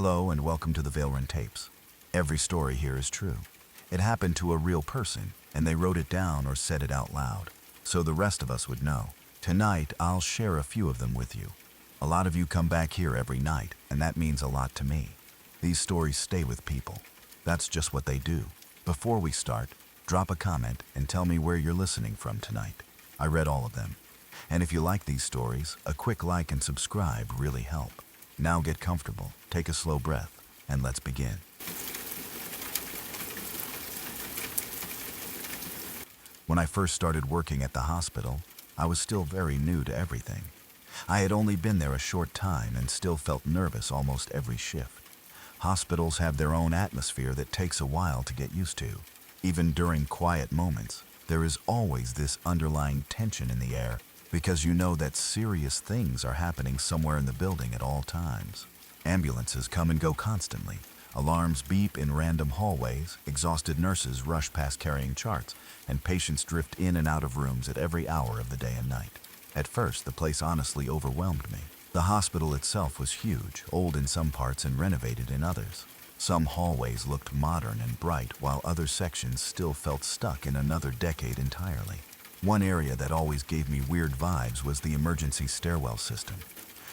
Hello and welcome to the Vailrun Tapes. Every story here is true. It happened to a real person, and they wrote it down or said it out loud, so the rest of us would know. Tonight, I'll share a few of them with you. A lot of you come back here every night, and that means a lot to me. These stories stay with people. That's just what they do. Before we start, drop a comment and tell me where you're listening from tonight. I read all of them. And if you like these stories, a quick like and subscribe really help. Now get comfortable, take a slow breath, and let's begin. When I first started working at the hospital, I was still very new to everything. I had only been there a short time and still felt nervous almost every shift. Hospitals have their own atmosphere that takes a while to get used to. Even during quiet moments, there is always this underlying tension in the air because you know that serious things are happening somewhere in the building at all times. Ambulances come and go constantly. Alarms beep in random hallways, exhausted nurses rush past carrying charts, and patients drift in and out of rooms at every hour of the day and night. At first, the place honestly overwhelmed me. The hospital itself was huge, old in some parts and renovated in others. Some hallways looked modern and bright, while other sections still felt stuck in another decade entirely. One area that always gave me weird vibes was the emergency stairwell system.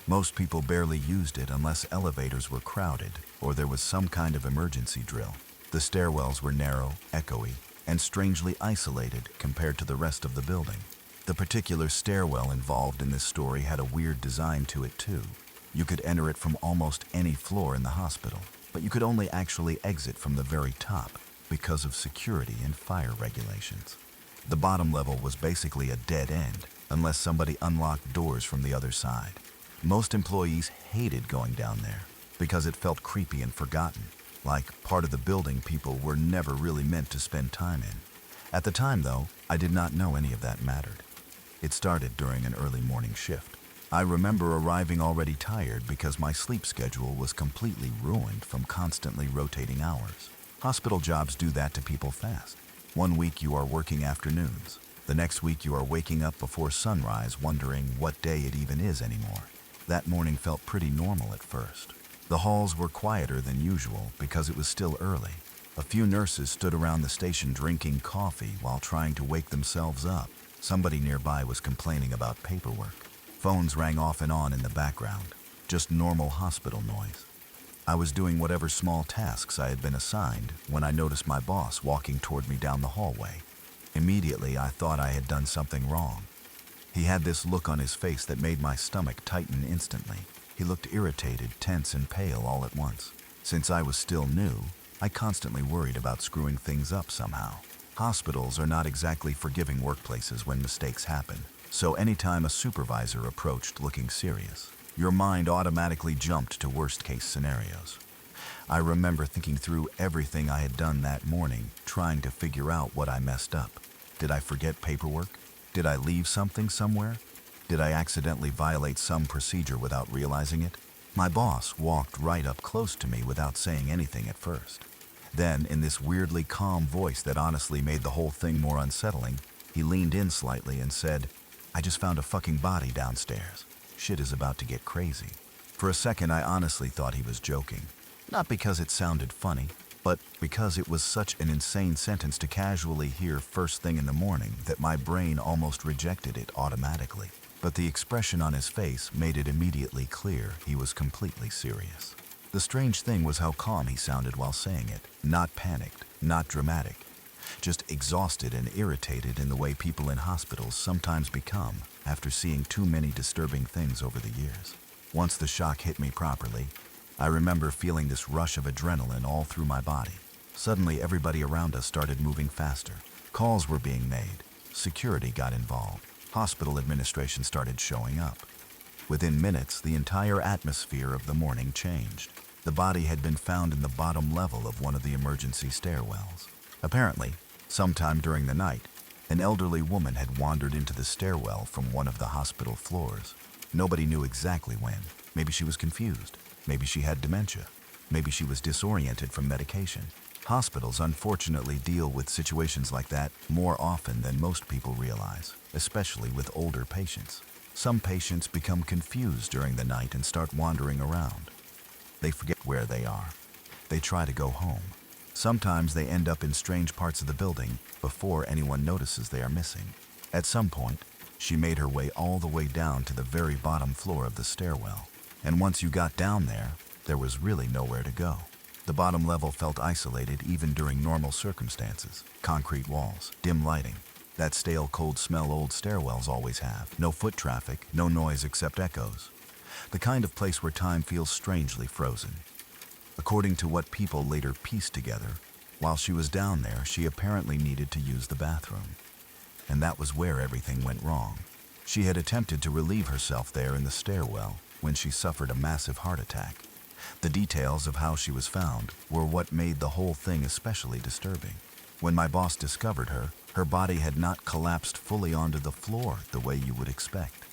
Most people barely used it unless elevators were crowded or there was some kind of emergency drill. The stairwells were narrow, echoey, and strangely isolated compared to the rest of the building. The particular stairwell involved in this story had a weird design to it too. You could enter it from almost any floor in the hospital, but you could only actually exit from the very top because of security and fire regulations. The bottom level was basically a dead end unless somebody unlocked doors from the other side. Most employees hated going down there because it felt creepy and forgotten, like part of the building people were never really meant to spend time in. At the time, though, I did not know any of that mattered. It started during an early morning shift. I remember arriving already tired because my sleep schedule was completely ruined from constantly rotating hours. Hospital jobs do that to people fast. One week you are working afternoons. The next week you are waking up before sunrise wondering what day it even is anymore. That morning felt pretty normal at first. The halls were quieter than usual because it was still early. A few nurses stood around the station drinking coffee while trying to wake themselves up. Somebody nearby was complaining about paperwork. Phones rang off and on in the background, just normal hospital noise. I was doing whatever small tasks I had been assigned when I noticed my boss walking toward me down the hallway. Immediately, I thought I had done something wrong. He had this look on his face that made my stomach tighten instantly. He looked irritated, tense, and pale all at once. Since I was still new, I constantly worried about screwing things up somehow. Hospitals are not exactly forgiving workplaces when mistakes happen, so anytime a supervisor approached looking serious, your mind automatically jumped to worst-case scenarios. I remember thinking through everything I had done that morning, trying to figure out what I messed up. Did I forget paperwork? Did I leave something somewhere? Did I accidentally violate some procedure without realizing it? My boss walked right up close to me without saying anything at first. Then, in this weirdly calm voice that honestly made the whole thing more unsettling, he leaned in slightly and said, "I just found a fucking body downstairs. Shit is about to get crazy." For a second, I honestly thought he was joking. Not because it sounded funny, but because it was such an insane sentence to casually hear first thing in the morning that my brain almost rejected it automatically. But the expression on his face made it immediately clear he was completely serious. The strange thing was how calm he sounded while saying it. Not panicked, not dramatic. Just exhausted and irritated in the way people in hospitals sometimes become after seeing too many disturbing things over the years. Once the shock hit me properly, I remember feeling this rush of adrenaline all through my body. Suddenly, everybody around us started moving faster. Calls were being made. Security got involved. Hospital administration started showing up. Within minutes, the entire atmosphere of the morning changed. The body had been found in the bottom level of one of the emergency stairwells. Apparently, sometime during the night, an elderly woman had wandered into the stairwell from one of the hospital floors. Nobody knew exactly when. Maybe she was confused. Maybe she had dementia. Maybe she was disoriented from medication. Hospitals unfortunately deal with situations like that more often than most people realize, especially with older patients. Some patients become confused during the night and start wandering around. They forget where they are. They try to go home. Sometimes they end up in strange parts of the building before anyone notices they are missing. At some point, she made her way all the way down to the very bottom floor of the stairwell. And once you got down there, there was really nowhere to go. The bottom level felt isolated even during normal circumstances. Concrete walls, dim lighting, that stale, cold smell old stairwells always have. No foot traffic, no noise except echoes. The kind of place where time feels strangely frozen. According to what people later pieced together, while she was down there, she apparently needed to use the bathroom. And that was where everything went wrong. She had attempted to relieve herself there in the stairwell when she suffered a massive heart attack. The details of how she was found were what made the whole thing especially disturbing. When my boss discovered her, her body had not collapsed fully onto the floor the way you would expect.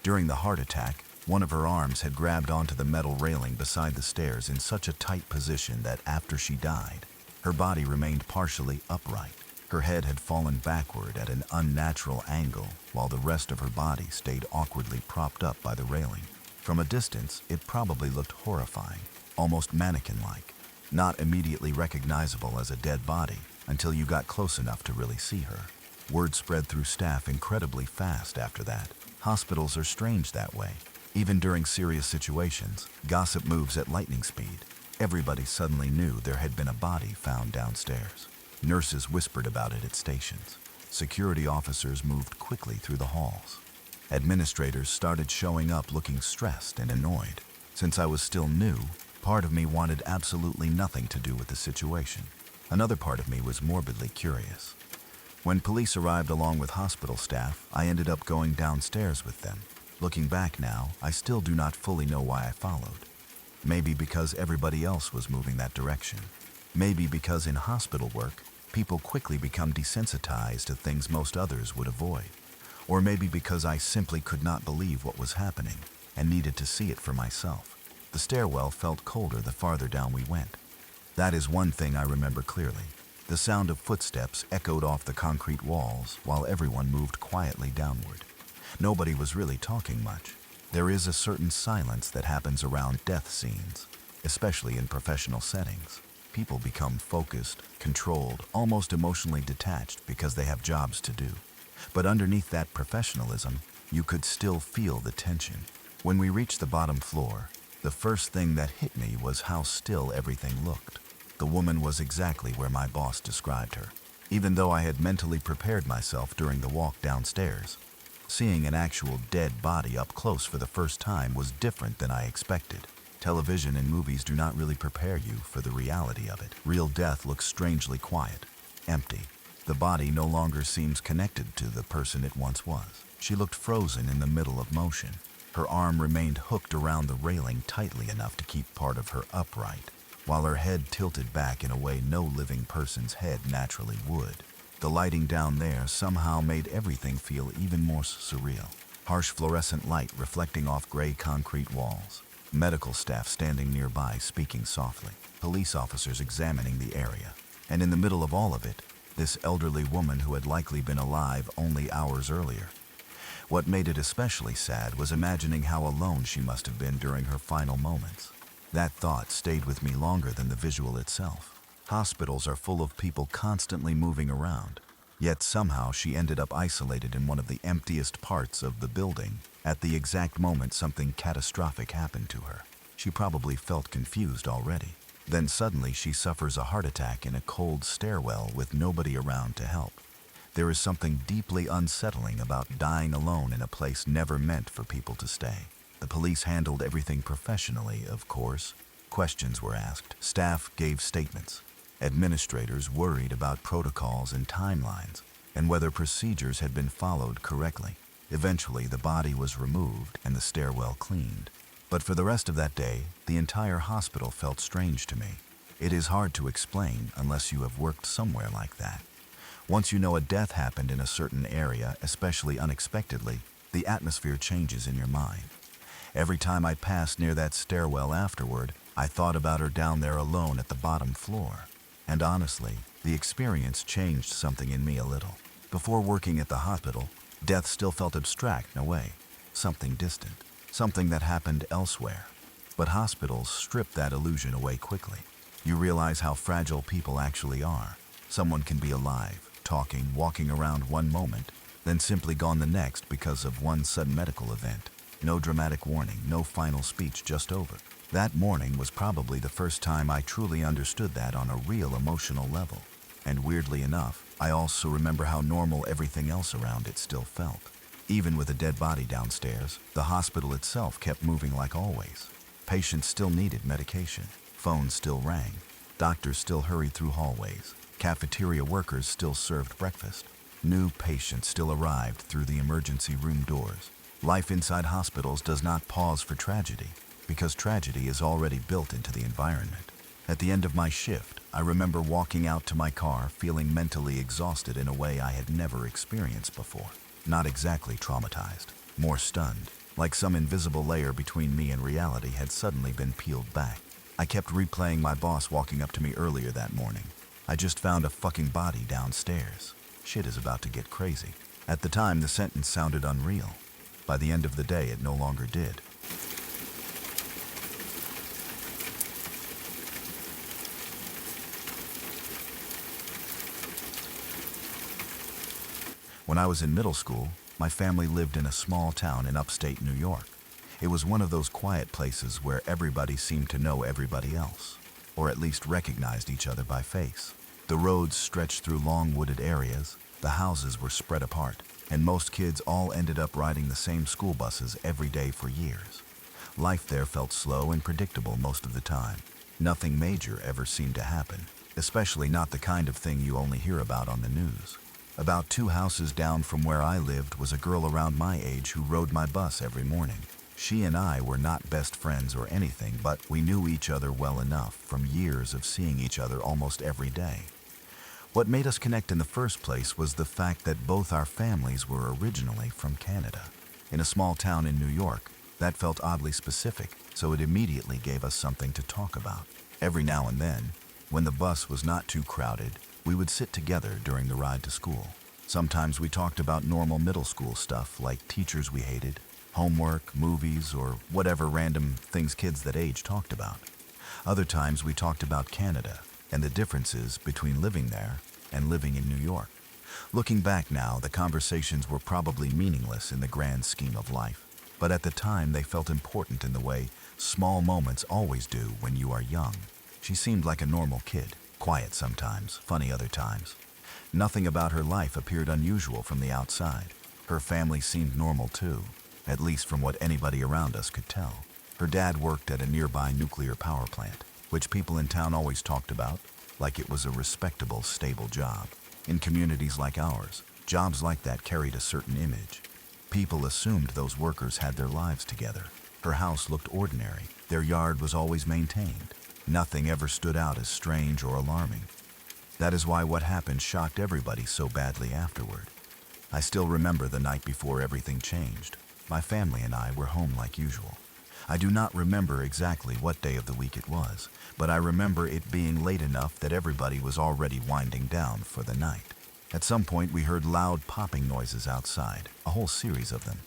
During the heart attack, one of her arms had grabbed onto the metal railing beside the stairs in such a tight position that after she died, her body remained partially upright. Her head had fallen backward at an unnatural angle, while the rest of her body stayed awkwardly propped up by the railing. From a distance, it probably looked horrifying, almost mannequin-like, not immediately recognizable as a dead body until you got close enough to really see her. Word spread through staff incredibly fast after that. Hospitals are strange that way. Even during serious situations, gossip moves at lightning speed. Everybody suddenly knew there had been a body found downstairs. Nurses whispered about it at stations. Security officers moved quickly through the halls. Administrators started showing up looking stressed and annoyed. Since I was still new, part of me wanted absolutely nothing to do with the situation. Another part of me was morbidly curious. When police arrived along with hospital staff, I ended up going downstairs with them. Looking back now, I still do not fully know why I followed. Maybe because everybody else was moving that direction. Maybe because in hospital work, people quickly become desensitized to things most others would avoid. Or maybe because I simply could not believe what was happening and needed to see it for myself. The stairwell felt colder the farther down we went. That is one thing I remember clearly. The sound of footsteps echoed off the concrete walls while everyone moved quietly downward. Nobody was really talking much. There is a certain silence that happens around death scenes, especially in professional settings. People become focused, controlled, almost emotionally detached because they have jobs to do. But underneath that professionalism, you could still feel the tension. When we reached the bottom floor, the first thing that hit me was how still everything looked. The woman was exactly where my boss described her. Even though I had mentally prepared myself during the walk downstairs, seeing an actual dead body up close for the first time was different than I expected. Television and movies do not really prepare you for the reality of it. Real death looks strangely quiet, empty. The body no longer seems connected to the person it once was. She looked frozen in the middle of motion. Her arm remained hooked around the railing tightly enough to keep part of her upright, while her head tilted back in a way no living person's head naturally would. The lighting down there somehow made everything feel even more surreal. Harsh fluorescent light reflecting off gray concrete walls. Medical staff standing nearby speaking softly. Police officers examining the area. And in the middle of all of it, this elderly woman who had likely been alive only hours earlier. What made it especially sad was imagining how alone she must have been during her final moments. That thought stayed with me longer than the visual itself. Hospitals are full of people constantly moving around, yet somehow she ended up isolated in one of the emptiest parts of the building at the exact moment something catastrophic happened to her. She probably felt confused already. Then suddenly she suffers a heart attack in a cold stairwell with nobody around to help. There is something deeply unsettling about dying alone in a place never meant for people to stay. The police handled everything professionally, of course. Questions were asked. Staff gave statements. Administrators worried about protocols and timelines and whether procedures had been followed correctly. Eventually, the body was removed and the stairwell cleaned. But for the rest of that day, the entire hospital felt strange to me. It is hard to explain unless you have worked somewhere like that. Once you know a death happened in a certain area, especially unexpectedly, the atmosphere changes in your mind. Every time I passed near that stairwell afterward, I thought about her down there alone at the bottom floor. And honestly, the experience changed something in me a little. Before working at the hospital, death still felt abstract in a way, something distant, something that happened elsewhere. But hospitals strip that illusion away quickly. You realize how fragile people actually are. Someone can be alive, talking, walking around one moment, then simply gone the next because of one sudden medical event. No dramatic warning, no final speech, just over. That morning was probably the first time I truly understood that on a real emotional level. And weirdly enough, I also remember how normal everything else around it still felt. Even with a dead body downstairs, the hospital itself kept moving like always. Patients still needed medication. Phones still rang. Doctors still hurried through hallways. Cafeteria workers still served breakfast. New patients still arrived through the emergency room doors. Life inside hospitals does not pause for tragedy, because tragedy is already built into the environment. At the end of my shift, I remember walking out to my car feeling mentally exhausted in a way I had never experienced before. Not exactly traumatized, more stunned, like some invisible layer between me and reality had suddenly been peeled back. I kept replaying my boss walking up to me earlier that morning. I just found a fucking body downstairs. Shit is about to get crazy. At the time, the sentence sounded unreal. By the end of the day, it no longer did. When I was in middle school, my family lived in a small town in upstate New York. It was one of those quiet places where everybody seemed to know everybody else, or at least recognized each other by face. The roads stretched through long wooded areas, the houses were spread apart, and most kids all ended up riding the same school buses every day for years. Life there felt slow and predictable most of the time. Nothing major ever seemed to happen, especially not the kind of thing you only hear about on the news. About 2 houses down from where I lived was a girl around my age who rode my bus every morning. She and I were not best friends or anything, but we knew each other well enough from years of seeing each other almost every day. What made us connect in the first place was the fact that both our families were originally from Canada. In a small town in New York, that felt oddly specific, so it immediately gave us something to talk about. Every now and then, when the bus was not too crowded, we would sit together during the ride to school. Sometimes we talked about normal middle school stuff like teachers we hated, homework, movies, or whatever random things kids that age talked about. Other times we talked about Canada and the differences between living there and living in New York. Looking back now, the conversations were probably meaningless in the grand scheme of life, but at the time they felt important in the way small moments always do when you are young. She seemed like a normal kid, quiet sometimes, funny other times. Nothing about her life appeared unusual from the outside. Her family seemed normal too, at least from what anybody around us could tell. Her dad worked at a nearby nuclear power plant, which people in town always talked about like it was a respectable, stable job. In communities like ours, jobs like that carried a certain image. People assumed those workers had their lives together. Her house looked ordinary. Their yard was always maintained. Nothing ever stood out as strange or alarming. That is why what happened shocked everybody so badly afterward. I still remember the night before everything changed. My family and I were home like usual. I do not remember exactly what day of the week it was, but I remember it being late enough that everybody was already winding down for the night. At some point we heard loud popping noises outside, a whole series of them.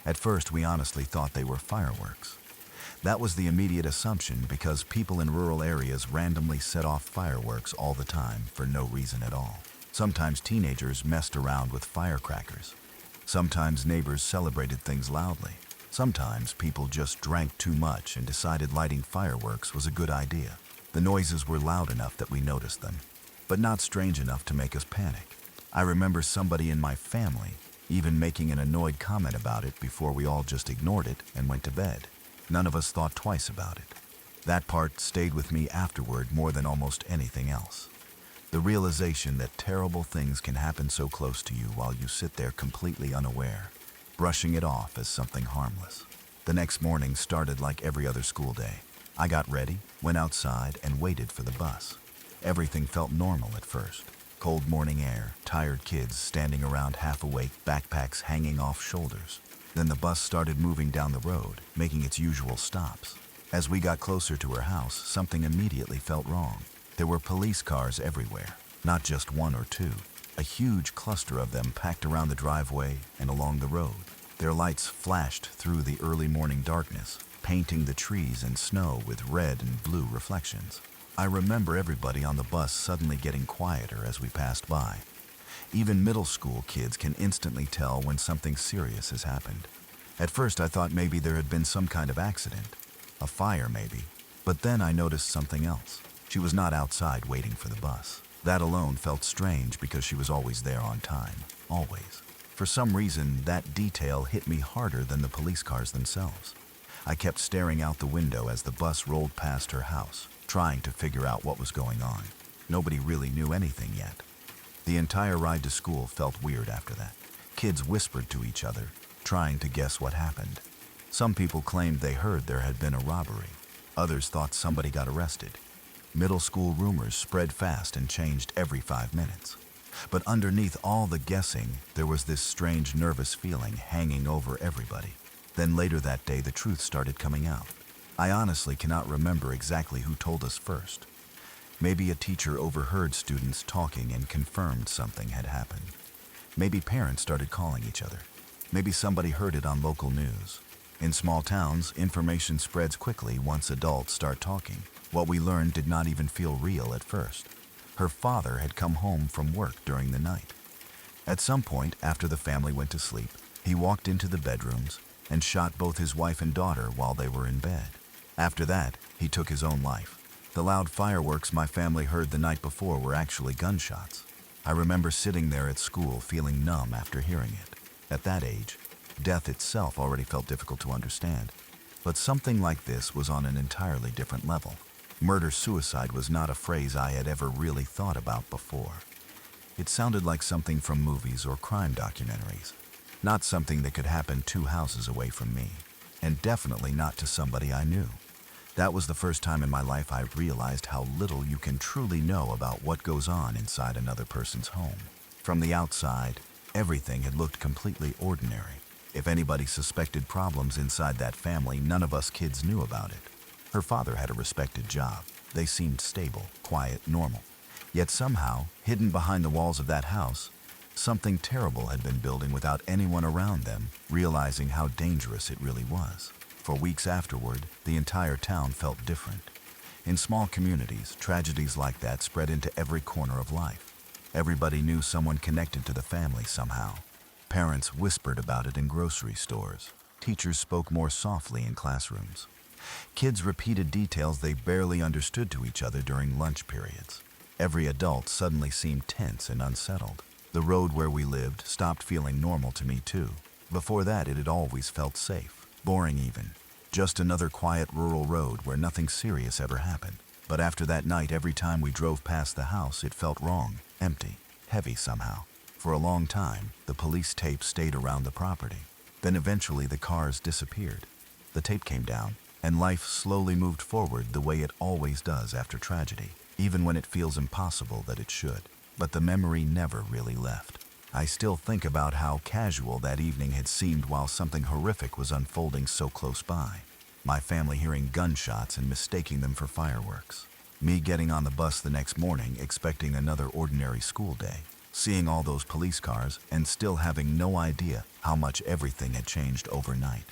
At first we honestly thought they were fireworks. That was the immediate assumption because people in rural areas randomly set off fireworks all the time for no reason at all. Sometimes teenagers messed around with firecrackers. Sometimes neighbors celebrated things loudly. Sometimes people just drank too much and decided lighting fireworks was a good idea. The noises were loud enough that we noticed them, but not strange enough to make us panic. I remember somebody in my family even making an annoyed comment about it before we all just ignored it and went to bed. None of us thought twice about it. That part stayed with me afterward more than almost anything else. The realization that terrible things can happen so close to you while you sit there completely unaware, brushing it off as something harmless. The next morning started like every other school day. I got ready, went outside, and waited for the bus. Everything felt normal at first. Cold morning air, tired kids standing around half awake, backpacks hanging off shoulders. Then the bus started moving down the road, making its usual stops. As we got closer to her house, something immediately felt wrong. There were police cars everywhere, not just one or two. A huge cluster of them packed around the driveway and along the road. Their lights flashed through the early morning darkness, painting the trees and snow with red and blue reflections. I remember everybody on the bus suddenly getting quieter as we passed by. Even middle school kids can instantly tell when something serious has happened. At first I thought maybe there had been some kind of accident, a fire maybe, but then I noticed something else. She was not outside waiting for the bus. That alone felt strange because she was always there on time, always. For some reason, that detail hit me harder than the police cars themselves. I kept staring out the window as the bus rolled past her house, trying to figure out what was going on. Nobody really knew anything yet. The entire ride to school felt weird after that. Kids whispered to each other, trying to guess what happened. Some people claimed they heard there had been a robbery. Others thought somebody got arrested. Middle school rumors spread fast and changed every 5 minutes. But underneath all the guessing, there was this strange nervous feeling hanging over everybody. Then later that day, the truth started coming out. I honestly cannot remember exactly who told us first. Maybe a teacher overheard students talking and confirmed something had happened. Maybe parents started calling each other. Maybe somebody heard it on local news. In small towns, information spreads quickly once adults start talking. What we learned did not even feel real at first. Her father had come home from work during the night. At some point, after the family went to sleep, he walked into the bedrooms and shot both his wife and daughter while they were in bed. After that, he took his own life. The loud fireworks my family heard the night before were actually gunshots. I remember sitting there at school feeling numb after hearing it. At that age, death itself already felt difficult to understand. But something like this was on an entirely different level. Murder-suicide was not a phrase I had ever really thought about before. It sounded like something from movies or crime documentaries. Not something that could happen 2 houses away from me, and definitely not to somebody I knew. That was the first time in my life I realized how little you can truly know about what goes on inside another person's home. From the outside, everything had looked completely ordinary. If anybody suspected problems inside that family, none of us kids knew about it. Her father had a respected job. They seemed stable, quiet, normal. Yet somehow, hidden behind the walls of that house, something terrible had been building without anyone around them realizing how dangerous it really was. For weeks afterward, the entire town felt different. In small communities, tragedies like that spread into every corner of life. Everybody knew someone connected to the family somehow. Parents whispered about it in grocery stores. Teachers spoke more softly in classrooms. Kids repeated details they barely understood to each other during lunch periods. Every adult suddenly seemed tense and unsettled. The road where we lived stopped feeling normal to me too. Before that, it had always felt safe, boring even. Just another quiet rural road where nothing serious ever happened. But after that night, every time we drove past the house, it felt wrong, empty, heavy somehow. For a long time, the police tape stayed around the property. Then eventually the cars disappeared. The tape came down, and life slowly moved forward the way it always does after tragedy, even when it feels impossible that it should. But the memory never really left. I still think about how casual that evening had seemed while something horrific was unfolding so close by. My family hearing gunshots and mistaking them for fireworks. Me getting on the bus the next morning expecting another ordinary school day. Seeing all those police cars and still having no idea how much everything had changed overnight.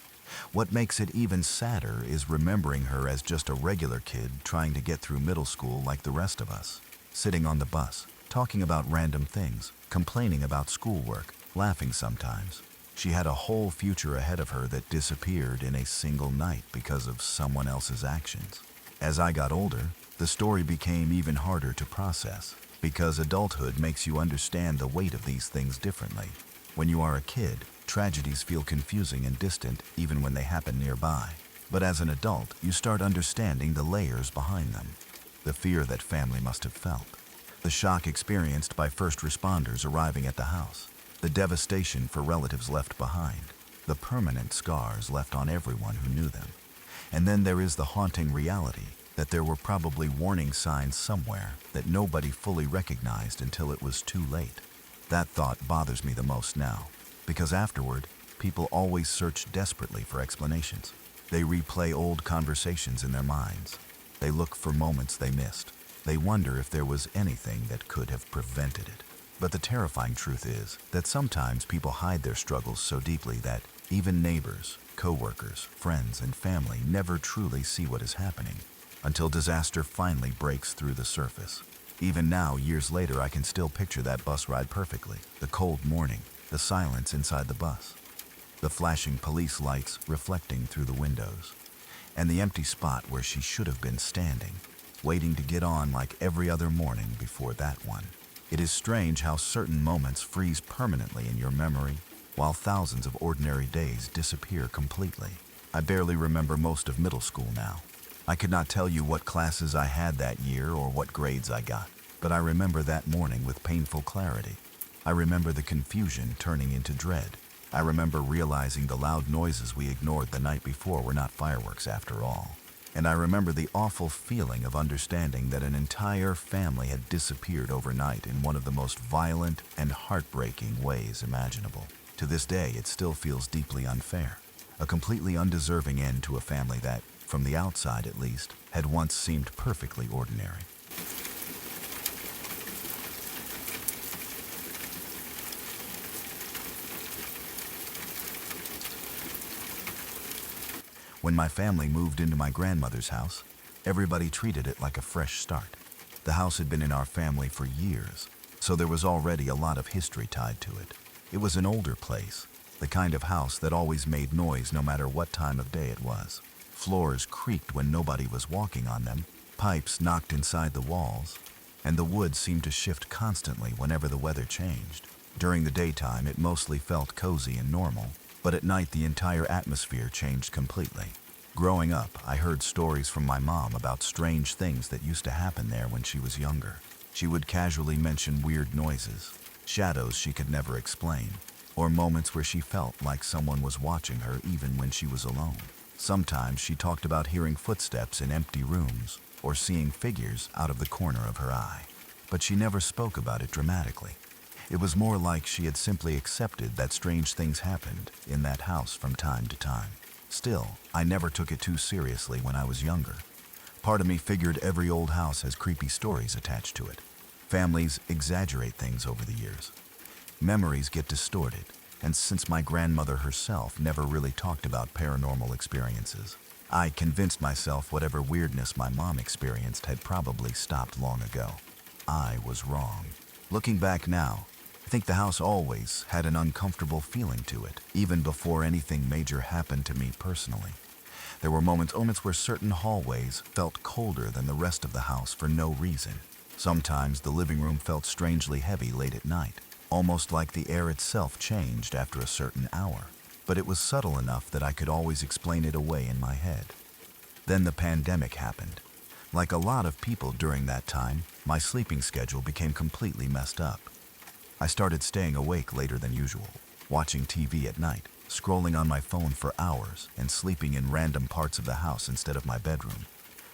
What makes it even sadder is remembering her as just a regular kid trying to get through middle school like the rest of us. Sitting on the bus, talking about random things, complaining about schoolwork, laughing sometimes. She had a whole future ahead of her that disappeared in a single night because of someone else's actions. As I got older, the story became even harder to process, because adulthood makes you understand the weight of these things differently. When you are a kid, tragedies feel confusing and distant even when they happen nearby. But as an adult, you start understanding the layers behind them. The fear that family must have felt. The shock experienced by first responders arriving at the house. The devastation for relatives left behind. The permanent scars left on everyone who knew them. And then there is the haunting reality that there were probably warning signs somewhere that nobody fully recognized until it was too late. That thought bothers me the most now, because afterward, people always search desperately for explanations. They replay old conversations in their minds. They look for moments they missed. They wonder if there was anything that could have prevented it. But the terrifying truth is that sometimes people hide their struggles so deeply that, Even neighbors, co-workers, friends, and family never truly see what is happening until disaster finally breaks through the surface. Even now, years later, I can still picture that bus ride perfectly. The cold morning, the silence inside the bus, the flashing police lights reflecting through the windows, and the empty spot where she should have been standing, waiting to get on like every other morning before that one. It is strange how certain moments freeze permanently in your memory, while thousands of ordinary days disappear completely. I barely remember most of middle school now. I could not tell you what classes I had that year or what grades I got, but I remember that morning with painful clarity. I remember the confusion turning into dread. I remember realizing the loud noises we ignored the night before were not fireworks after all. And I remember the awful feeling of understanding that an entire family had disappeared overnight in one of the most violent and heartbreaking ways imaginable. To this day, it still feels deeply unfair. A completely undeserving end to a family that, from the outside at least, had once seemed perfectly ordinary. When my family moved into my grandmother's house, everybody treated it like a fresh start. The house had been in our family for years, so there was already a lot of history tied to it. It was an older place, the kind of house that always made noise no matter what time of day it was. Floors creaked when nobody was walking on them, pipes knocked inside the walls, and the wood seemed to shift constantly whenever the weather changed. During the daytime, it mostly felt cozy and normal, but at night the entire atmosphere changed completely. Growing up, I heard stories from my mom about strange things that used to happen there when she was younger. She would casually mention weird noises, shadows she could never explain, or moments where she felt like someone was watching her even when she was alone. Sometimes she talked about hearing footsteps in empty rooms or seeing figures out of the corner of her eye, but she never spoke about it dramatically. It was more like she had simply accepted that strange things happened in that house from time to time. Still, I never took it too seriously when I was younger. Part of me figured every old house has creepy stories attached to it. Families exaggerate things over the years. Memories get distorted, and since my grandmother herself never really talked about paranormal experiences, I convinced myself whatever weirdness my mom experienced had probably stopped long ago. I was wrong. Looking back now, I think the house always had an uncomfortable feeling to it, even before anything major happened to me personally. There were moments where certain hallways felt colder than the rest of the house for no reason. Sometimes the living room felt strangely heavy late at night, almost like the air itself changed after a certain hour. But it was subtle enough that I could always explain it away in my head. Then the pandemic happened. Like a lot of people during that time, my sleeping schedule became completely messed up. I started staying awake later than usual, watching TV at night, scrolling on my phone for hours, and sleeping in random parts of the house instead of my bedroom.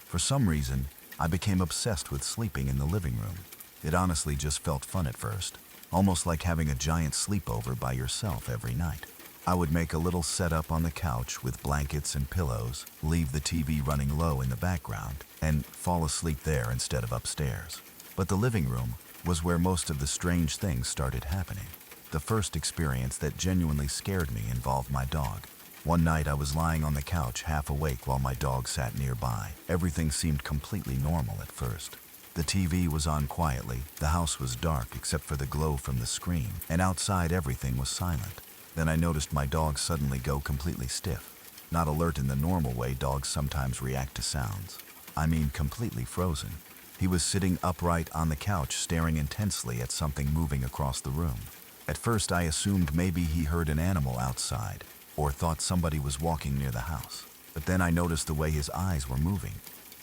For some reason, I became obsessed with sleeping in the living room. It honestly just felt fun at first, almost like having a giant sleepover by yourself every night. I would make a little setup on the couch with blankets and pillows, leave the TV running low in the background, and fall asleep there instead of upstairs. But the living room was where most of the strange things started happening. The first experience that genuinely scared me involved my dog. One night I was lying on the couch half awake while my dog sat nearby. Everything seemed completely normal at first. The TV was on quietly, the house was dark except for the glow from the screen, and outside everything was silent. Then I noticed my dog suddenly go completely stiff. Not alert in the normal way dogs sometimes react to sounds. I mean completely frozen. He was sitting upright on the couch staring intensely at something moving across the room. At first I assumed maybe he heard an animal outside, or thought somebody was walking near the house. But then I noticed the way his eyes were moving.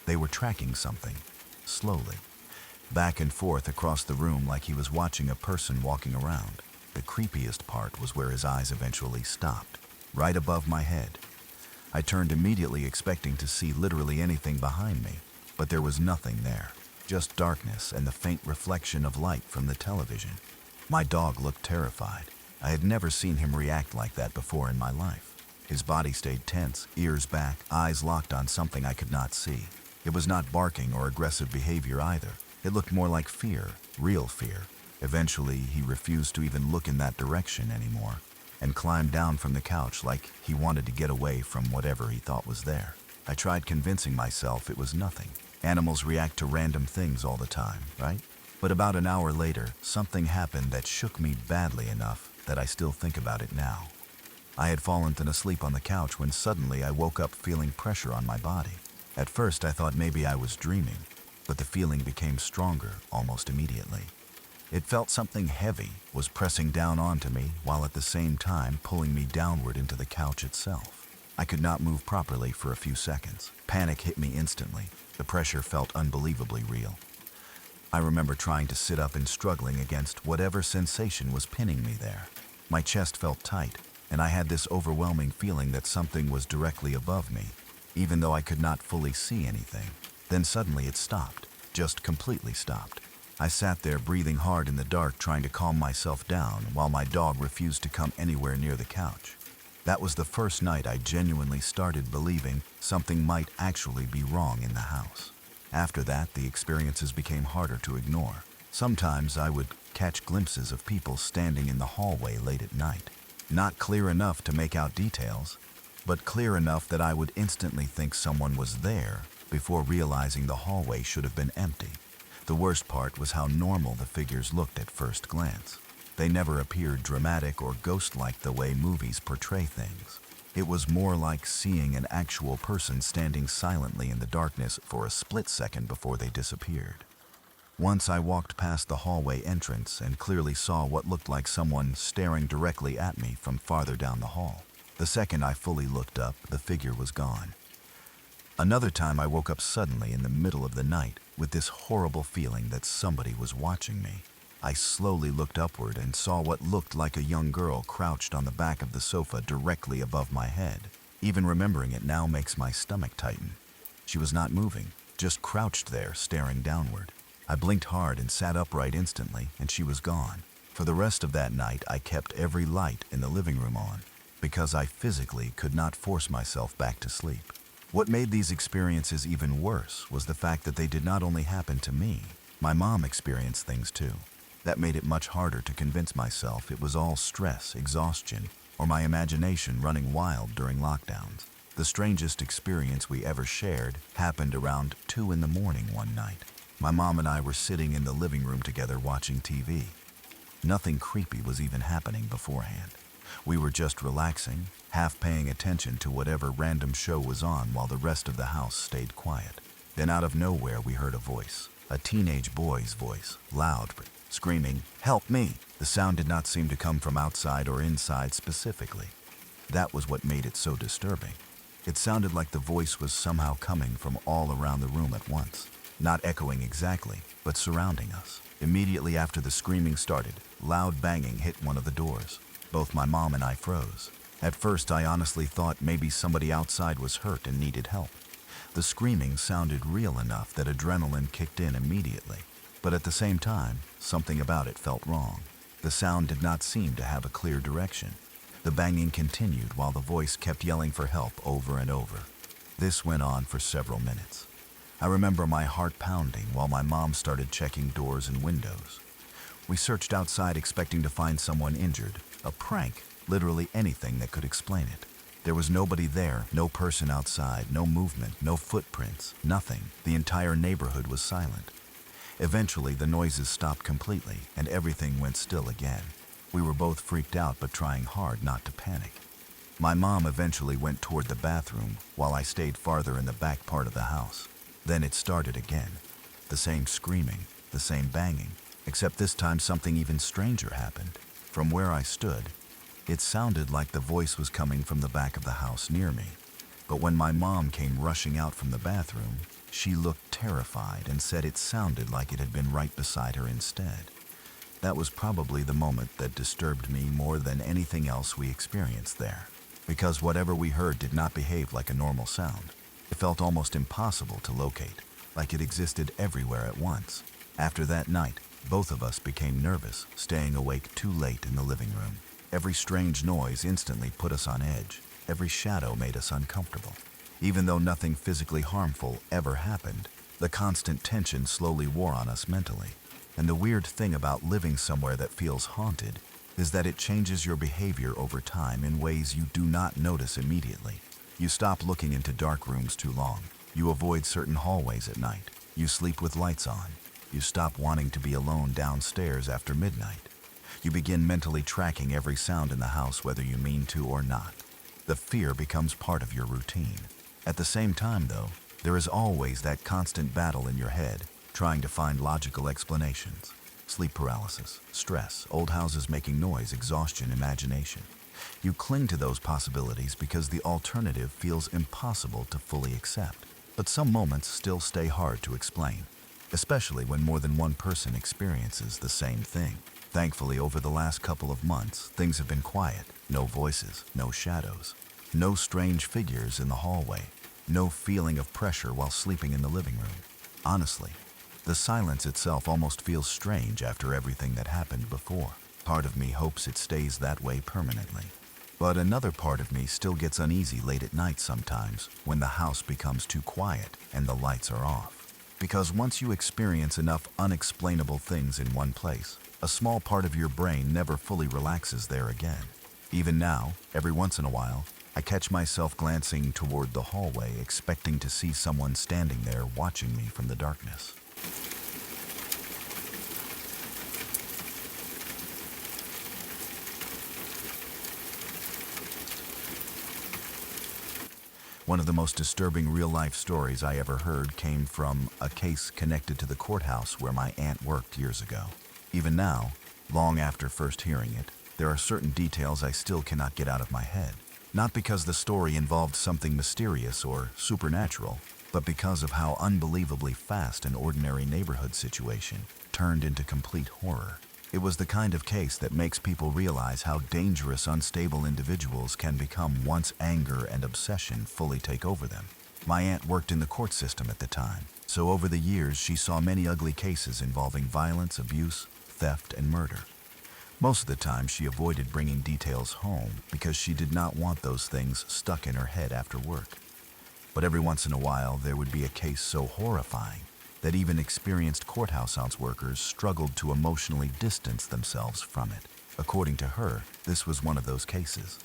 They were tracking something, slowly, back and forth across the room like he was watching a person walking around. The creepiest part was where his eyes eventually stopped, right above my head. I turned immediately expecting to see literally anything behind me, but there was nothing there, just darkness and the faint reflection of light from the television. My dog looked terrified. I had never seen him react like that before in my life. His body stayed tense, ears back, eyes locked on something I could not see. It was not barking or aggressive behavior either. It looked more like fear, real fear. Eventually, he refused to even look in that direction anymore. and climbed down from the couch like he wanted to get away from whatever he thought was there. I tried convincing myself it was nothing. Animals react to random things all the time, right? But about an hour later, something happened that shook me badly enough that I still think about it now. I had fallen asleep on the couch when suddenly I woke up feeling pressure on my body. At first I thought maybe I was dreaming, but the feeling became stronger almost immediately. It felt something heavy was pressing down onto me while at the same time pulling me downward into the couch itself. I could not move properly for a few seconds. Panic hit me instantly. The pressure felt unbelievably real. I remember trying to sit up and struggling against whatever sensation was pinning me there. My chest felt tight, and I had this overwhelming feeling that something was directly above me, even though I could not fully see anything. Then suddenly it stopped, just completely stopped. I sat there breathing hard in the dark, trying to calm myself down while my dog refused to come anywhere near the couch. That was the first night I genuinely started believing something might actually be wrong in the house. After that, the experiences became harder to ignore. Sometimes I would catch glimpses of people standing in the hallway late at night. Not clear enough to make out details, but clear enough that I would instantly think someone was there before realizing the hallway should have been empty. The worst part was how normal the figures looked at first glance. They never appeared dramatic or ghost-like the way movies portray things. It was more like seeing an actual person standing silently in the darkness for a split second before they disappeared. Once I walked past the hallway entrance and clearly saw what looked like someone staring directly at me from farther down the hall. The second I fully looked up, the figure was gone. Another time I woke up suddenly in the middle of the night with this horrible feeling that somebody was watching me. I slowly looked upward and saw what looked like a young girl crouched on the back of the sofa directly above my head. Even remembering it now makes my stomach tighten. She was not moving, just crouched there staring downward. I blinked hard and sat upright instantly, and she was gone. For the rest of that night, I kept every light in the living room on because I physically could not force myself back to sleep. What made these experiences even worse was the fact that they did not only happen to me. My mom experienced things too. That made it much harder to convince myself it was all stress, exhaustion, or my imagination running wild during lockdowns. The strangest experience we ever shared happened around 2 in the morning one night. My mom and I were sitting in the living room together watching TV. Nothing creepy was even happening beforehand. We were just relaxing, half paying attention to whatever random show was on while the rest of the house stayed quiet. Then out of nowhere we heard a voice, a teenage boy's voice, loud, screaming, "Help me!" The sound did not seem to come from outside or inside specifically. That was what made it so disturbing. It sounded like the voice was somehow coming from all around the room at once, not echoing exactly, but surrounding us. Immediately after the screaming started, loud banging hit one of the doors. Both my mom and I froze. At first, I honestly thought maybe somebody outside was hurt and needed help. The screaming sounded real enough that adrenaline kicked in immediately. But at the same time, something about it felt wrong. The sound did not seem to have a clear direction. The banging continued while the voice kept yelling for help over and over. This went on for several minutes. I remember my heart pounding while my mom started checking doors and windows. We searched outside expecting to find someone injured, a prank, literally anything that could explain it. There was nobody there, no person outside, no movement, no footprints, nothing. The entire neighborhood was silent. Eventually, the noises stopped completely, and everything went still again. We were both freaked out but trying hard not to panic. My mom eventually went toward the bathroom, while I stayed farther in the back part of the house. Then it started again. The same screaming, the same banging, except this time something even stranger happened. From where I stood, it sounded like the voice was coming from the back of the house near me. But when my mom came rushing out from the bathroom, she looked terrified and said it sounded like it had been right beside her instead. That was probably the moment that disturbed me more than anything else we experienced there, because whatever we heard did not behave like a normal sound. It felt almost impossible to locate, like it existed everywhere at once. After that night, both of us became nervous, staying awake too late in the living room. Every strange noise instantly put us on edge. Every shadow made us uncomfortable. Even though nothing physically harmful ever happened, the constant tension slowly wore on us mentally. And the weird thing about living somewhere that feels haunted is that it changes your behavior over time in ways you do not notice immediately. You stop looking into dark rooms too long. You avoid certain hallways at night. You sleep with lights on. You stop wanting to be alone downstairs after midnight. You begin mentally tracking every sound in the house, whether you mean to or not. The fear becomes part of your routine. At the same time, though, there is always that constant battle in your head, trying to find logical explanations. Sleep paralysis, stress, old houses making noise, exhaustion, imagination. You cling to those possibilities because the alternative feels impossible to fully accept. But some moments still stay hard to explain, especially when more than one person experiences the same thing. Thankfully, over the last couple of months, things have been quiet. No voices, no shadows, no strange figures in the hallway, no feeling of pressure while sleeping in the living room. Honestly, the silence itself almost feels strange after everything that happened before. Part of me hopes it stays that way permanently. But another part of me still gets uneasy late at night sometimes when the house becomes too quiet and the lights are off. Because once you experience enough unexplainable things in one place, a small part of your brain never fully relaxes there again. Even now, every once in a while, I catch myself glancing toward the hallway, expecting to see someone standing there watching me from the darkness. One of the most disturbing real-life stories I ever heard came from a case connected to the courthouse where my aunt worked years ago. Even now, long after first hearing it, there are certain details I still cannot get out of my head. Not because the story involved something mysterious or supernatural, but because of how unbelievably fast an ordinary neighborhood situation turned into complete horror. It was the kind of case that makes people realize how dangerous, unstable individuals can become once anger and obsession fully take over them. My aunt worked in the court system at the time, so over the years she saw many ugly cases involving violence, abuse, theft, and murder. Most of the time she avoided bringing details home because she did not want those things stuck in her head after work. But every once in a while there would be a case so horrifying that even experienced courthouse workers struggled to emotionally distance themselves from it. According to her, this was one of those cases.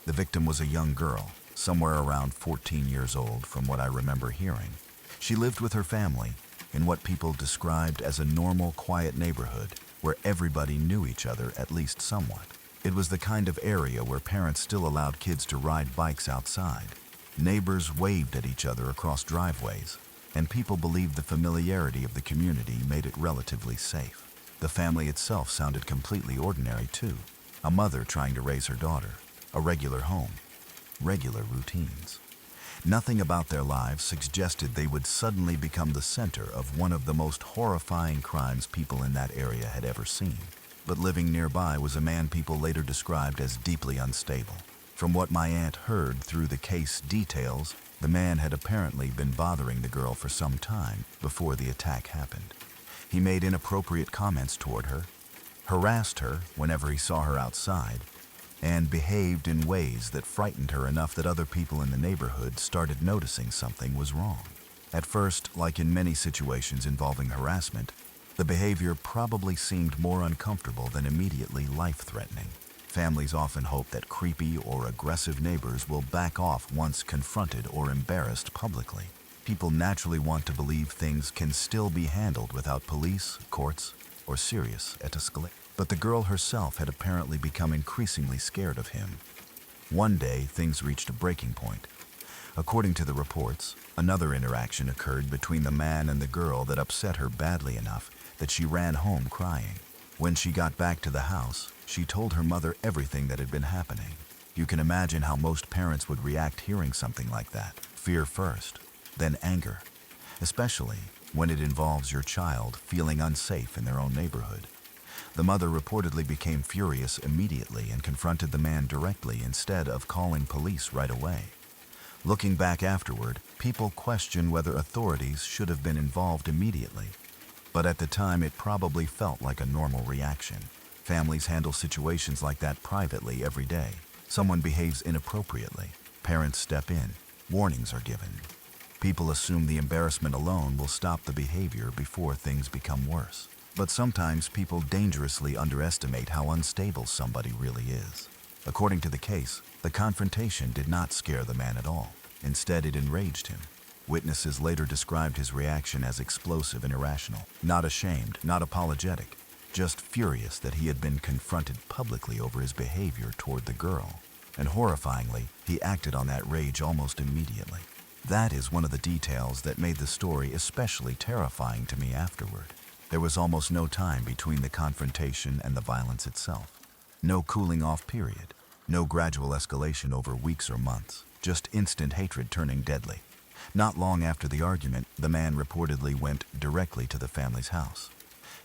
The victim was a young girl, somewhere around 14 years old from what I remember hearing. She lived with her family in what people described as a normal, quiet neighborhood where everybody knew each other at least somewhat. It was the kind of area where parents still allowed kids to ride bikes outside. Neighbors waved at each other across driveways, and people believed the familiarity of the community made it relatively safe. The family itself sounded completely ordinary too. A mother trying to raise her daughter, a regular home, regular routines. Nothing about their lives suggested they would suddenly become the center of one of the most horrifying crimes people in that area had ever seen. But living nearby was a man people later described as deeply unstable. From what my aunt heard through the case details, the man had apparently been bothering the girl for some time before the attack happened. He made inappropriate comments toward her, harassed her whenever he saw her outside, and behaved in ways that frightened her enough that other people in the neighborhood started noticing something was wrong. At first, like in many situations involving harassment, the behavior probably seemed more uncomfortable than immediately life-threatening. Families often hope that creepy or aggressive neighbors will back off once confronted or embarrassed publicly. People naturally want to believe things can still be handled without police, courts, or serious escalation. But the girl herself had apparently become increasingly scared of him. One day, things reached a breaking point. According to the reports, another interaction occurred between the man and the girl that upset her badly enough that she ran home crying. When she got back to the house, she told her mother everything that had been happening. You can imagine how most parents would react hearing something like that. Fear first, then anger, especially when it involves your child feeling unsafe in their own neighborhood. The mother reportedly became furious immediately and confronted the man directly instead of calling police right away. Looking back afterward, people question whether authorities should have been involved immediately. But at the time, it probably felt like a normal reaction. Families handle situations like that privately every day. Someone behaves inappropriately. Parents step in. Warnings are given. People assume the embarrassment alone will stop the behavior before things become worse. But sometimes people dangerously underestimate how unstable somebody really is. According to the case, the confrontation did not scare the man at all. Instead, it enraged him. Witnesses later described his reaction as explosive and irrational. Not ashamed, not apologetic, just furious that he had been confronted publicly over his behavior toward the girl. And horrifyingly, he acted on that rage almost immediately. That is one of the details that made the story especially terrifying to me afterward. There was almost no time between the confrontation and the violence itself. No cooling off period. No gradual escalation over weeks or months. Just instant hatred turning deadly. Not long after the argument, the man reportedly went directly to the family's house.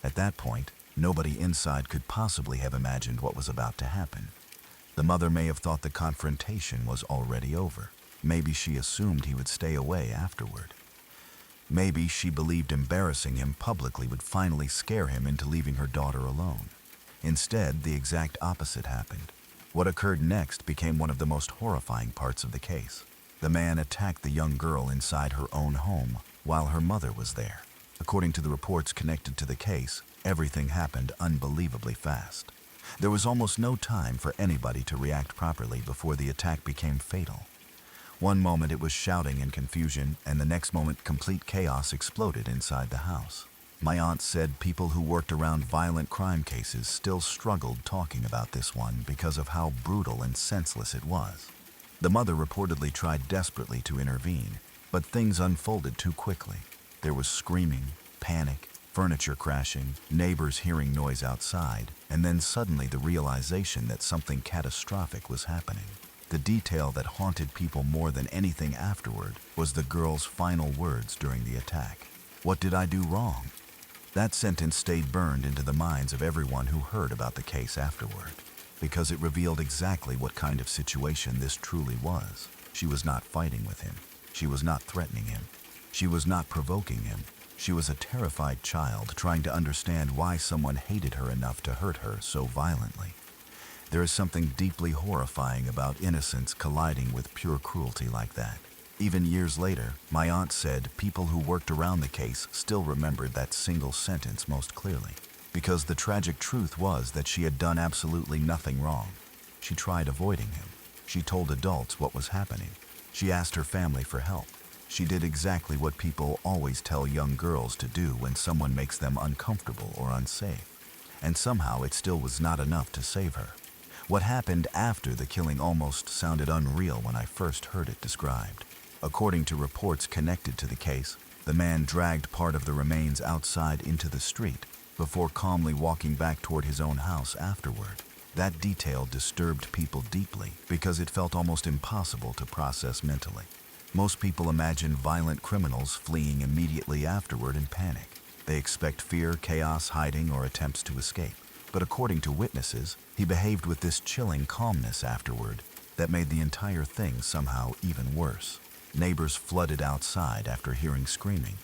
At that point, nobody inside could possibly have imagined what was about to happen. The mother may have thought the confrontation was already over. Maybe she assumed he would stay away afterward. Maybe she believed embarrassing him publicly would finally scare him into leaving her daughter alone. Instead, the exact opposite happened. What occurred next became one of the most horrifying parts of the case. The man attacked the young girl inside her own home while her mother was there. According to the reports connected to the case, everything happened unbelievably fast. There was almost no time for anybody to react properly before the attack became fatal. One moment it was shouting and confusion, and the next moment complete chaos exploded inside the house. My aunt said people who worked around violent crime cases still struggled talking about this one because of how brutal and senseless it was. The mother reportedly tried desperately to intervene, but things unfolded too quickly. There was screaming, panic, furniture crashing, neighbors hearing noise outside, and then suddenly the realization that something catastrophic was happening. The detail that haunted people more than anything afterward was the girl's final words during the attack. "What did I do wrong?" That sentence stayed burned into the minds of everyone who heard about the case afterward, because it revealed exactly what kind of situation this truly was. She was not fighting with him. She was not threatening him. She was not provoking him. She was a terrified child trying to understand why someone hated her enough to hurt her so violently. There is something deeply horrifying about innocence colliding with pure cruelty like that. Even years later, my aunt said people who worked around the case still remembered that single sentence most clearly, because the tragic truth was that she had done absolutely nothing wrong. She tried avoiding him. She told adults what was happening. She asked her family for help. She did exactly what people always tell young girls to do when someone makes them uncomfortable or unsafe. And somehow it still was not enough to save her. What happened after the killing almost sounded unreal when I first heard it described. According to reports connected to the case, the man dragged part of the remains outside into the street before calmly walking back toward his own house afterward. That detail disturbed people deeply because it felt almost impossible to process mentally. Most people imagine violent criminals fleeing immediately afterward in panic. They expect fear, chaos, hiding, or attempts to escape. But according to witnesses, he behaved with this chilling calmness afterward that made the entire thing somehow even worse. Neighbors flooded outside after hearing screaming.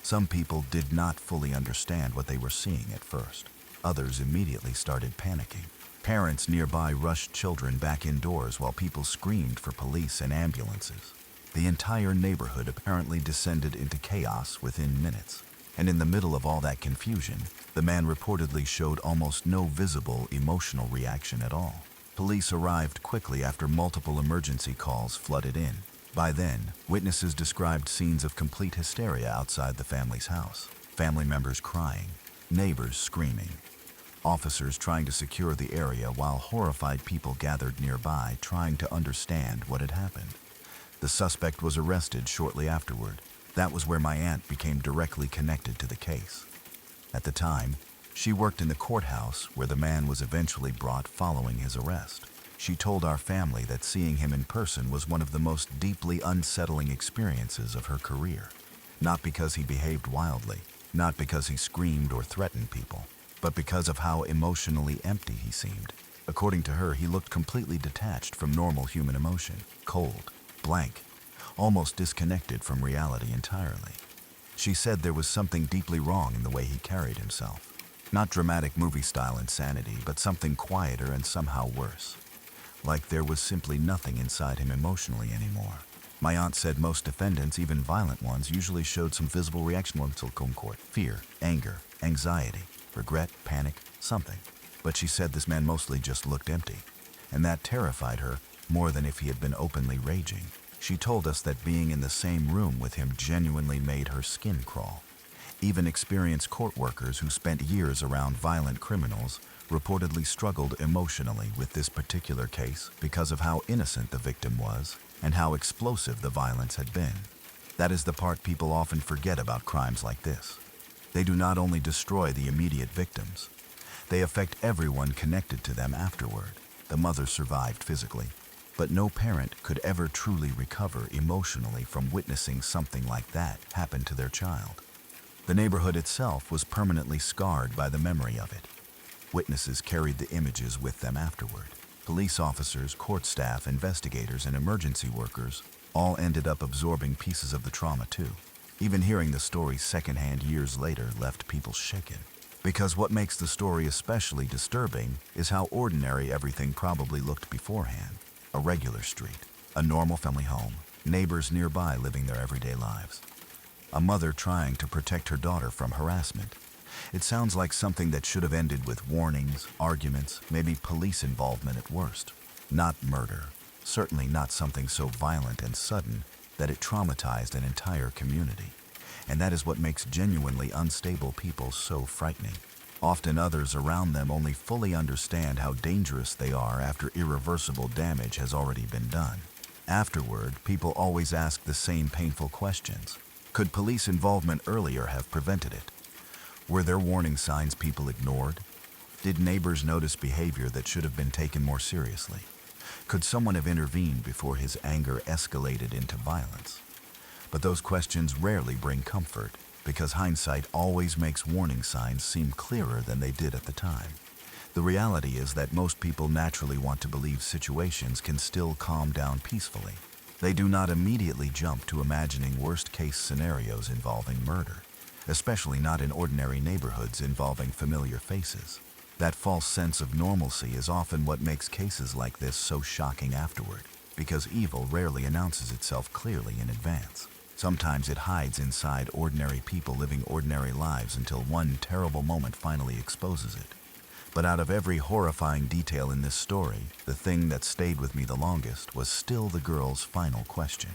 Some people did not fully understand what they were seeing at first. Others immediately started panicking. Parents nearby rushed children back indoors while people screamed for police and ambulances. The entire neighborhood apparently descended into chaos within minutes. And in the middle of all that confusion, the man reportedly showed almost no visible emotional reaction at all. Police arrived quickly after multiple emergency calls flooded in. By then, witnesses described scenes of complete hysteria outside the family's house. Family members crying, neighbors screaming, officers trying to secure the area while horrified people gathered nearby trying to understand what had happened. The suspect was arrested shortly afterward. That was where my aunt became directly connected to the case. At the time, she worked in the courthouse where the man was eventually brought following his arrest. She told our family that seeing him in person was one of the most deeply unsettling experiences of her career. Not because he behaved wildly, not because he screamed or threatened people, but because of how emotionally empty he seemed. According to her, he looked completely detached from normal human emotion, cold, blank, almost disconnected from reality entirely. She said there was something deeply wrong in the way he carried himself. Not dramatic movie-style insanity, but something quieter and somehow worse. Like there was simply nothing inside him emotionally anymore. My aunt said most defendants, even violent ones, usually showed some visible reaction until court: fear, anger, anxiety. regret, panic, something. But she said this man mostly just looked empty, and that terrified her more than if he had been openly raging. She told us that being in the same room with him genuinely made her skin crawl. Even experienced court workers who spent years around violent criminals reportedly struggled emotionally with this particular case because of how innocent the victim was and how explosive the violence had been. That is the part people often forget about crimes like this. They do not only destroy the immediate victims, they affect everyone connected to them afterward. The mother survived physically, but no parent could ever truly recover emotionally from witnessing something like that happen to their child. The neighborhood itself was permanently scarred by the memory of it. Witnesses carried the images with them afterward. Police officers, court staff, investigators, and emergency workers all ended up absorbing pieces of the trauma too. Even hearing the story secondhand years later left people shaken. Because what makes the story especially disturbing is how ordinary everything probably looked beforehand. A regular street, a normal family home, neighbors nearby living their everyday lives. A mother trying to protect her daughter from harassment. It sounds like something that should have ended with warnings, arguments, maybe police involvement at worst. Not murder. Certainly not something so violent and sudden that it traumatized an entire community. And that is what makes genuinely unstable people so frightening. Often others around them only fully understand how dangerous they are after irreversible damage has already been done. Afterward, people always ask the same painful questions. Could police involvement earlier have prevented it? Were there warning signs people ignored? Did neighbors notice behavior that should have been taken more seriously? Could someone have intervened before his anger escalated into violence? But those questions rarely bring comfort, because hindsight always makes warning signs seem clearer than they did at the time. The reality is that most people naturally want to believe situations can still calm down peacefully. They do not immediately jump to imagining worst-case scenarios involving murder, especially not in ordinary neighborhoods involving familiar faces. That false sense of normalcy is often what makes cases like this so shocking afterward, because evil rarely announces itself clearly in advance. Sometimes it hides inside ordinary people living ordinary lives until one terrible moment finally exposes it. But out of every horrifying detail in this story, the thing that stayed with me the longest was still the girl's final question.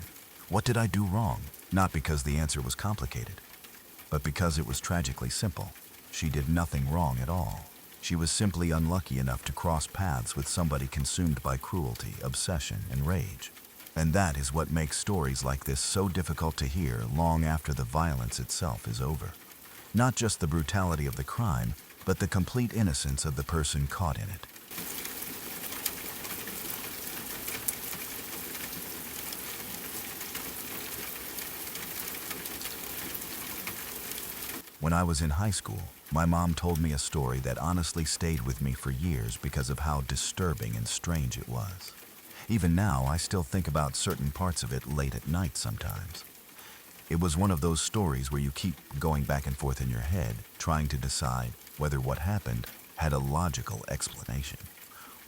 What did I do wrong? Not because the answer was complicated, but because it was tragically simple. She did nothing wrong at all. She was simply unlucky enough to cross paths with somebody consumed by cruelty, obsession, and rage. And that is what makes stories like this so difficult to hear long after the violence itself is over. Not just the brutality of the crime, but the complete innocence of the person caught in it. When I was in high school, my mom told me a story that honestly stayed with me for years because of how disturbing and strange it was. Even now, I still think about certain parts of it late at night sometimes. It was one of those stories where you keep going back and forth in your head, trying to decide whether what happened had a logical explanation,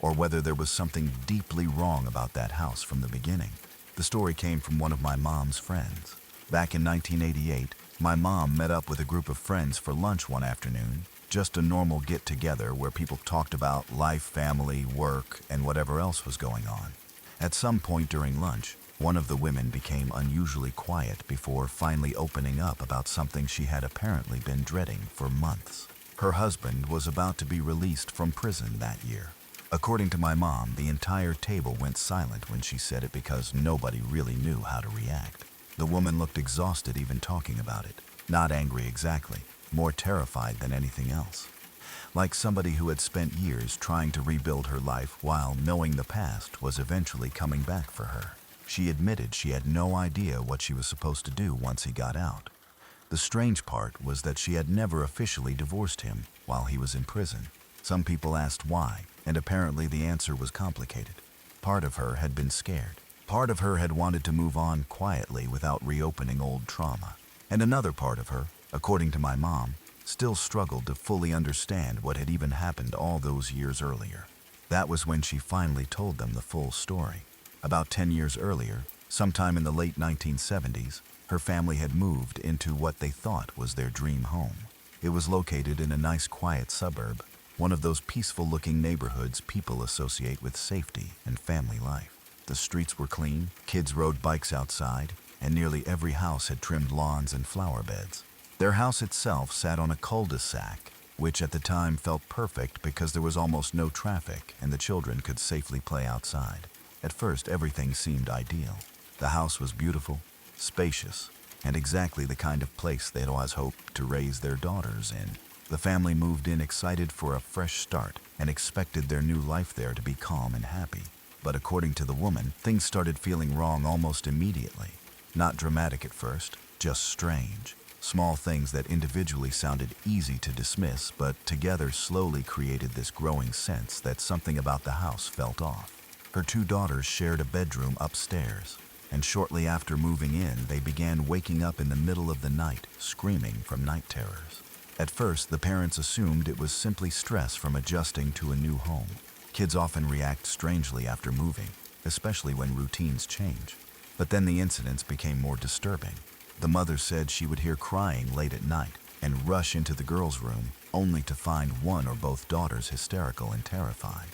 or whether there was something deeply wrong about that house from the beginning. The story came from one of my mom's friends. Back in 1988, my mom met up with a group of friends for lunch one afternoon, just a normal get-together where people talked about life, family, work, and whatever else was going on. At some point during lunch, one of the women became unusually quiet before finally opening up about something she had apparently been dreading for months. Her husband was about to be released from prison that year. According to my mom, the entire table went silent when she said it because nobody really knew how to react. The woman looked exhausted even talking about it. Not angry exactly, more terrified than anything else. Like somebody who had spent years trying to rebuild her life while knowing the past was eventually coming back for her. She admitted she had no idea what she was supposed to do once he got out. The strange part was that she had never officially divorced him while he was in prison. Some people asked why, and apparently the answer was complicated. Part of her had been scared. Part of her had wanted to move on quietly without reopening old trauma. And another part of her, according to my mom, still struggled to fully understand what had even happened all those years earlier. That was when she finally told them the full story. About 10 years earlier, sometime in the late 1970s, her family had moved into what they thought was their dream home. It was located in a nice quiet suburb, one of those peaceful-looking neighborhoods people associate with safety and family life. The streets were clean, kids rode bikes outside, and nearly every house had trimmed lawns and flower beds. Their house itself sat on a cul-de-sac, which at the time felt perfect because there was almost no traffic and the children could safely play outside. At first, everything seemed ideal. The house was beautiful, spacious, and exactly the kind of place they'd always hoped to raise their daughters in. The family moved in excited for a fresh start and expected their new life there to be calm and happy. But according to the woman, things started feeling wrong almost immediately. Not dramatic at first, just strange. Small things that individually sounded easy to dismiss, but together slowly created this growing sense that something about the house felt off. Her two daughters shared a bedroom upstairs, and shortly after moving in, they began waking up in the middle of the night, screaming from night terrors. At first, the parents assumed it was simply stress from adjusting to a new home. Kids often react strangely after moving, especially when routines change. But then the incidents became more disturbing. The mother said she would hear crying late at night and rush into the girls' room, only to find one or both daughters hysterical and terrified.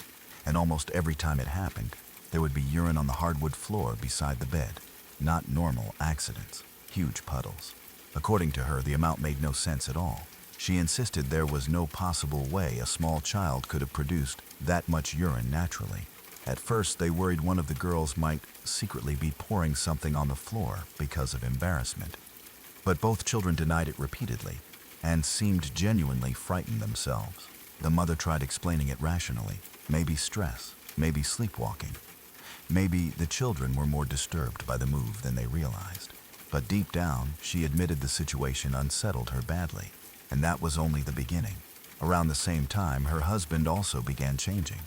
And almost every time it happened, there would be urine on the hardwood floor beside the bed. Not normal accidents, huge puddles. According to her, the amount made no sense at all. She insisted there was no possible way a small child could have produced that much urine naturally. At first, they worried one of the girls might secretly be pouring something on the floor because of embarrassment. But both children denied it repeatedly and seemed genuinely frightened themselves. The mother tried explaining it rationally. Maybe stress, maybe sleepwalking. Maybe the children were more disturbed by the move than they realized. But deep down, she admitted the situation unsettled her badly. And that was only the beginning. Around the same time, her husband also began changing.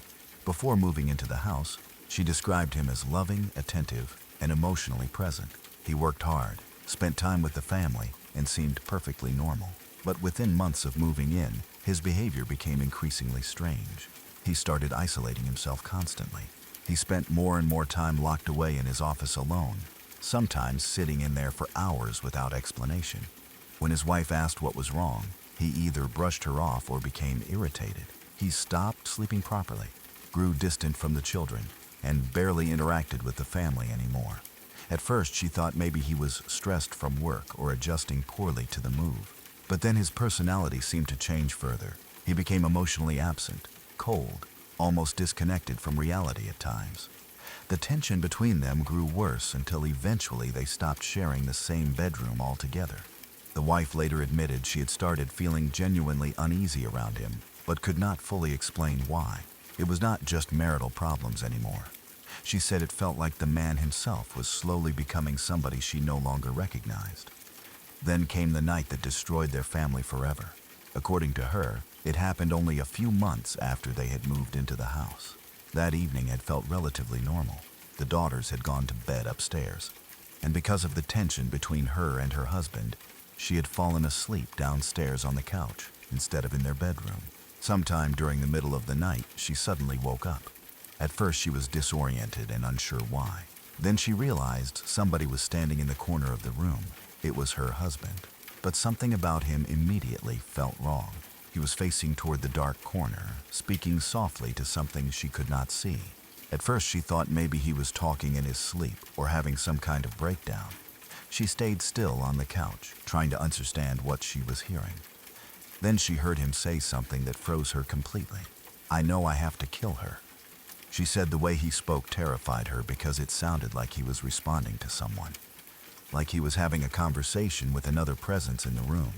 Before moving into the house, she described him as loving, attentive, and emotionally present. He worked hard, spent time with the family, and seemed perfectly normal. But within months of moving in, his behavior became increasingly strange. He started isolating himself constantly. He spent more and more time locked away in his office alone, sometimes sitting in there for hours without explanation. When his wife asked what was wrong, he either brushed her off or became irritated. He stopped sleeping properly, grew distant from the children, and barely interacted with the family anymore. At first, she thought maybe he was stressed from work or adjusting poorly to the move. But then his personality seemed to change further. He became emotionally absent, cold, almost disconnected from reality at times. The tension between them grew worse until eventually they stopped sharing the same bedroom altogether. The wife later admitted she had started feeling genuinely uneasy around him, but could not fully explain why. It was not just marital problems anymore. She said it felt like the man himself was slowly becoming somebody she no longer recognized. Then came the night that destroyed their family forever. According to her, it happened only a few months after they had moved into the house. That evening had felt relatively normal. The daughters had gone to bed upstairs, and because of the tension between her and her husband, she had fallen asleep downstairs on the couch instead of in their bedroom. Sometime during the middle of the night, she suddenly woke up. At first, she was disoriented and unsure why. Then she realized somebody was standing in the corner of the room. It was her husband. But something about him immediately felt wrong. He was facing toward the dark corner, speaking softly to something she could not see. At first, she thought maybe he was talking in his sleep or having some kind of breakdown. She stayed still on the couch, trying to understand what she was hearing. Then she heard him say something that froze her completely. "I know I have to kill her." She said the way he spoke terrified her because it sounded like he was responding to someone, like he was having a conversation with another presence in the room.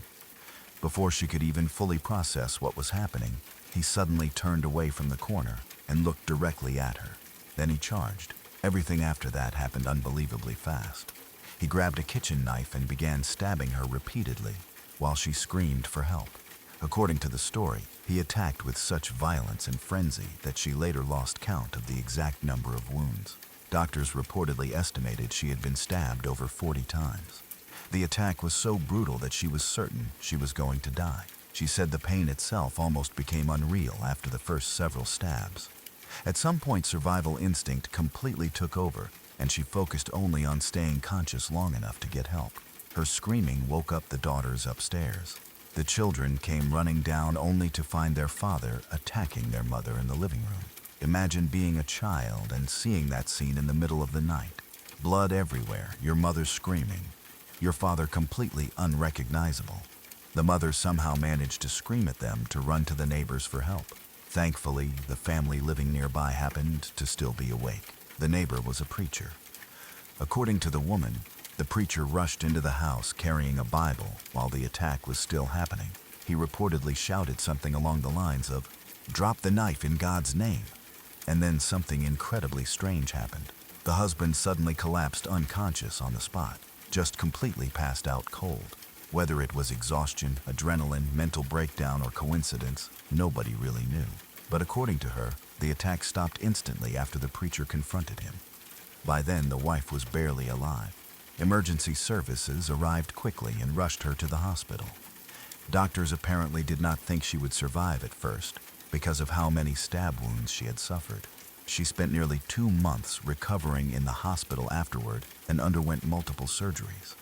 Before she could even fully process what was happening, he suddenly turned away from the corner and looked directly at her. Then he charged. Everything after that happened unbelievably fast. He grabbed a kitchen knife and began stabbing her repeatedly while she screamed for help. According to the story, he attacked with such violence and frenzy that she later lost count of the exact number of wounds. Doctors reportedly estimated she had been stabbed over 40 times. The attack was so brutal that she was certain she was going to die. She said the pain itself almost became unreal after the first several stabs. At some point, survival instinct completely took over, and she focused only on staying conscious long enough to get help. Her screaming woke up the daughters upstairs. The children came running down only to find their father attacking their mother in the living room. Imagine being a child and seeing that scene in the middle of the night. Blood everywhere, your mother screaming, your father completely unrecognizable. The mother somehow managed to scream at them to run to the neighbors for help. Thankfully, the family living nearby happened to still be awake. The neighbor was a preacher. According to the woman, the preacher rushed into the house carrying a Bible while the attack was still happening. He reportedly shouted something along the lines of, "Drop the knife in God's name." And then something incredibly strange happened. The husband suddenly collapsed unconscious on the spot, just completely passed out cold. Whether it was exhaustion, adrenaline, mental breakdown, or coincidence, nobody really knew. But according to her, the attack stopped instantly after the preacher confronted him. By then, the wife was barely alive. Emergency services arrived quickly and rushed her to the hospital. Doctors apparently did not think she would survive at first because of how many stab wounds she had suffered. She spent nearly 2 months recovering in the hospital afterward and underwent multiple surgeries.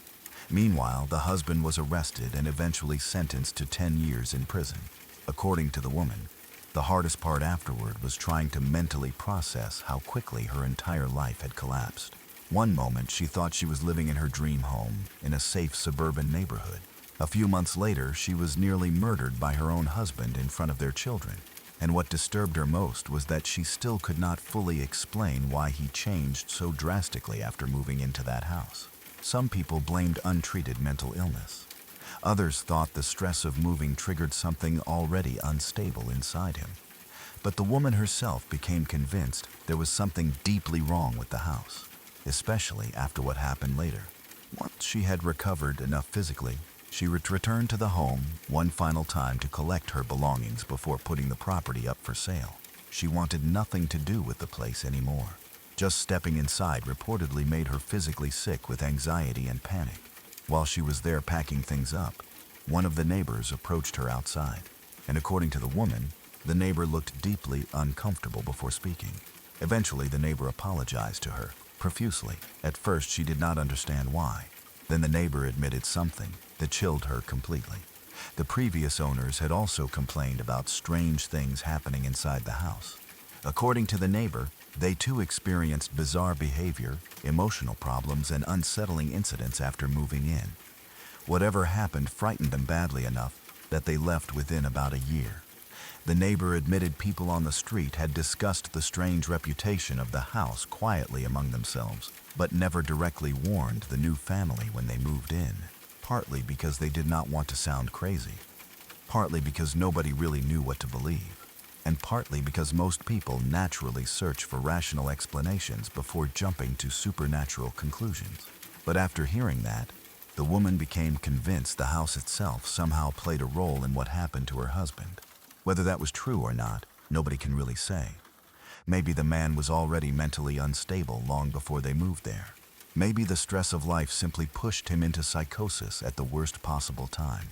Meanwhile, the husband was arrested and eventually sentenced to 10 years in prison. According to the woman, the hardest part afterward was trying to mentally process how quickly her entire life had collapsed. One moment, she thought she was living in her dream home in a safe suburban neighborhood. A few months later, she was nearly murdered by her own husband in front of their children. And what disturbed her most was that she still could not fully explain why he changed so drastically after moving into that house. Some people blamed untreated mental illness. Others thought the stress of moving triggered something already unstable inside him. But the woman herself became convinced there was something deeply wrong with the house, especially after what happened later. Once she had recovered enough physically, she returned to the home one final time to collect her belongings before putting the property up for sale. She wanted nothing to do with the place anymore. Just stepping inside reportedly made her physically sick with anxiety and panic. While she was there packing things up, one of the neighbors approached her outside, and according to the woman, the neighbor looked deeply uncomfortable before speaking. Eventually, the neighbor apologized to her profusely. At first, she did not understand why. Then the neighbor admitted something that chilled her completely. The previous owners had also complained about strange things happening inside the house. According to the neighbor, they too experienced bizarre behavior, emotional problems, and unsettling incidents after moving in. Whatever happened frightened them badly enough that they left within about a year. The neighbor admitted people on the street had discussed the strange reputation of the house quietly among themselves, but never directly warned the new family when they moved in, partly because they did not want to sound crazy, partly because nobody really knew what to believe, and partly because most people naturally search for rational explanations before jumping to supernatural conclusions. But after hearing that, the woman became convinced the house itself somehow played a role in what happened to her husband. Whether that was true or not, nobody can really say. Maybe the man was already mentally unstable long before they moved there. Maybe the stress of life simply pushed him into psychosis at the worst possible time.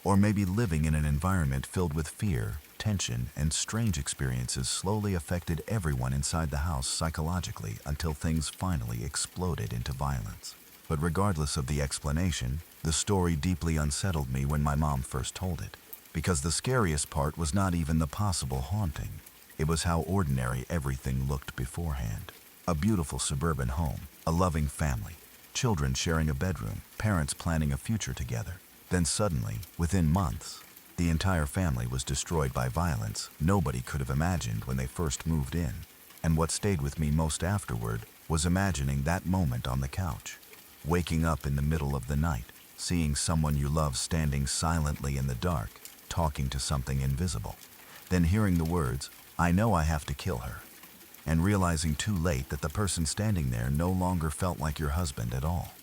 Or maybe living in an environment filled with fear, tension, and strange experiences slowly affected everyone inside the house psychologically until things finally exploded into violence. But regardless of the explanation, the story deeply unsettled me when my mom first told it. Because the scariest part was not even the possible haunting. It was how ordinary everything looked beforehand. A beautiful suburban home, a loving family, children sharing a bedroom, parents planning a future together. Then suddenly, within months, the entire family was destroyed by violence nobody could have imagined when they first moved in. And what stayed with me most afterward was imagining that moment on the couch. Waking up in the middle of the night, seeing someone you love standing silently in the dark, talking to something invisible. Then hearing the words, "I know I have to kill her," and realizing too late that the person standing there no longer felt like your husband at all.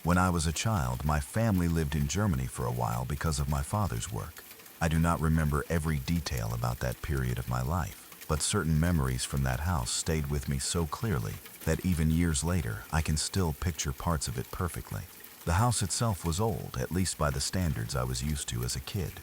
When I was a child, my family lived in Germany for a while because of my father's work. I do not remember every detail about that period of my life, but certain memories from that house stayed with me so clearly that even years later, I can still picture parts of it perfectly. The house itself was old, at least by the standards I was used to as a kid.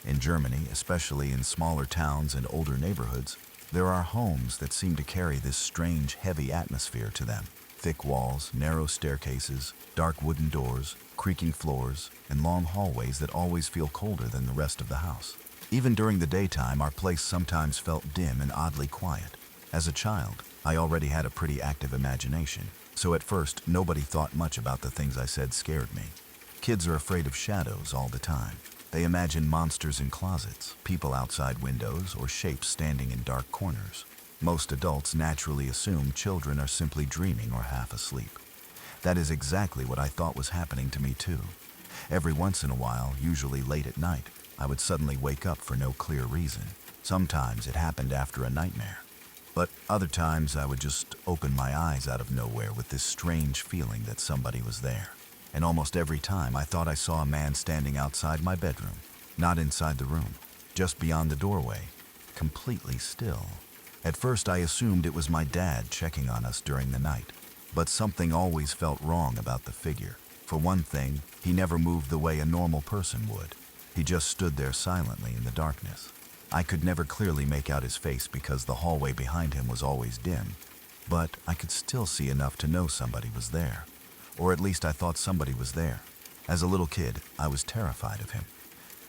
In Germany, especially in smaller towns and older neighborhoods, There are homes that seem to carry this strange, heavy atmosphere to them. Thick walls, narrow staircases, dark wooden doors, creaking floors, and long hallways that always feel colder than the rest of the house. Even during the daytime, our place sometimes felt dim and oddly quiet. As a child, I already had a pretty active imagination, so at first, nobody thought much about the things I said scared me. Kids are afraid of shadows all the time. They imagine monsters in closets, people outside windows, or shapes standing in dark corners. Most adults naturally assume children are simply dreaming or half asleep. That is exactly what I thought was happening to me too. Every once in a while, usually late at night, I would suddenly wake up for no clear reason. Sometimes it happened after a nightmare. But other times I would just open my eyes out of nowhere with this strange feeling that somebody was there. And almost every time I thought I saw a man standing outside my bedroom, not inside the room, just beyond the doorway, completely still. At first I assumed it was my dad checking on us during the night, but something always felt wrong about the figure. For one thing, he never moved the way a normal person would. He just stood there silently in the darkness. I could never clearly make out his face because the hallway behind him was always dim, but I could still see enough to know somebody was there. Or at least I thought somebody was there. As a little kid, I was terrified of him.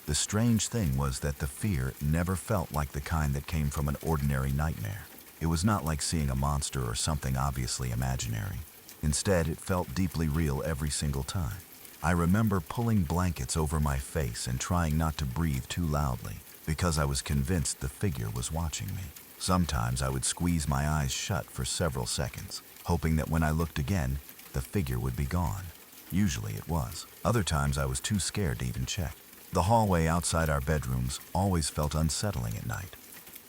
The strange thing was that the fear never felt like the kind that came from an ordinary nightmare. It was not like seeing a monster or something obviously imaginary. Instead, it felt deeply real every single time. I remember pulling blankets over my face and trying not to breathe too loudly because I was convinced the figure was watching me. Sometimes I would squeeze my eyes shut for several seconds, hoping that when I looked again, the figure would be gone. Usually it was. Other times I was too scared to even check. The hallway outside our bedrooms always felt unsettling at night.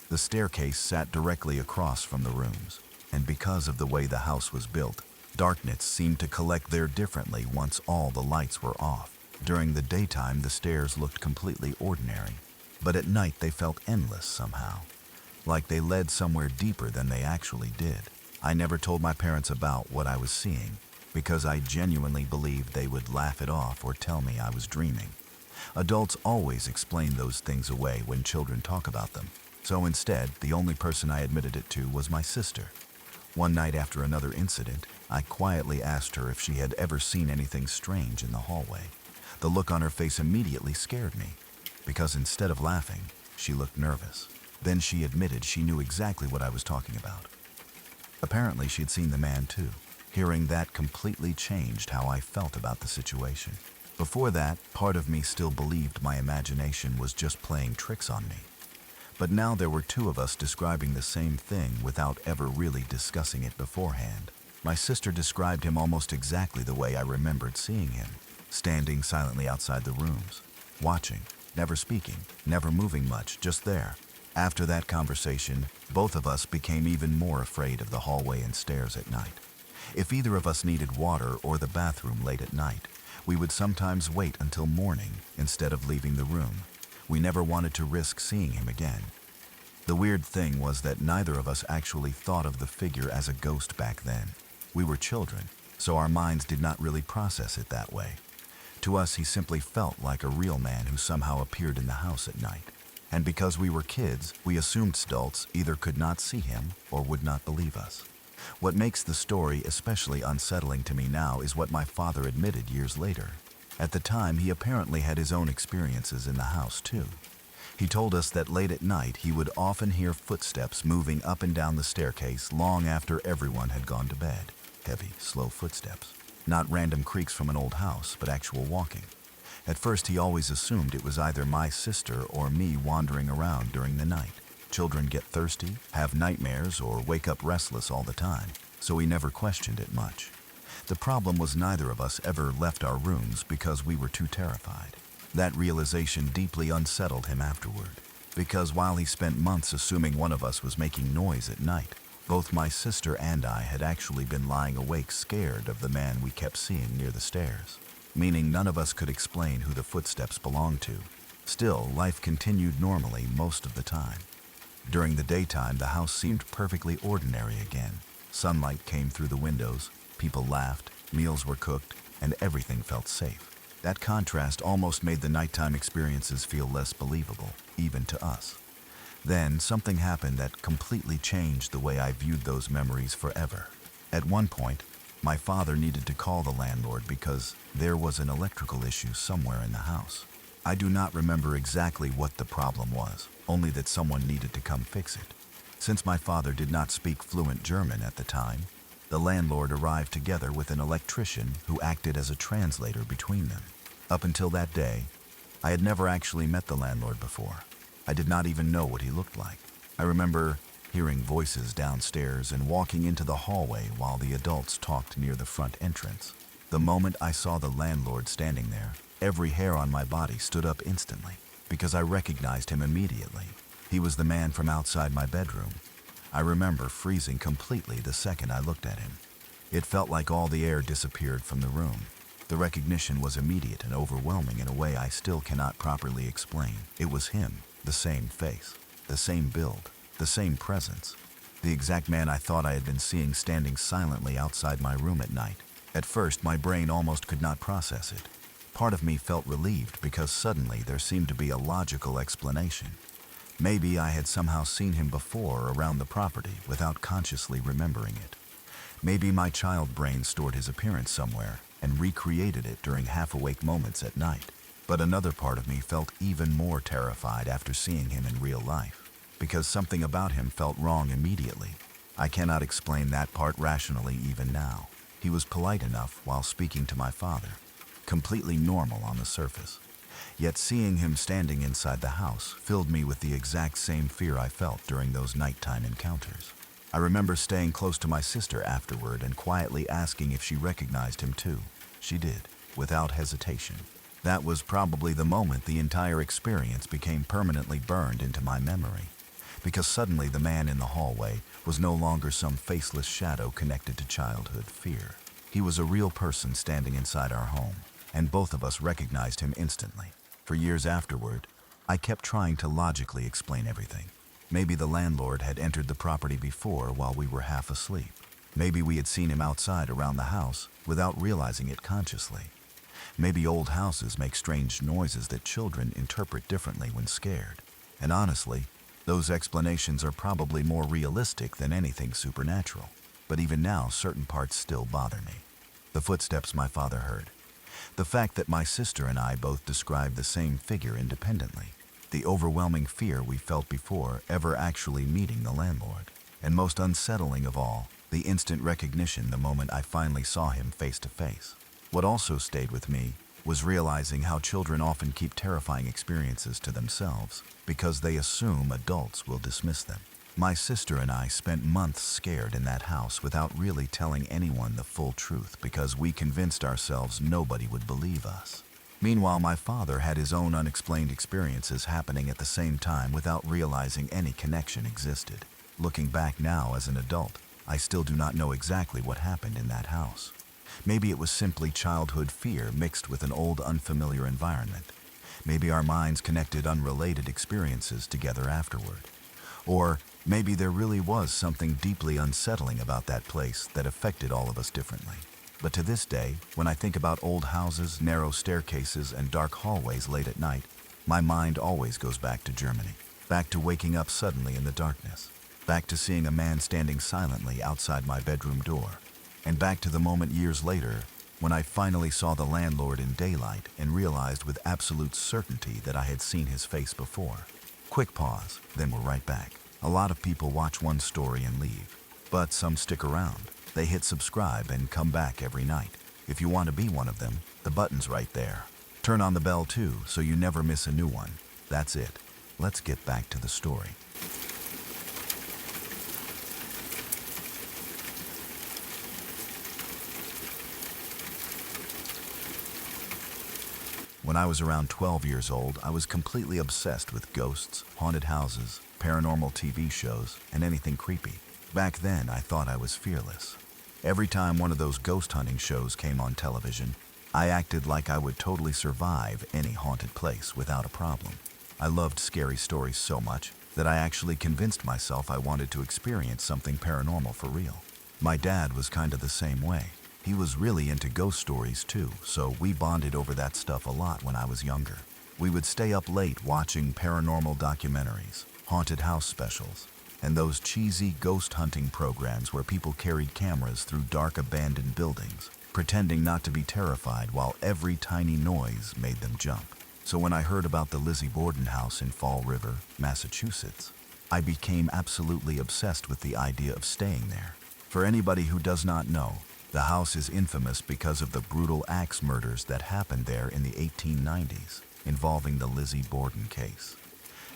The staircase sat directly across from the rooms, and because of the way the house was built, darkness seemed to collect there differently once all the lights were off. During the daytime, the stairs looked completely ordinary, but at night they felt endless somehow, like they led somewhere deeper than they actually did. I never told my parents about what I was seeing, because I genuinely believed they would laugh it off or tell me I was dreaming. Adults always explain those things away when children talk about them, so instead, the only person I admitted it to was my sister. One night after another incident, I quietly asked her if she had ever seen anything strange in the hallway. The look on her face immediately scared me, because instead of laughing, she looked nervous. Then she admitted she knew exactly what I was talking about. Apparently, she'd seen the man too. Hearing that completely changed how I felt about the situation. Before that, part of me still believed my imagination was just playing tricks on me. But now there were two of us describing the same thing without ever really discussing it beforehand. My sister described him almost exactly the way I remembered seeing him, standing silently outside the rooms, watching, never speaking, never moving much, just there. After that conversation, both of us became even more afraid of the hallway and stairs at night. If either of us needed water or the bathroom late at night, we would sometimes wait until morning instead of leaving the room. We never wanted to risk seeing him again. The weird thing was that neither of us actually thought of the figure as a ghost back then. We were children, so our minds did not really process it that way. To us, he simply felt like a real man who somehow appeared in the house at night. And because we were kids, we assumed adults either could not see him or would not believe us. What makes the story especially unsettling to me now is what my father admitted years later. At the time, he apparently had his own experiences in the house too. He told us that late at night, he would often hear footsteps moving up and down the staircase long after everyone had gone to bed. Heavy, slow footsteps. Not random creaks from an old house, but actual walking. At first, he always assumed it was either my sister or me wandering around during the night. Children get thirsty, have nightmares, or wake up restless all the time, so he never questioned it much. The problem was neither of us ever left our rooms because we were too terrified. That realization deeply unsettled him afterward, because while he spent months assuming one of us was making noise at night, both my sister and I had actually been lying awake scared of the man we kept seeing near the stairs, meaning none of us could explain who the footsteps belonged to. Still, life continued normally most of the time. During the daytime, the house seemed perfectly ordinary again. Sunlight came through the windows, people laughed, meals were cooked, and everything felt safe. That contrast almost made the nighttime experiences feel less believable, even to us. Then something happened that completely changed the way I viewed those memories forever. At one point, my father needed to call the landlord because there was an electrical issue somewhere in the house. I do not remember exactly what the problem was, only that someone needed to come fix it. Since my father did not speak fluent German at the time, the landlord arrived together with an electrician who acted as a translator between them. Up until that day, I had never actually met the landlord before. I did not even know what he looked like. I remember hearing voices downstairs and walking into the hallway while the adults talked near the front entrance. The moment I saw the landlord standing there, every hair on my body stood up instantly, because I recognized him immediately. He was the man from outside my bedroom. I remember freezing completely the second I looked at him. It felt like all the air disappeared from the room. The recognition was immediate and overwhelming in a way I still cannot properly explain. It was him, the same face, the same build, the same presence, the exact man I thought I had been seeing standing silently outside my room at night. At first, my brain almost could not process it. Part of me felt relieved because suddenly there seemed to be a logical explanation. Maybe I had somehow seen him before around the property without consciously remembering it. Maybe my child brain stored his appearance somewhere and recreated it during half-awake moments at night. But another part of me felt even more terrified after seeing him in real life, because something about him felt wrong immediately. I cannot explain that part rationally even now. He was polite enough while speaking to my father, completely normal on the surface. Yet seeing him standing inside the house filled me with the exact same fear I felt during those nighttime encounters. I remember staying close to my sister afterward and quietly asking if she recognized him too. She did, without hesitation. That was probably the moment the entire experience became permanently burned into my memory, because suddenly the man in the hallway was no longer some faceless shadow connected to childhood fear. He was a real person standing inside our home, and both of us recognized him instantly. For years afterward, I kept trying to logically explain everything. Maybe the landlord had entered the property before while we were half asleep. Maybe we had seen him outside around the house without realizing it consciously. Maybe old houses make strange noises that children interpret differently when scared. And honestly, those explanations are probably more realistic than anything supernatural. But even now, certain parts still bother me. The footsteps my father heard. The fact that my sister and I both described the same figure independently. The overwhelming fear we felt before ever actually meeting the landlord. And most unsettling of all, the instant recognition the moment I finally saw him face to face. What also stayed with me was realizing how children often keep terrifying experiences to themselves because they assume adults will dismiss them. My sister and I spent months scared in that house without really telling anyone the full truth because we convinced ourselves nobody would believe us. Meanwhile, my father had his own unexplained experiences happening at the same time without realizing any connection existed. Looking back now as an adult, I still do not know exactly what happened in that house. Maybe it was simply childhood fear mixed with an old unfamiliar environment. Maybe our minds connected unrelated experiences together afterward. Or maybe there really was something deeply unsettling about that place that affected all of us differently. But to this day, when I think about old houses, narrow staircases, and dark hallways late at night, my mind always goes back to Germany. Back to waking up suddenly in the darkness. Back to seeing a man standing silently outside my bedroom door. And back to the moment years later when I finally saw the landlord in daylight and realized with absolute certainty that I had seen his face before. Quick pause, then we're right back. A lot of people watch one story and leave, but some stick around. They hit subscribe and come back every night. If you want to be one of them, the button's right there. Turn on the bell too, so you never miss a new one. That's it. Let's get back to the story. When I was around 12 years old, I was completely obsessed with ghosts, haunted houses, paranormal TV shows, and anything creepy. Back then, I thought I was fearless. Every time one of those ghost hunting shows came on television, I acted like I would totally survive any haunted place without a problem. I loved scary stories so much that I actually convinced myself I wanted to experience something paranormal for real. My dad was kind of the same way. He was really into ghost stories too, so we bonded over that stuff a lot when I was younger. We would stay up late watching paranormal documentaries, haunted house specials, and those cheesy ghost hunting programs where people carried cameras through dark abandoned buildings, pretending not to be terrified while every tiny noise made them jump. So when I heard about the Lizzie Borden house in Fall River, Massachusetts, I became absolutely obsessed with the idea of staying there. For anybody who does not know, the house is infamous because of the brutal axe murders that happened there in the 1890s, involving the Lizzie Borden case.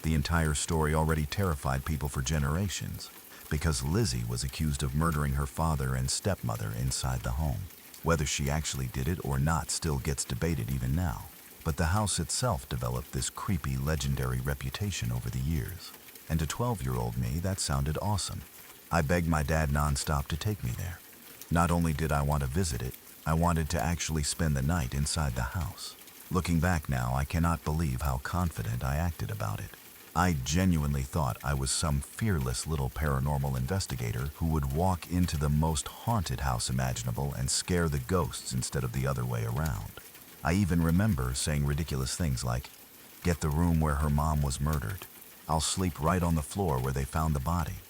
The entire story already terrified people for generations, because Lizzie was accused of murdering her father and stepmother inside the home. Whether she actually did it or not still gets debated even now, but the house itself developed this creepy, legendary reputation over the years. And to 12-year-old me, that sounded awesome. I begged my dad nonstop to take me there. Not only did I want to visit it, I wanted to actually spend the night inside the house. Looking back now, I cannot believe how confident I acted about it. I genuinely thought I was some fearless little paranormal investigator who would walk into the most haunted house imaginable and scare the ghosts instead of the other way around. I even remember saying ridiculous things like, "Get the room where her mom was murdered. I'll sleep right on the floor where they found the body."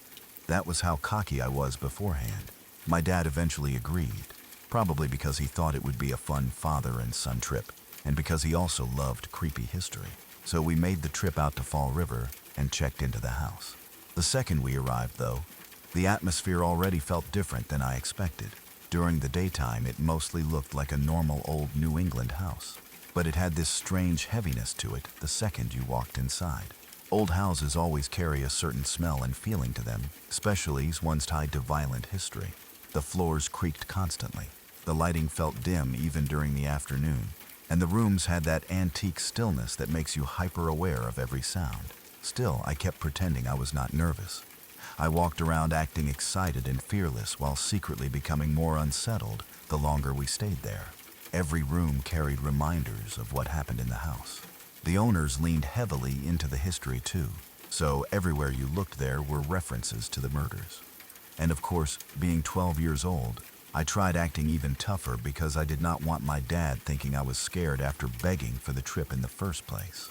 That was how cocky I was beforehand. My dad eventually agreed, probably because he thought it would be a fun father and son trip, and because he also loved creepy history. So we made the trip out to Fall River and checked into the house. The second we arrived, though, the atmosphere already felt different than I expected. During the daytime, it mostly looked like a normal old New England house, but it had this strange heaviness to it the second you walked inside. Old houses always carry a certain smell and feeling to them, especially ones tied to violent history. The floors creaked constantly. The lighting felt dim even during the afternoon, and the rooms had that antique stillness that makes you hyper-aware of every sound. Still, I kept pretending I was not nervous. I walked around acting excited and fearless while secretly becoming more unsettled the longer we stayed there. Every room carried reminders of what happened in the house. The owners leaned heavily into the history too, so everywhere you looked there were references to the murders. And of course, being 12 years old, I tried acting even tougher because I did not want my dad thinking I was scared after begging for the trip in the first place.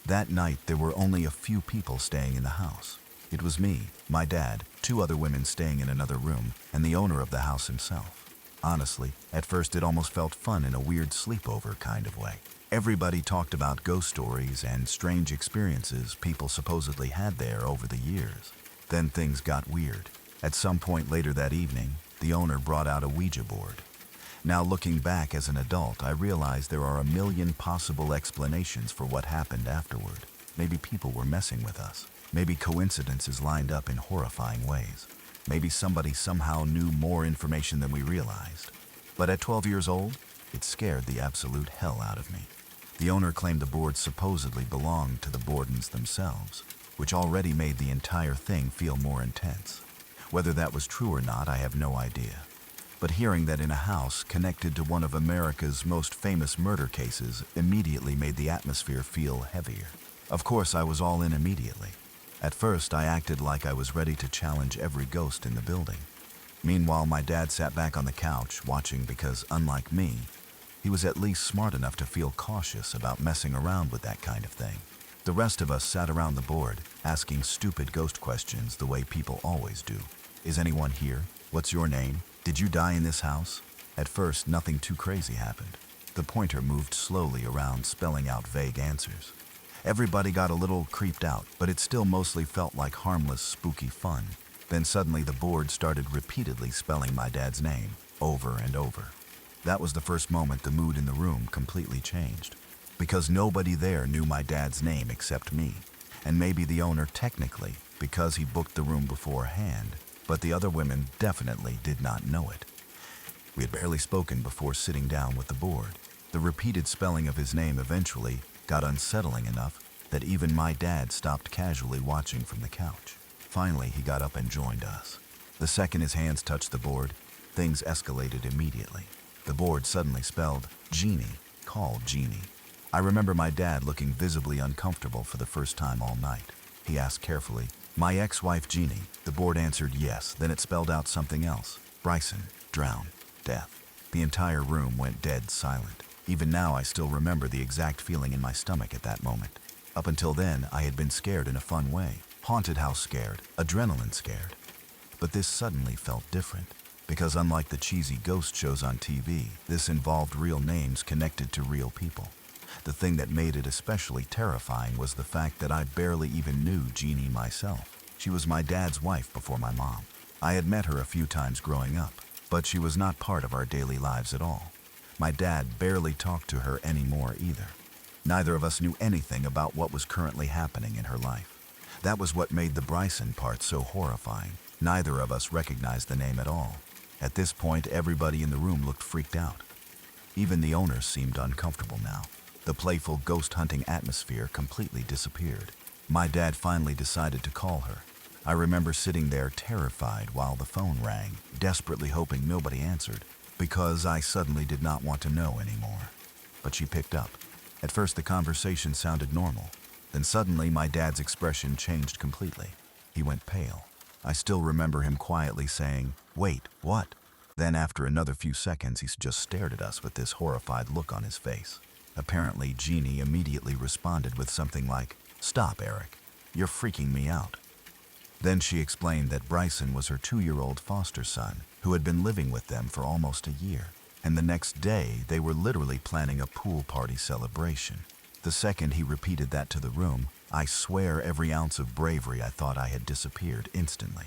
That night, there were only a few people staying in the house. It was me, my dad, 2 other women staying in another room, and the owner of the house himself. Honestly, at first it almost felt fun in a weird sleepover kind of way. Everybody talked about ghost stories and strange experiences people supposedly had there over the years. Then things got weird. At some point later that evening, the owner brought out a Ouija board. Now looking back as an adult, I realized there are a million possible explanations for what happened afterward. Maybe people were messing with us. Maybe coincidences lined up in horrifying ways. Maybe somebody somehow knew more information than we realized. But at 12 years old, it scared the absolute hell out of me. The owner claimed the board supposedly belonged to the Bordens themselves, which already made the entire thing feel more intense. Whether that was true or not, I have no idea. But hearing that in a house connected to one of America's most famous murder cases immediately made the atmosphere feel heavier. Of course, I was all in immediately. At first, I acted like I was ready to challenge every ghost in the building. Meanwhile, my dad sat back on the couch watching because, unlike me, he was at least smart enough to feel cautious about messing around with that kind of thing. The rest of us sat around the board, asking stupid ghost questions the way people always do. Is anyone here? What's your name? Did you die in this house? At first, nothing too crazy happened. The pointer moved slowly around, spelling out vague answers. Everybody got a little creeped out, but it still mostly felt like harmless, spooky fun. Then suddenly the board started repeatedly spelling my dad's name, over and over. That was the first moment the mood in the room completely changed. Because nobody there knew my dad's name except me, and maybe the owner technically, because he booked the room beforehand, but the other women definitely did not know it. We had barely spoken before sitting down with the board. The repeated spelling of his name eventually got unsettling enough that even my dad stopped casually watching from the couch. Finally, he got up and joined us. The second his hands touched the board, things escalated immediately. The board suddenly spelled Jeannie, called Jeannie. I remember my dad looking visibly uncomfortable for the first time all night. He asked carefully, "My ex-wife Jeannie." The board answered yes, then it spelled out something else. Bryson, drown, death. The entire room went dead silent. Even now, I still remember the exact feeling in my stomach at that moment. Up until then, I had been scared in a fun way. Haunted house scared, adrenaline scared. But this suddenly felt different, because unlike the cheesy ghost shows on TV, this involved real names connected to real people. The thing that made it especially terrifying was the fact that I barely even knew Jeannie myself. She was my dad's wife before my mom. I had met her a few times growing up, but she was not part of our daily lives at all. My dad barely talked to her anymore either. Neither of us knew anything about what was currently happening in her life. That was what made the Bryson part so horrifying. Neither of us recognized the name at all. At this point, everybody in the room looked freaked out. Even the owners seemed uncomfortable now. The playful ghost-hunting atmosphere completely disappeared. My dad finally decided to call her. I remember sitting there terrified while the phone rang, desperately hoping nobody answered, because I suddenly did not want to know anymore. But she picked up. At first, the conversation sounded normal. Then suddenly, my dad's expression changed completely. He went pale. I still remember him quietly saying, "Wait, what?" Then after another few seconds, he just stared at us with this horrified look on his face. Apparently, Jeannie immediately responded with something like, "Stop, Eric. You're freaking me out." Then she explained that Bryson was her 2-year-old foster son, who had been living with them for almost a year. And the next day, they were literally planning a pool party celebration. The second he repeated that to the room, I swear every ounce of bravery I thought I had disappeared instantly.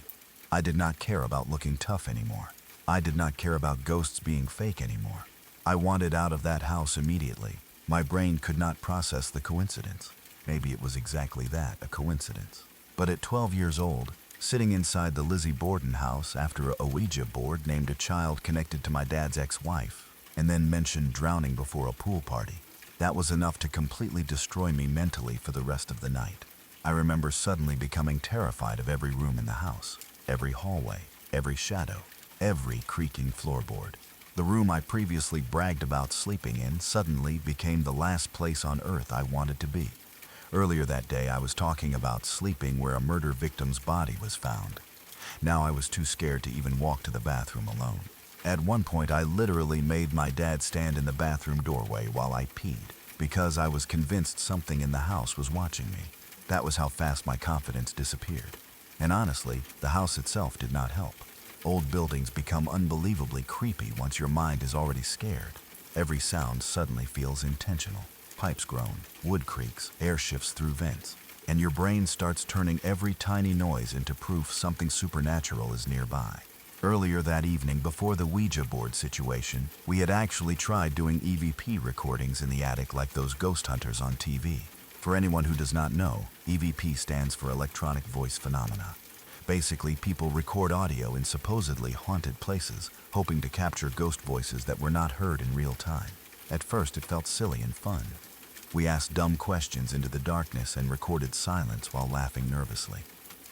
I did not care about looking tough anymore. I did not care about ghosts being fake anymore. I wanted out of that house immediately. My brain could not process the coincidence. Maybe it was exactly that, a coincidence. But at 12 years old, sitting inside the Lizzie Borden house after a Ouija board named a child connected to my dad's ex-wife, and then mentioned drowning before a pool party, that was enough to completely destroy me mentally for the rest of the night. I remember suddenly becoming terrified of every room in the house, every hallway, every shadow, every creaking floorboard. The room I previously bragged about sleeping in suddenly became the last place on earth I wanted to be. Earlier that day, I was talking about sleeping where a murder victim's body was found. Now I was too scared to even walk to the bathroom alone. At one point, I literally made my dad stand in the bathroom doorway while I peed, because I was convinced something in the house was watching me. That was how fast my confidence disappeared. And honestly, the house itself did not help. Old buildings become unbelievably creepy once your mind is already scared. Every sound suddenly feels intentional. Pipes groan, wood creaks, air shifts through vents, and your brain starts turning every tiny noise into proof something supernatural is nearby. Earlier that evening, before the Ouija board situation, we had actually tried doing EVP recordings in the attic like those ghost hunters on TV. For anyone who does not know, EVP stands for electronic voice phenomena. Basically, people record audio in supposedly haunted places, hoping to capture ghost voices that were not heard in real time. At first, it felt silly and fun. We asked dumb questions into the darkness and recorded silence while laughing nervously.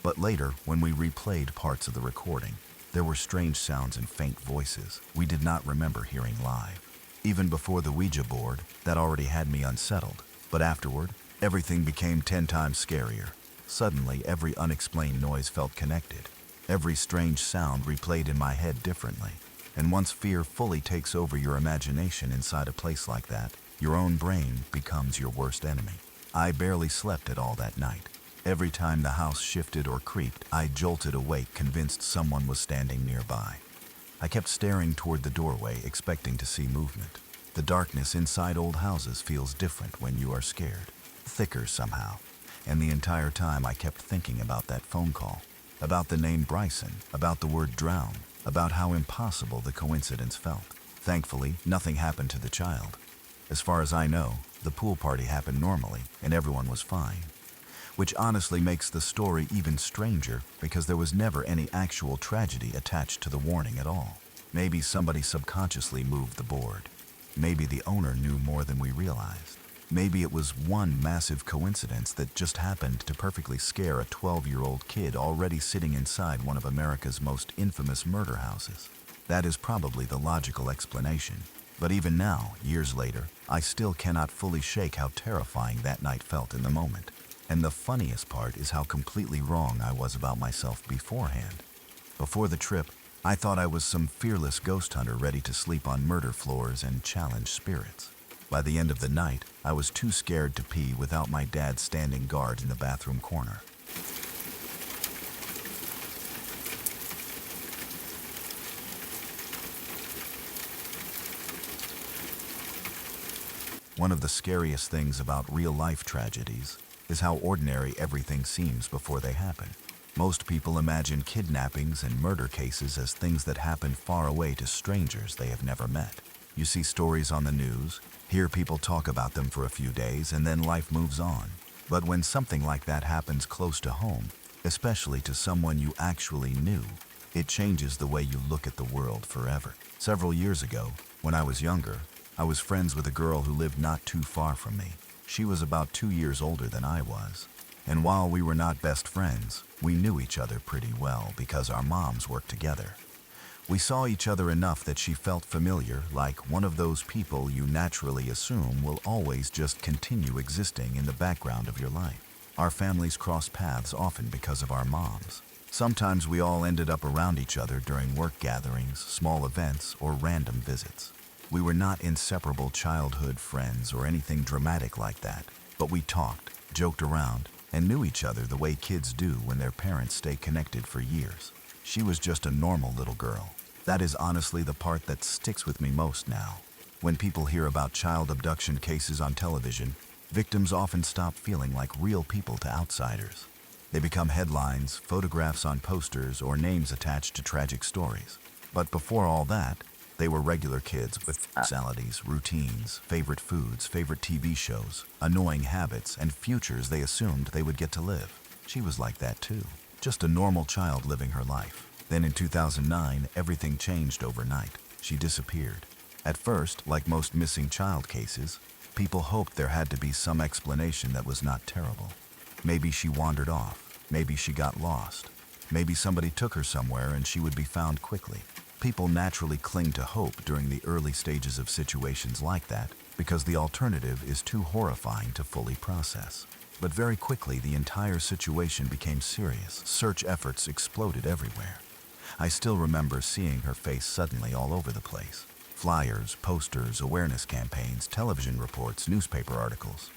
But later, when we replayed parts of the recording, there were strange sounds and faint voices we did not remember hearing live. Even before the Ouija board, that already had me unsettled. But afterward, everything became 10 times scarier. Suddenly, every unexplained noise felt connected. Every strange sound replayed in my head differently. And once fear fully takes over your imagination inside a place like that, your own brain becomes your worst enemy. I barely slept at all that night. Every time the house shifted or creaked, I jolted awake, convinced someone was standing nearby. I kept staring toward the doorway, expecting to see movement. The darkness inside old houses feels different when you are scared, thicker somehow. And the entire time I kept thinking about that phone call, about the name Bryson, about the word drown, about how impossible the coincidence felt. Thankfully, nothing happened to the child. As far as I know, the pool party happened normally and everyone was fine. Which honestly makes the story even stranger because there was never any actual tragedy attached to the warning at all. Maybe somebody subconsciously moved the board. Maybe the owner knew more than we realized. Maybe it was one massive coincidence that just happened to perfectly scare a 12-year-old kid already sitting inside one of America's most infamous murder houses. That is probably the logical explanation. But even now, years later, I still cannot fully shake how terrifying that night felt in the moment. And the funniest part is how completely wrong I was about myself beforehand. Before the trip, I thought I was some fearless ghost hunter ready to sleep on murder floors and challenge spirits. By the end of the night, I was too scared to pee without my dad standing guard in the bathroom corner. One of the scariest things about real-life tragedies is how ordinary everything seems before they happen. Most people imagine kidnappings and murder cases as things that happen far away to strangers they have never met. You see stories on the news, hear people talk about them for a few days, and then life moves on. But when something like that happens close to home, especially to someone you actually knew, it changes the way you look at the world forever. Several years ago, when I was younger, I was friends with a girl who lived not too far from me. She was about 2 years older than I was. And while we were not best friends, we knew each other pretty well because our moms worked together. We saw each other enough that she felt familiar, like one of those people you naturally assume will always just continue existing in the background of your life. Our families crossed paths often because of our moms. Sometimes we all ended up around each other during work gatherings, small events, or random visits. We were not inseparable childhood friends or anything dramatic like that, but we talked, joked around, and knew each other the way kids do when their parents stay connected for years. She was just a normal little girl. That is honestly the part that sticks with me most now. When people hear about child abduction cases on television, victims often stop feeling like real people to outsiders. They become headlines, photographs on posters, or names attached to tragic stories. But before all that, they were regular kids with personalities, routines, favorite foods, favorite TV shows, annoying habits, and futures they assumed they would get to live. She was like that too. Just a normal child living her life. Then in 2009, everything changed overnight. She disappeared. At first, like most missing child cases, people hoped there had to be some explanation that was not terrible. Maybe she wandered off. Maybe she got lost. Maybe somebody took her somewhere and she would be found quickly. People naturally cling to hope during the early stages of situations like that because the alternative is too horrifying to fully process. But very quickly, the entire situation became serious. Search efforts exploded everywhere. I still remember seeing her face suddenly all over the place. Flyers, posters, awareness campaigns, television reports, newspaper articles.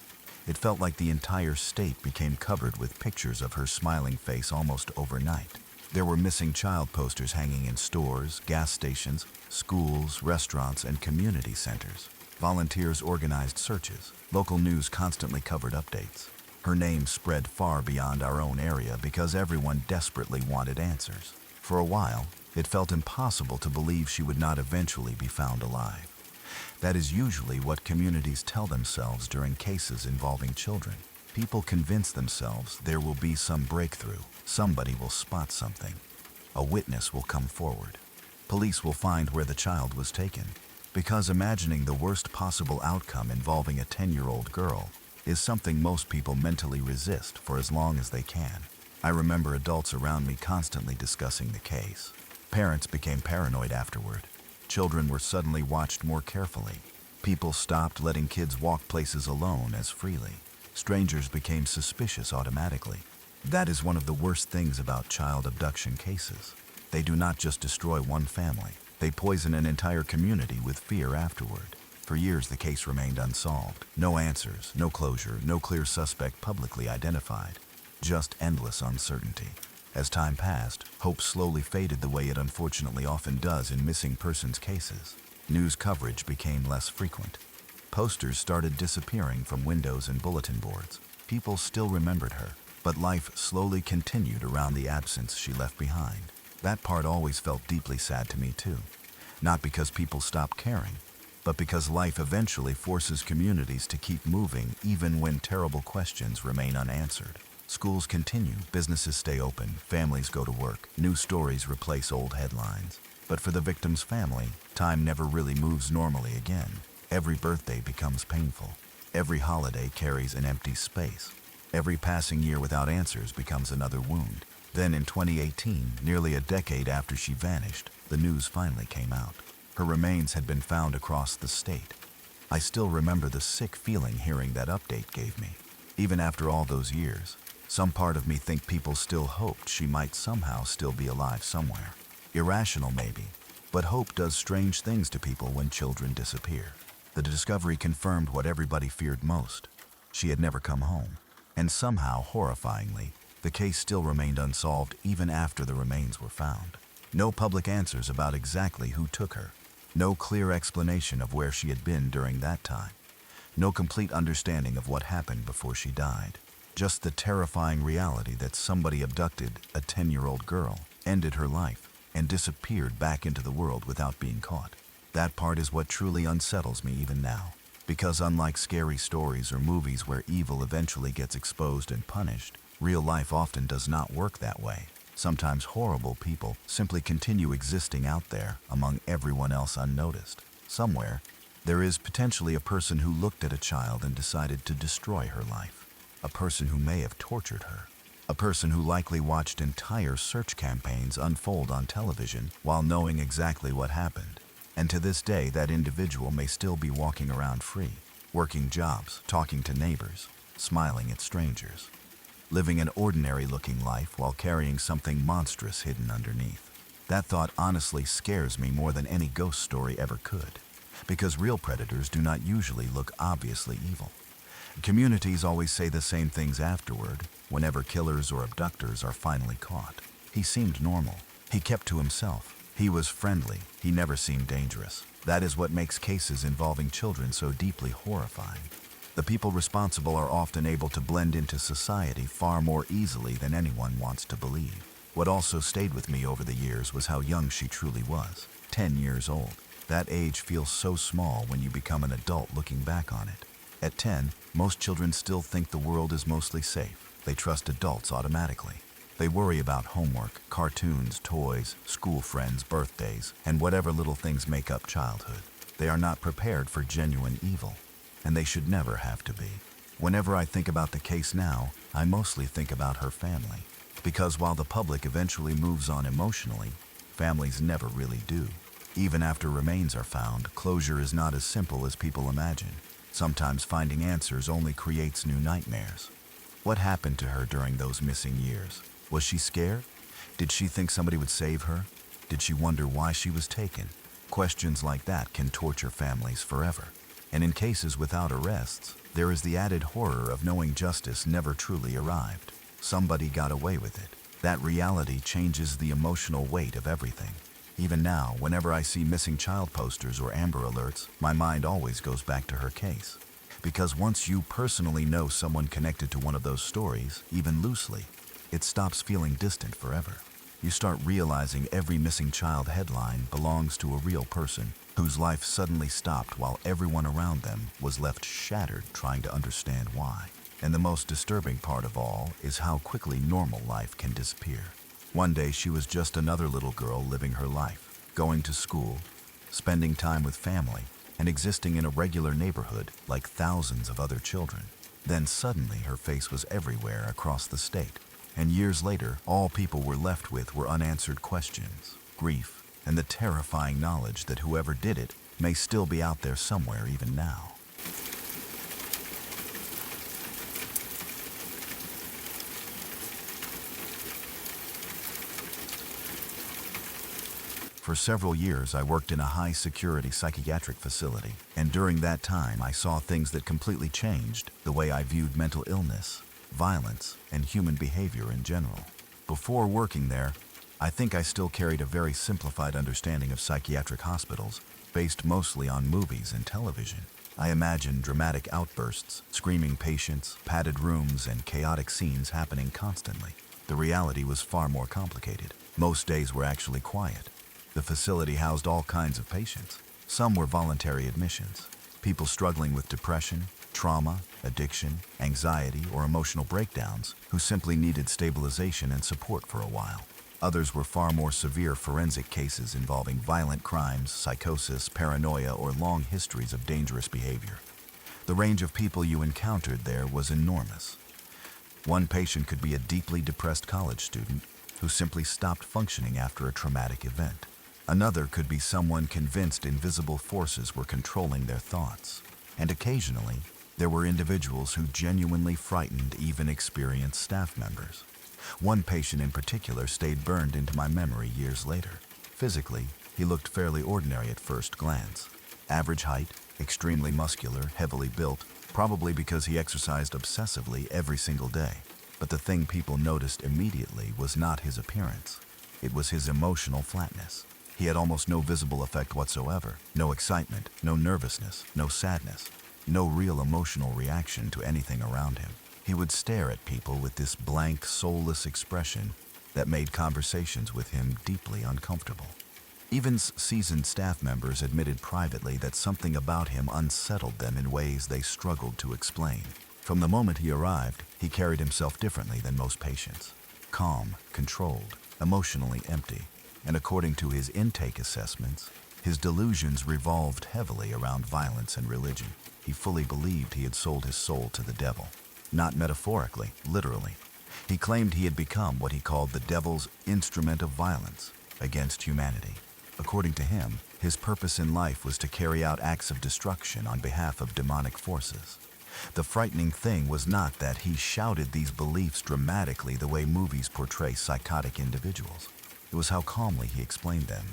It felt like the entire state became covered with pictures of her smiling face almost overnight. There were missing child posters hanging in stores, gas stations, schools, restaurants, and community centers. Volunteers organized searches. Local news constantly covered updates. Her name spread far beyond our own area because everyone desperately wanted answers. For a while, it felt impossible to believe she would not eventually be found alive. That is usually what communities tell themselves during cases involving children. People convince themselves there will be some breakthrough. Somebody will spot something. A witness will come forward. Police will find where the child was taken. Because imagining the worst possible outcome involving a 10-year-old girl is something most people mentally resist for as long as they can. I remember adults around me constantly discussing the case. Parents became paranoid afterward. Children were suddenly watched more carefully. People stopped letting kids walk places alone as freely. Strangers became suspicious automatically. That is one of the worst things about child abduction cases. They do not just destroy one family. They poison an entire community with fear afterward. For years, the case remained unsolved. No answers, no closure, no clear suspect publicly identified. Just endless uncertainty. As time passed, hope slowly faded the way it unfortunately often does in missing persons cases. News coverage became less frequent. Posters started disappearing from windows and bulletin boards. People still remembered her, but life slowly continued around the absence she left behind. That part always felt deeply sad to me too. Not because people stopped caring, but because life eventually forces communities to keep moving even when terrible questions remain unanswered. Schools continue, businesses stay open, families go to work, new stories replace old headlines. But for the victim's family, time never really moves normally again. Every birthday becomes painful. Every holiday carries an empty space. Every passing year without answers becomes another wound. Then in 2018, nearly a decade after she vanished, the news finally came out. Her remains had been found across the state. I still remember the sick feeling hearing that update gave me. Even after all those years, some part of me thinks people still hoped she might somehow still be alive somewhere. Irrational maybe, but hope does strange things to people when children disappear. The discovery confirmed what everybody feared most. She had never come home. And somehow, horrifyingly, the case still remained unsolved even after the remains were found. No public answers about exactly who took her. No clear explanation of where she had been during that time. No complete understanding of what happened before she died. Just the terrifying reality that somebody abducted a 10-year-old girl, ended her life, and disappeared back into the world without being caught. That part is what truly unsettles me even now. Because unlike scary stories or movies where evil eventually gets exposed and punished, real life often does not work that way. Sometimes horrible people simply continue existing out there among everyone else unnoticed. Somewhere, there is potentially a person who looked at a child and decided to destroy her life. A person who may have tortured her. A person who likely watched entire search campaigns unfold on television while knowing exactly what happened. And to this day, that individual may still be walking around free, working jobs, talking to neighbors, smiling at strangers, living an ordinary-looking life while carrying something monstrous hidden underneath. That thought honestly scares me more than any ghost story ever could, because real predators do not usually look obviously evil. Communities always say the same things afterward, whenever killers or abductors are finally caught. He seemed normal. He kept to himself. He was friendly. He never seemed dangerous. That is what makes cases involving children so deeply horrifying. The people responsible are often able to blend into society far more easily than anyone wants to believe. What also stayed with me over the years was how young she truly was. 10 years old. That age feels so small when you become an adult looking back on it. At 10, most children still think the world is mostly safe. They trust adults automatically. They worry about homework, cartoons, toys, school friends, birthdays, and whatever little things make up childhood. They are not prepared for genuine evil, and they should never have to be. Whenever I think about the case now, I mostly think about her family. Because while the public eventually moves on emotionally, families never really do. Even after remains are found, closure is not as simple as people imagine. Sometimes finding answers only creates new nightmares. What happened to her during those missing years? Was she scared? Did she think somebody would save her? Did she wonder why she was taken? Questions like that can torture families forever. And in cases without arrests, there is the added horror of knowing justice never truly arrived. Somebody got away with it. That reality changes the emotional weight of everything. Even now, whenever I see missing child posters or Amber Alerts, my mind always goes back to her case. Because once you personally know someone connected to one of those stories, even loosely, it stops feeling distant forever. You start realizing every missing child headline belongs to a real person whose life suddenly stopped while everyone around them was left shattered trying to understand why. And the most disturbing part of all is how quickly normal life can disappear. One day she was just another little girl living her life, going to school, spending time with family, and existing in a regular neighborhood like thousands of other children. Then suddenly her face was everywhere across the state. And years later, all people were left with were unanswered questions, grief, and the terrifying knowledge that whoever did it may still be out there somewhere even now. For several years, I worked in a high-security psychiatric facility, and during that time, I saw things that completely changed the way I viewed mental illness, violence, and human behavior in general. Before working there, I think I still carried a very simplified understanding of psychiatric hospitals, based mostly on movies and television. I imagined dramatic outbursts, screaming patients, padded rooms, and chaotic scenes happening constantly. The reality was far more complicated. Most days were actually quiet. The facility housed all kinds of patients. Some were voluntary admissions, people struggling with depression, trauma, addiction, anxiety, or emotional breakdowns who simply needed stabilization and support for a while. Others were far more severe forensic cases involving violent crimes, psychosis, paranoia, or long histories of dangerous behavior. The range of people you encountered there was enormous. One patient could be a deeply depressed college student who simply stopped functioning after a traumatic event. Another could be someone convinced invisible forces were controlling their thoughts. And occasionally, there were individuals who genuinely frightened even experienced staff members. One patient in particular stayed burned into my memory years later. Physically, he looked fairly ordinary at first glance. Average height, extremely muscular, heavily built, probably because he exercised obsessively every single day. But the thing people noticed immediately was not his appearance. It was his emotional flatness. He had almost no visible effect whatsoever. No excitement, no nervousness, no sadness. no real emotional reaction to anything around him. He would stare at people with this blank, soulless expression that made conversations with him deeply uncomfortable. Even seasoned staff members admitted privately that something about him unsettled them in ways they struggled to explain. From the moment he arrived, he carried himself differently than most patients. Calm, controlled, emotionally empty, and according to his intake assessments, his delusions revolved heavily around violence and religion. He fully believed he had sold his soul to the devil. Not metaphorically, literally. He claimed he had become what he called the devil's instrument of violence against humanity. According to him, his purpose in life was to carry out acts of destruction on behalf of demonic forces. The frightening thing was not that he shouted these beliefs dramatically the way movies portray psychotic individuals. It was how calmly he explained them,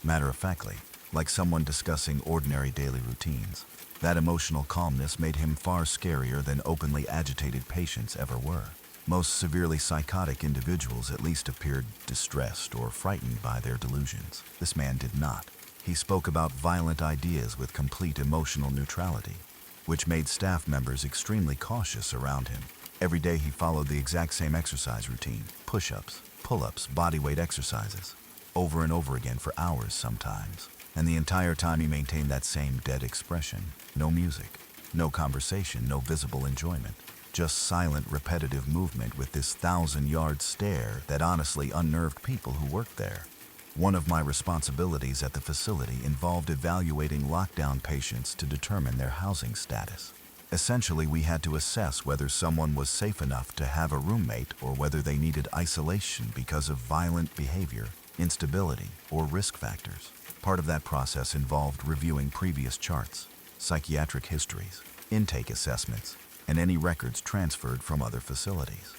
matter-of-factly, like someone discussing ordinary daily routines. That emotional calmness made him far scarier than openly agitated patients ever were. Most severely psychotic individuals at least appeared distressed or frightened by their delusions. This man did not. He spoke about violent ideas with complete emotional neutrality, which made staff members extremely cautious around him. Every day he followed the exact same exercise routine: push-ups, pull-ups, bodyweight exercises, over and over again for hours sometimes. And the entire time he maintained that same dead expression. No music, no conversation, no visible enjoyment. Just silent, repetitive movement with this 1,000-yard stare that honestly unnerved people who worked there. One of my responsibilities at the facility involved evaluating lockdown patients to determine their housing status. Essentially, we had to assess whether someone was safe enough to have a roommate or whether they needed isolation because of violent behavior, instability, or risk factors. Part of that process involved reviewing previous charts, psychiatric histories, intake assessments, and any records transferred from other facilities.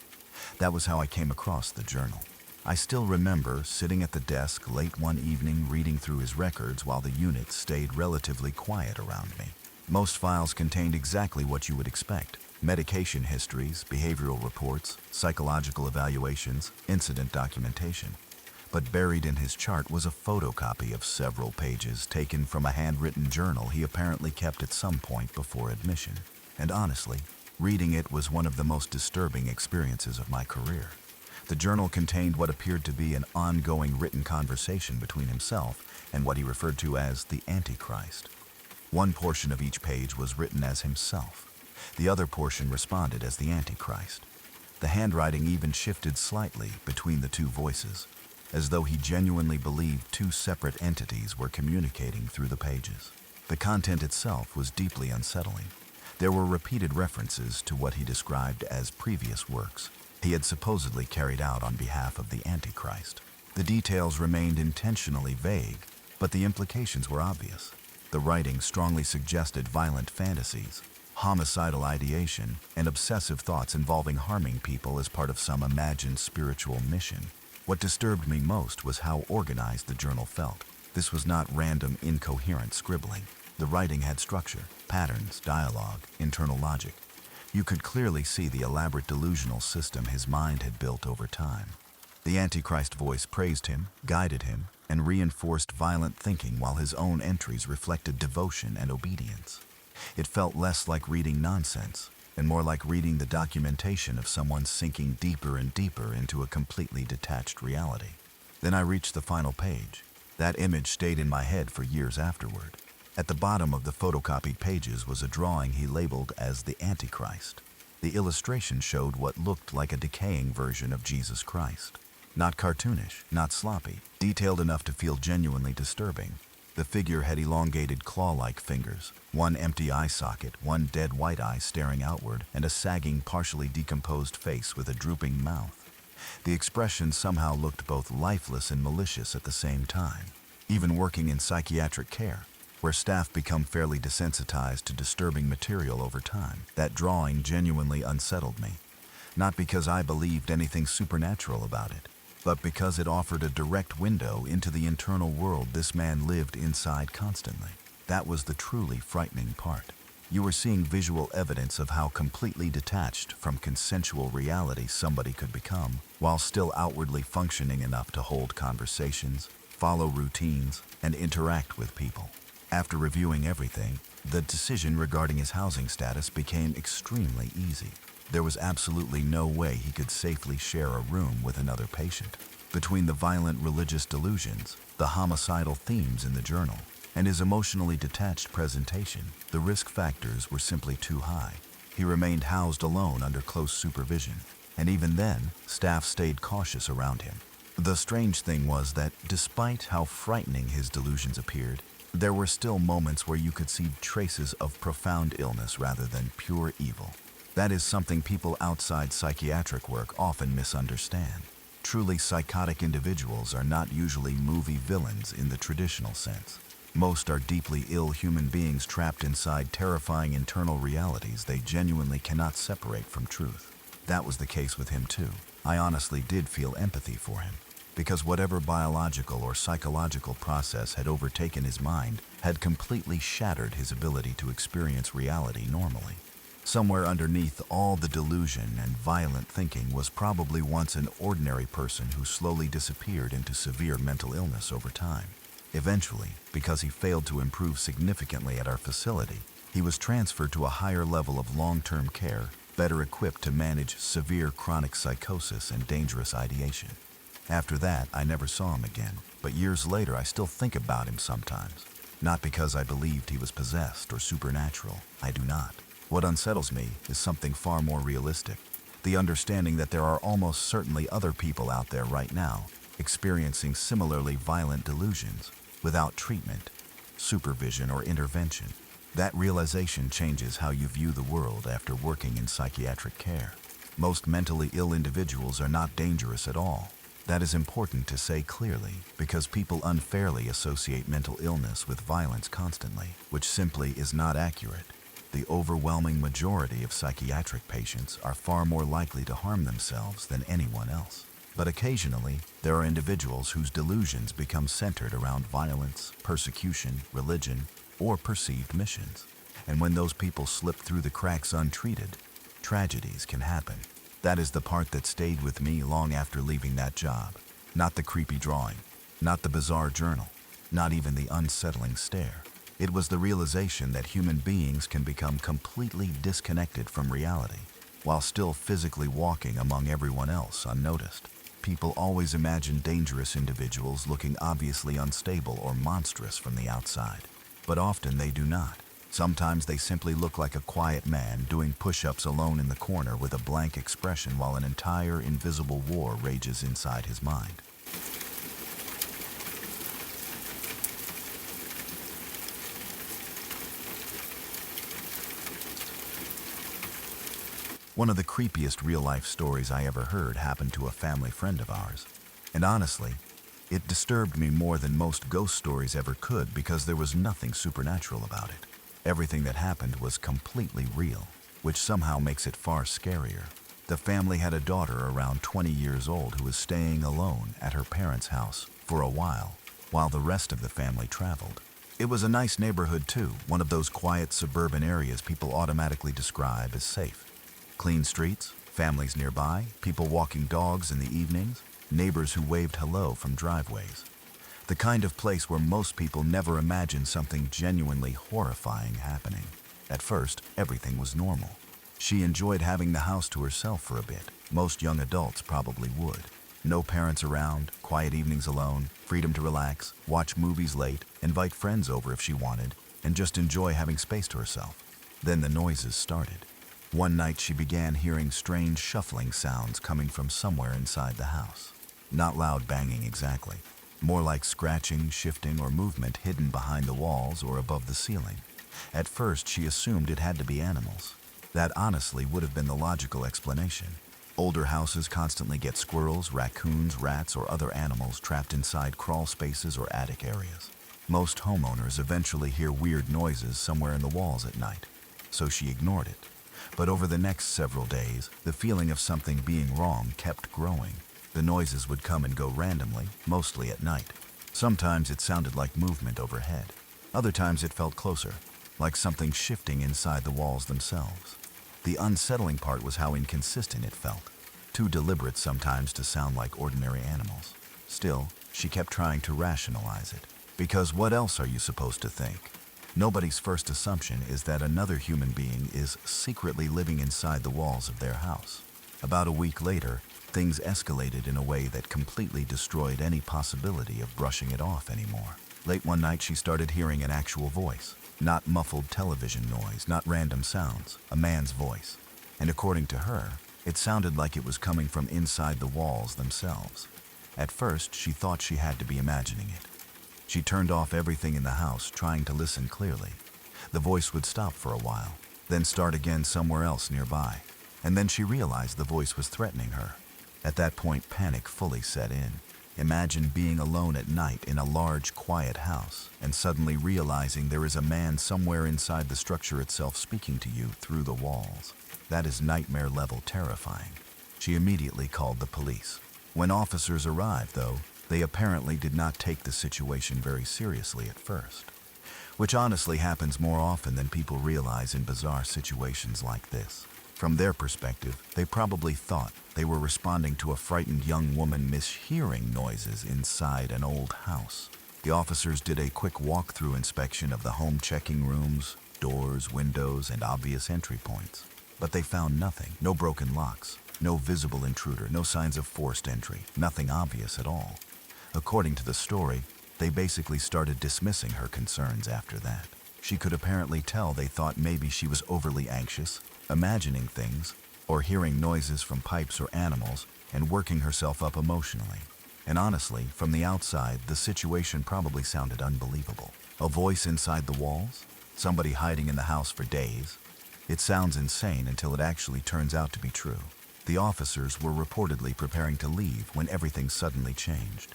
That was how I came across the journal. I still remember sitting at the desk late one evening reading through his records while the unit stayed relatively quiet around me. Most files contained exactly what you would expect: medication histories, behavioral reports, psychological evaluations, incident documentation. But buried in his chart was a photocopy of several pages taken from a handwritten journal he apparently kept at some point before admission. And honestly, reading it was one of the most disturbing experiences of my career. The journal contained what appeared to be an ongoing written conversation between himself and what he referred to as the Antichrist. One portion of each page was written as himself. The other portion responded as the Antichrist. The handwriting even shifted slightly between the two voices, as though he genuinely believed two separate entities were communicating through the pages. The content itself was deeply unsettling. There were repeated references to what he described as previous works he had supposedly carried out on behalf of the Antichrist. The details remained intentionally vague, but the implications were obvious. The writing strongly suggested violent fantasies, homicidal ideation, and obsessive thoughts involving harming people as part of some imagined spiritual mission. What disturbed me most was how organized the journal felt. This was not random, incoherent scribbling. The writing had structure, patterns, dialogue, internal logic. You could clearly see the elaborate delusional system his mind had built over time. The Antichrist voice praised him, guided him, and reinforced violent thinking while his own entries reflected devotion and obedience. It felt less like reading nonsense and more like reading the documentation of someone sinking deeper and deeper into a completely detached reality. Then I reached the final page. That image stayed in my head for years afterward. At the bottom of the photocopied pages was a drawing he labeled as the Antichrist. The illustration showed what looked like a decaying version of Jesus Christ. Not cartoonish, not sloppy, detailed enough to feel genuinely disturbing. The figure had elongated claw-like fingers, one empty eye socket, one dead white eye staring outward, and a sagging, partially decomposed face with a drooping mouth. The expression somehow looked both lifeless and malicious at the same time. Even working in psychiatric care, where staff become fairly desensitized to disturbing material over time, that drawing genuinely unsettled me. Not because I believed anything supernatural about it, but because it offered a direct window into the internal world this man lived inside constantly. That was the truly frightening part. You were seeing visual evidence of how completely detached from consensual reality somebody could become, while still outwardly functioning enough to hold conversations, follow routines, and interact with people. After reviewing everything, the decision regarding his housing status became extremely easy. There was absolutely no way he could safely share a room with another patient. Between the violent religious delusions, the homicidal themes in the journal, and his emotionally detached presentation, the risk factors were simply too high. He remained housed alone under close supervision, and even then, staff stayed cautious around him. The strange thing was that, despite how frightening his delusions appeared, there were still moments where you could see traces of profound illness rather than pure evil. That is something people outside psychiatric work often misunderstand. Truly psychotic individuals are not usually movie villains in the traditional sense. Most are deeply ill human beings trapped inside terrifying internal realities they genuinely cannot separate from truth. That was the case with him too. I honestly did feel empathy for him, because whatever biological or psychological process had overtaken his mind had completely shattered his ability to experience reality normally. Somewhere underneath all the delusion and violent thinking was probably once an ordinary person who slowly disappeared into severe mental illness over time. Eventually, because he failed to improve significantly at our facility, he was transferred to a higher level of long-term care, better equipped to manage severe chronic psychosis and dangerous ideation. After that, I never saw him again, but years later I still think about him sometimes. Not because I believed he was possessed or supernatural, I do not. What unsettles me is something far more realistic. The understanding that there are almost certainly other people out there right now experiencing similarly violent delusions without treatment, supervision, or intervention. That realization changes how you view the world after working in psychiatric care. Most mentally ill individuals are not dangerous at all. That is important to say clearly, because people unfairly associate mental illness with violence constantly, which simply is not accurate. The overwhelming majority of psychiatric patients are far more likely to harm themselves than anyone else. But occasionally, there are individuals whose delusions become centered around violence, persecution, religion, or perceived missions. And when those people slip through the cracks untreated, tragedies can happen. That is the part that stayed with me long after leaving that job. Not the creepy drawing, not the bizarre journal, not even the unsettling stare. It was the realization that human beings can become completely disconnected from reality, while still physically walking among everyone else unnoticed. People always imagine dangerous individuals looking obviously unstable or monstrous from the outside, but often they do not. Sometimes they simply look like a quiet man doing push-ups alone in the corner with a blank expression while an entire invisible war rages inside his mind. One of the creepiest real-life stories I ever heard happened to a family friend of ours. And honestly, it disturbed me more than most ghost stories ever could because there was nothing supernatural about it. Everything that happened was completely real, which somehow makes it far scarier. The family had a daughter around 20 years old who was staying alone at her parents' house for a while the rest of the family traveled. It was a nice neighborhood too, one of those quiet suburban areas people automatically describe as safe. Clean streets, families nearby, people walking dogs in the evenings, neighbors who waved hello from driveways. The kind of place where most people never imagine something genuinely horrifying happening. At first, everything was normal. She enjoyed having the house to herself for a bit. Most young adults probably would. No parents around, quiet evenings alone, freedom to relax, watch movies late, invite friends over if she wanted, and just enjoy having space to herself. Then the noises started. One night she began hearing strange shuffling sounds coming from somewhere inside the house. Not loud banging exactly. More like scratching, shifting, or movement hidden behind the walls or above the ceiling. At first, she assumed it had to be animals. That honestly would have been the logical explanation. Older houses constantly get squirrels, raccoons, rats, or other animals trapped inside crawl spaces or attic areas. Most homeowners eventually hear weird noises somewhere in the walls at night, so she ignored it. But over the next several days, the feeling of something being wrong kept growing. The noises would come and go randomly, mostly at night. Sometimes it sounded like movement overhead. Other times it felt closer, like something shifting inside the walls themselves. The unsettling part was how inconsistent it felt. Too deliberate sometimes to sound like ordinary animals. Still, she kept trying to rationalize it. Because what else are you supposed to think? Nobody's first assumption is that another human being is secretly living inside the walls of their house. About a week later, things escalated in a way that completely destroyed any possibility of brushing it off anymore. Late one night, she started hearing an actual voice. Not muffled television noise, not random sounds, a man's voice. And according to her, it sounded like it was coming from inside the walls themselves. At first, she thought she had to be imagining it. She turned off everything in the house, trying to listen clearly. The voice would stop for a while, then start again somewhere else nearby. And then she realized the voice was threatening her. At that point, panic fully set in. Imagine being alone at night in a large, quiet house and suddenly realizing there is a man somewhere inside the structure itself speaking to you through the walls. That is nightmare-level terrifying. She immediately called the police. When officers arrived, though, they apparently did not take the situation very seriously at first, which honestly happens more often than people realize in bizarre situations like this. From their perspective, they probably thought they were responding to a frightened young woman mishearing noises inside an old house. The officers did a quick walk-through inspection of the home, checking rooms, doors, windows, and obvious entry points. But they found nothing. No broken locks, no visible intruder, no signs of forced entry, nothing obvious at all. According to the story, they basically started dismissing her concerns after that. She could apparently tell they thought maybe she was overly anxious, imagining things, or hearing noises from pipes or animals, and working herself up emotionally. And honestly, from the outside, the situation probably sounded unbelievable. A voice inside the walls? Somebody hiding in the house for days? It sounds insane until it actually turns out to be true. The officers were reportedly preparing to leave when everything suddenly changed.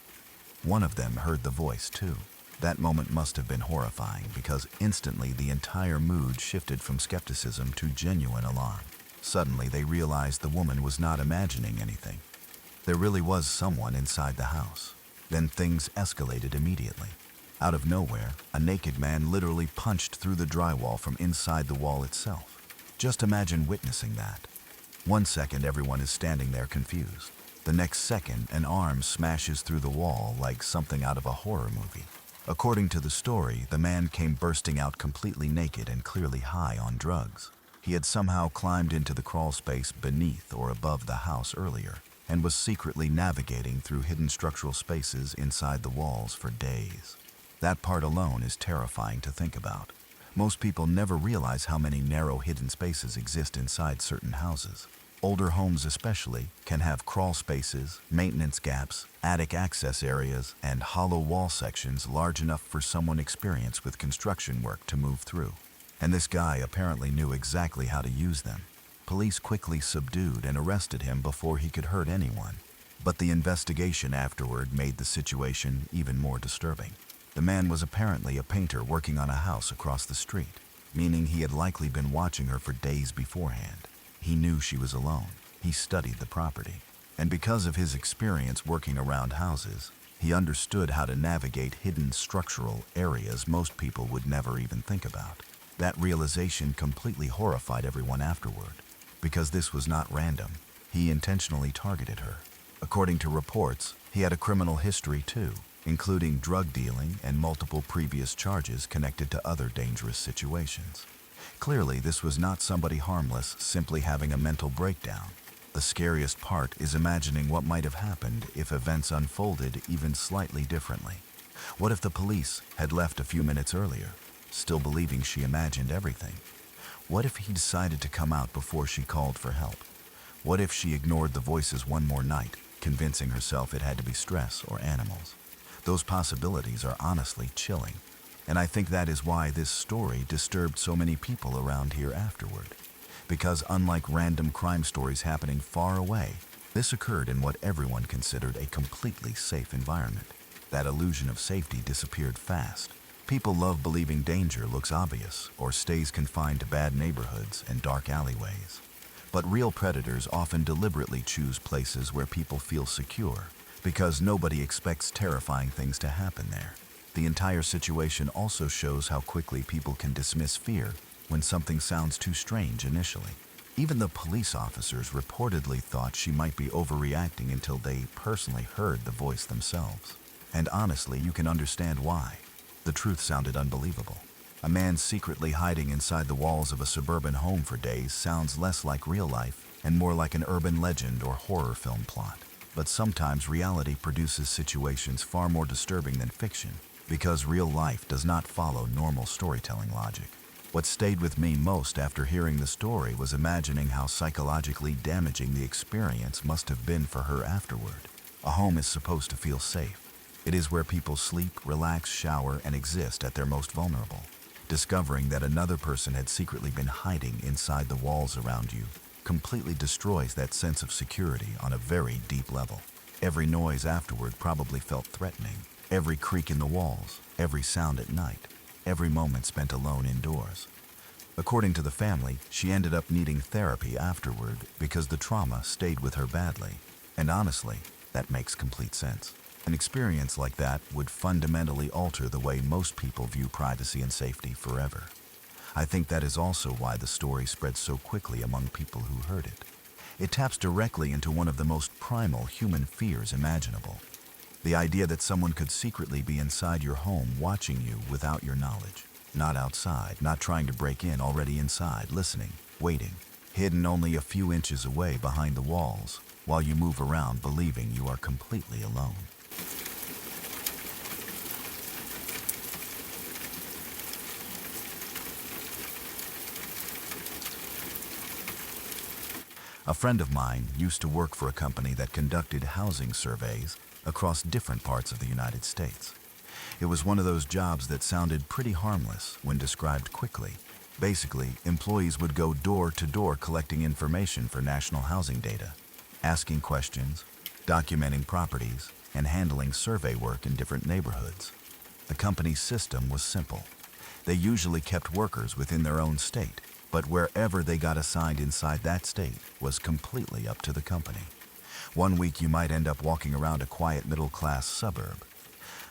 One of them heard the voice too. That moment must have been horrifying because instantly the entire mood shifted from skepticism to genuine alarm. Suddenly they realized the woman was not imagining anything. There really was someone inside the house. Then things escalated immediately. Out of nowhere, a naked man literally punched through the drywall from inside the wall itself. Just imagine witnessing that. 1 second, everyone is standing there confused. The next second, an arm smashes through the wall like something out of a horror movie. According to the story, the man came bursting out completely naked and clearly high on drugs. He had somehow climbed into the crawl space beneath or above the house earlier and was secretly navigating through hidden structural spaces inside the walls for days. That part alone is terrifying to think about. Most people never realize how many narrow hidden spaces exist inside certain houses. Older homes especially can have crawl spaces, maintenance gaps, attic access areas, and hollow wall sections large enough for someone experienced with construction work to move through. And this guy apparently knew exactly how to use them. Police quickly subdued and arrested him before he could hurt anyone. But the investigation afterward made the situation even more disturbing. The man was apparently a painter working on a house across the street, meaning he had likely been watching her for days beforehand. He knew she was alone. He studied the property. And because of his experience working around houses, he understood how to navigate hidden structural areas most people would never even think about. That realization completely horrified everyone afterward, because this was not random. He intentionally targeted her. According to reports, he had a criminal history too, including drug dealing and multiple previous charges connected to other dangerous situations. Clearly, this was not somebody harmless simply having a mental breakdown. The scariest part is imagining what might have happened if events unfolded even slightly differently. What if the police had left a few minutes earlier, still believing she imagined everything? What if he decided to come out before she called for help? What if she ignored the voices one more night, convincing herself it had to be stress or animals? Those possibilities are honestly chilling. And I think that is why this story disturbed so many people around here afterward. Because unlike random crime stories happening far away, this occurred in what everyone considered a completely safe environment. That illusion of safety disappeared fast. People love believing danger looks obvious or stays confined to bad neighborhoods and dark alleyways. But real predators often deliberately choose places where people feel secure, because nobody expects terrifying things to happen there. The entire situation also shows how quickly people can dismiss fear when something sounds too strange initially. Even the police officers reportedly thought she might be overreacting until they personally heard the voice themselves. And honestly, you can understand why. The truth sounded unbelievable. A man secretly hiding inside the walls of a suburban home for days sounds less like real life and more like an urban legend or horror film plot. But sometimes reality produces situations far more disturbing than fiction, because real life does not follow normal storytelling logic. What stayed with me most after hearing the story was imagining how psychologically damaging the experience must have been for her afterward. A home is supposed to feel safe. It is where people sleep, relax, shower, and exist at their most vulnerable. Discovering that another person had secretly been hiding inside the walls around you completely destroys that sense of security on a very deep level. Every noise afterward probably felt threatening. Every creak in the walls, every sound at night, every moment spent alone indoors. According to the family, she ended up needing therapy afterward because the trauma stayed with her badly. And honestly, that makes complete sense. An experience like that would fundamentally alter the way most people view privacy and safety forever. I think that is also why the story spread so quickly among people who heard it. It taps directly into one of the most primal human fears imaginable. The idea that someone could secretly be inside your home watching you without your knowledge. Not outside, not trying to break in, already inside, listening, waiting, hidden only a few inches away behind the walls, while you move around believing you are completely alone. A friend of mine used to work for a company that conducted housing surveys across different parts of the United States. It was one of those jobs that sounded pretty harmless when described quickly. Basically, employees would go door to door collecting information for national housing data, asking questions, documenting properties, and handling survey work in different neighborhoods. The company's system was simple. They usually kept workers within their own state, but wherever they got assigned inside that state was completely up to the company. One week you might end up walking around a quiet middle-class suburb.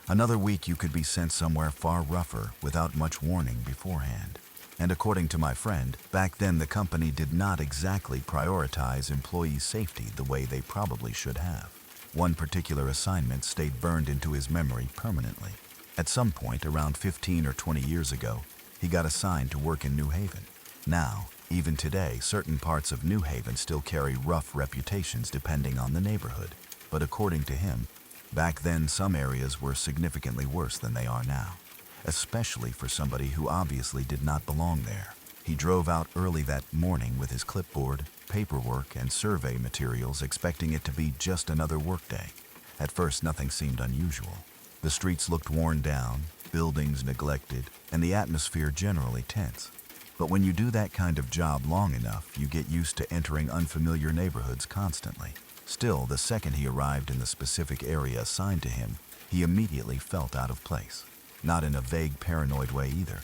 Another week you could be sent somewhere far rougher without much warning beforehand. And according to my friend, back then the company did not exactly prioritize employee safety the way they probably should have. One particular assignment stayed burned into his memory permanently. At some point, around 15 or 20 years ago, he got assigned to work in New Haven. Now, even today, certain parts of New Haven still carry rough reputations depending on the neighborhood. But according to him, back then some areas were significantly worse than they are now, especially for somebody who obviously did not belong there. He drove out early that morning with his clipboard, paperwork, and survey materials, expecting it to be just another workday. At first, nothing seemed unusual. The streets looked worn down, buildings neglected, and the atmosphere generally tense. But when you do that kind of job long enough, you get used to entering unfamiliar neighborhoods constantly. Still, the second he arrived in the specific area assigned to him, he immediately felt out of place. Not in a vague, paranoid way either.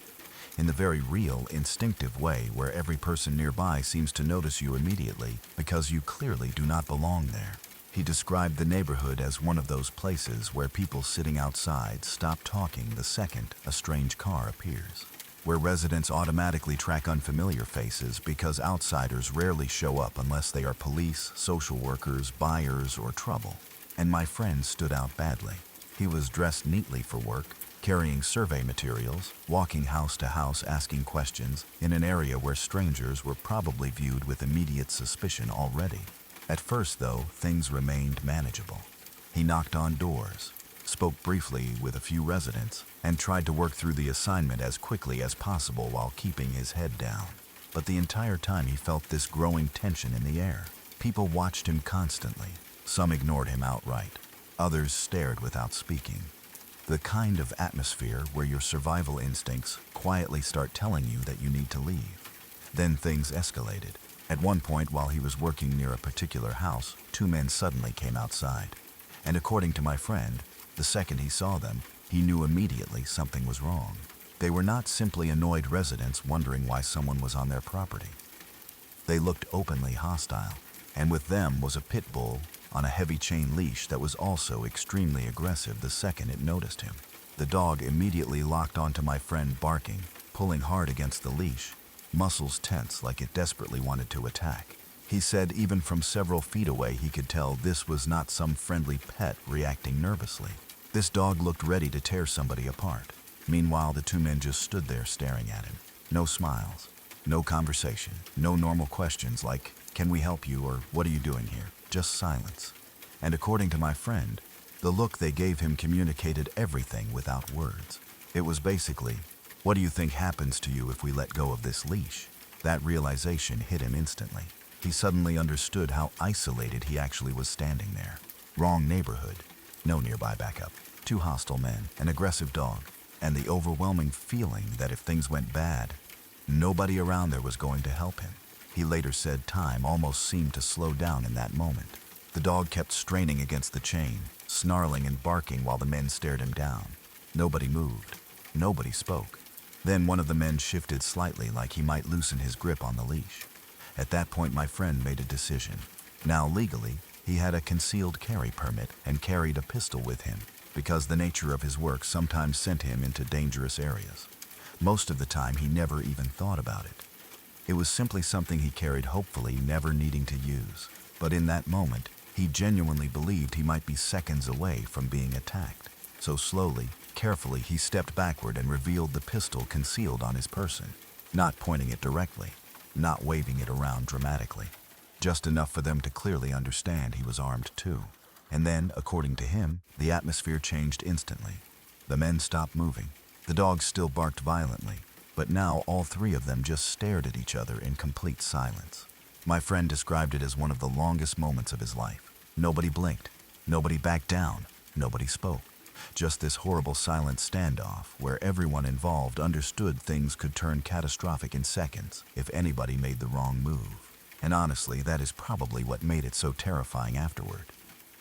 In the very real, instinctive way where every person nearby seems to notice you immediately because you clearly do not belong there. He described the neighborhood as one of those places where people sitting outside stop talking the second a strange car appears, where residents automatically track unfamiliar faces because outsiders rarely show up unless they are police, social workers, buyers, or trouble. And my friend stood out badly. He was dressed neatly for work, carrying survey materials, walking house to house asking questions in an area where strangers were probably viewed with immediate suspicion already. At first, though, things remained manageable. He knocked on doors, spoke briefly with a few residents, and tried to work through the assignment as quickly as possible while keeping his head down. But the entire time he felt this growing tension in the air. People watched him constantly. Some ignored him outright. Others stared without speaking. The kind of atmosphere where your survival instincts quietly start telling you that you need to leave. Then things escalated. At one point, while he was working near a particular house, two men suddenly came outside. And according to my friend, the second he saw them, he knew immediately something was wrong. They were not simply annoyed residents wondering why someone was on their property. They looked openly hostile, and with them was a pit bull on a heavy chain leash that was also extremely aggressive the second it noticed him. The dog immediately locked onto my friend, barking, pulling hard against the leash, muscles tense like it desperately wanted to attack. He said even from several feet away he could tell this was not some friendly pet reacting nervously. This dog looked ready to tear somebody apart. Meanwhile, the two men just stood there staring at him. No smiles, no conversation, no normal questions like, "Can we help you?" or "What are you doing here?" Just silence. And according to my friend, the look they gave him communicated everything without words. It was basically, "What do you think happens to you if we let go of this leash?" That realization hit him instantly. He suddenly understood how isolated he actually was standing there. Wrong neighborhood, no nearby backup, two hostile men, an aggressive dog, and the overwhelming feeling that if things went bad, nobody around there was going to help him. He later said time almost seemed to slow down in that moment. The dog kept straining against the chain, snarling and barking while the men stared him down. Nobody moved. Nobody spoke. Then one of the men shifted slightly like he might loosen his grip on the leash. At that point, my friend made a decision. Now legally, he had a concealed carry permit and carried a pistol with him because the nature of his work sometimes sent him into dangerous areas. Most of the time, he never even thought about it. It was simply something he carried, hopefully never needing to use. But in that moment, he genuinely believed he might be seconds away from being attacked. So slowly, carefully, he stepped backward and revealed the pistol concealed on his person, not pointing it directly, not waving it around dramatically, just enough for them to clearly understand he was armed too. And then, according to him, the atmosphere changed instantly. The men stopped moving. The dogs still barked violently, but now all three of them just stared at each other in complete silence. My friend described it as one of the longest moments of his life. Nobody blinked, nobody backed down, nobody spoke. Just this horrible silent standoff where everyone involved understood things could turn catastrophic in seconds if anybody made the wrong move. And honestly, that is probably what made it so terrifying afterward.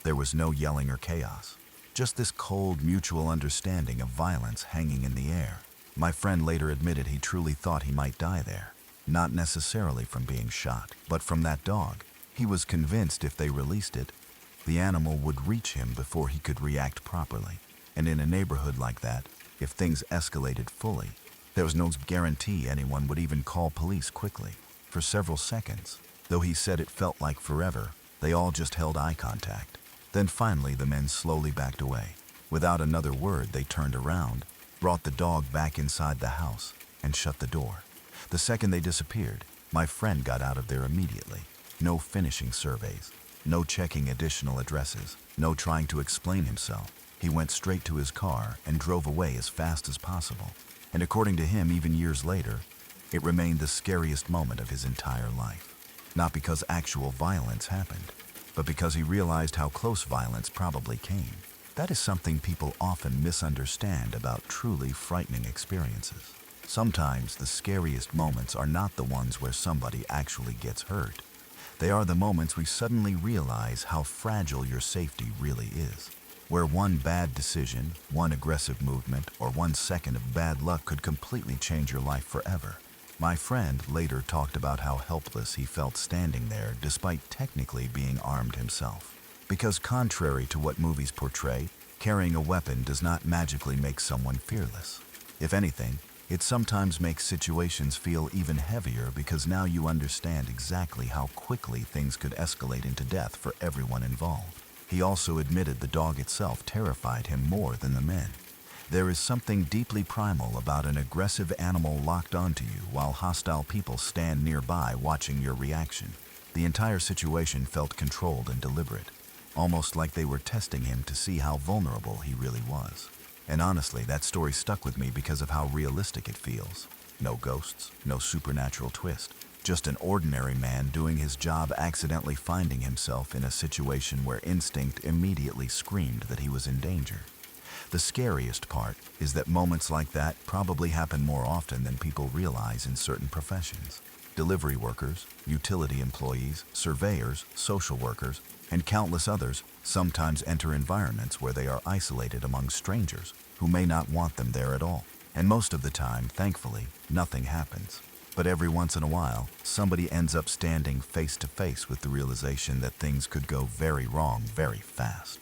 There was no yelling or chaos, just this cold mutual understanding of violence hanging in the air. My friend later admitted he truly thought he might die there, not necessarily from being shot, but from that dog. He was convinced if they released it, the animal would reach him before he could react properly. And in a neighborhood like that, if things escalated fully, there was no guarantee anyone would even call police quickly. For several seconds, though he said it felt like forever, they all just held eye contact. Then finally the men slowly backed away. Without another word, they turned around, brought the dog back inside the house, and shut the door. The second they disappeared, my friend got out of there immediately. No finishing surveys, no checking additional addresses, no trying to explain himself. He went straight to his car and drove away as fast as possible. And according to him, even years later, it remained the scariest moment of his entire life. Not because actual violence happened, but because he realized how close violence probably came. That is something people often misunderstand about truly frightening experiences. Sometimes the scariest moments are not the ones where somebody actually gets hurt. They are the moments we suddenly realize how fragile your safety really is. Where one bad decision, one aggressive movement, or 1 second of bad luck could completely change your life forever. My friend later talked about how helpless he felt standing there despite technically being armed himself. Because contrary to what movies portray, carrying a weapon does not magically make someone fearless. If anything, it sometimes makes situations feel even heavier because now you understand exactly how quickly things could escalate into death for everyone involved. He also admitted the dog itself terrified him more than the men. There is something deeply primal about an aggressive animal locked onto you while hostile people stand nearby watching your reaction. The entire situation felt controlled and deliberate, almost like they were testing him to see how vulnerable he really was. And honestly, that story stuck with me because of how realistic it feels. No ghosts, no supernatural twist. Just an ordinary man doing his job accidentally finding himself in a situation where instinct immediately screamed that he was in danger. The scariest part is that moments like that probably happen more often than people realize in certain professions. Delivery workers, utility employees, surveyors, social workers, and countless others sometimes enter environments where they are isolated among strangers who may not want them there at all. And most of the time, thankfully, nothing happens. But every once in a while, somebody ends up standing face to face with the realization that things could go very wrong very fast.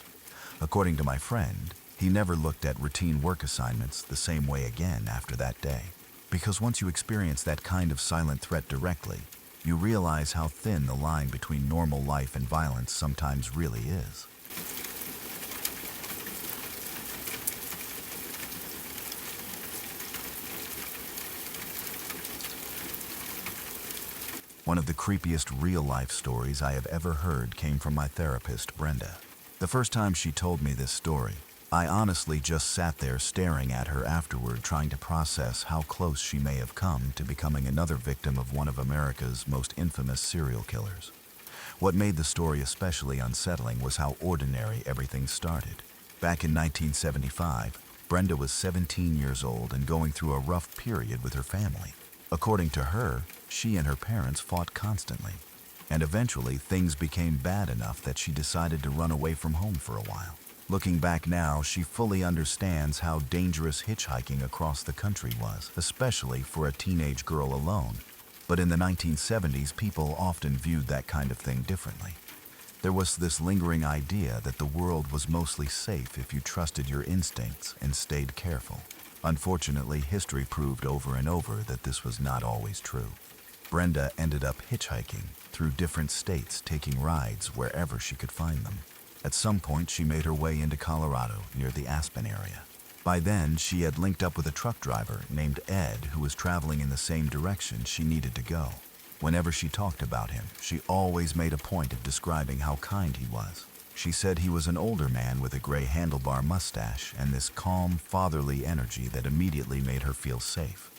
According to my friend, he never looked at routine work assignments the same way again after that day. Because once you experience that kind of silent threat directly, you realize how thin the line between normal life and violence sometimes really is. One of the creepiest real-life stories I have ever heard came from my therapist, Brenda. The first time she told me this story, I honestly just sat there staring at her afterward, trying to process how close she may have come to becoming another victim of one of America's most infamous serial killers. What made the story especially unsettling was how ordinary everything started. Back in 1975, Brenda was 17 years old and going through a rough period with her family. According to her, she and her parents fought constantly, and eventually things became bad enough that she decided to run away from home for a while. Looking back now, she fully understands how dangerous hitchhiking across the country was, especially for a teenage girl alone. But in the 1970s, people often viewed that kind of thing differently. There was this lingering idea that the world was mostly safe if you trusted your instincts and stayed careful. Unfortunately, history proved over and over that this was not always true. Brenda ended up hitchhiking through different states, taking rides wherever she could find them. At some point, she made her way into Colorado, near the Aspen area. By then, she had linked up with a truck driver named Ed, who was traveling in the same direction she needed to go. Whenever she talked about him, she always made a point of describing how kind he was. She said he was an older man with a gray handlebar mustache and this calm, fatherly energy that immediately made her feel safe.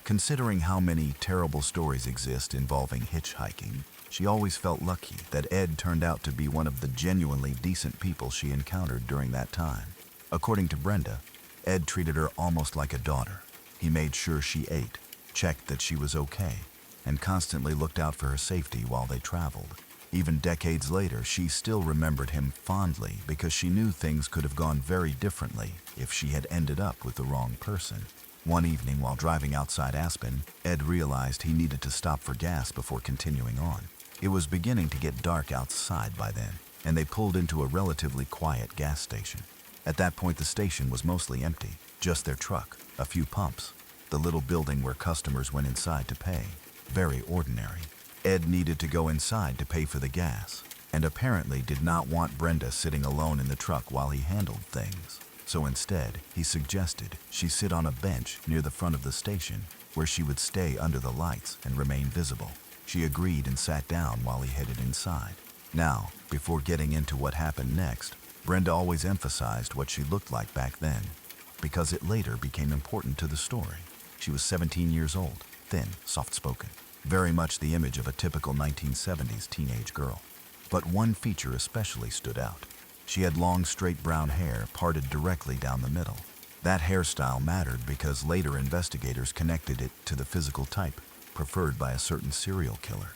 Considering how many terrible stories exist involving hitchhiking, she always felt lucky that Ed turned out to be one of the genuinely decent people she encountered during that time. According to Brenda, Ed treated her almost like a daughter. He made sure she ate, checked that she was okay, and constantly looked out for her safety while they traveled. Even decades later, she still remembered him fondly because she knew things could have gone very differently if she had ended up with the wrong person. One evening while driving outside Aspen, Ed realized he needed to stop for gas before continuing on. It was beginning to get dark outside by then, and they pulled into a relatively quiet gas station. At that point, the station was mostly empty, just their truck, a few pumps, the little building where customers went inside to pay. Very ordinary. Ed needed to go inside to pay for the gas, and apparently did not want Brenda sitting alone in the truck while he handled things. So instead, he suggested she sit on a bench near the front of the station where she would stay under the lights and remain visible. She agreed and sat down while he headed inside. Now, before getting into what happened next, Brenda always emphasized what she looked like back then, because it later became important to the story. She was 17 years old, thin, soft-spoken, very much the image of a typical 1970s teenage girl. But one feature especially stood out. She had long, straight brown hair parted directly down the middle. That hairstyle mattered because later investigators connected it to the physical type preferred by a certain serial killer.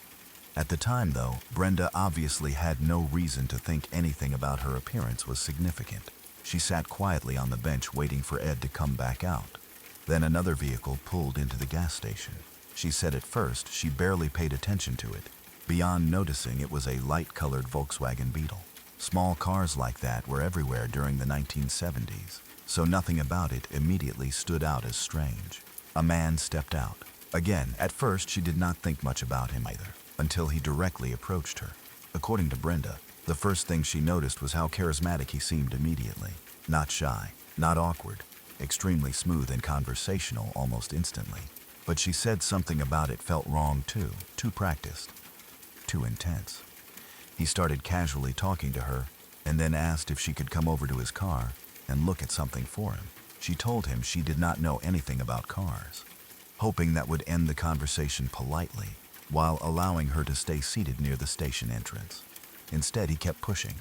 At the time, though, Brenda obviously had no reason to think anything about her appearance was significant. She sat quietly on the bench waiting for Ed to come back out. Then another vehicle pulled into the gas station. She said at first she barely paid attention to it, beyond noticing it was a light-colored Volkswagen Beetle. Small cars like that were everywhere during the 1970s, so nothing about it immediately stood out as strange. A man stepped out. Again, at first she did not think much about him either, until he directly approached her. According to Brenda, the first thing she noticed was how charismatic he seemed immediately. Not shy, not awkward, extremely smooth and conversational almost instantly. But she said something about it felt wrong too practiced, too intense. He started casually talking to her and then asked if she could come over to his car and look at something for him. She told him she did not know anything about cars, hoping that would end the conversation politely while allowing her to stay seated near the station entrance. Instead, he kept pushing.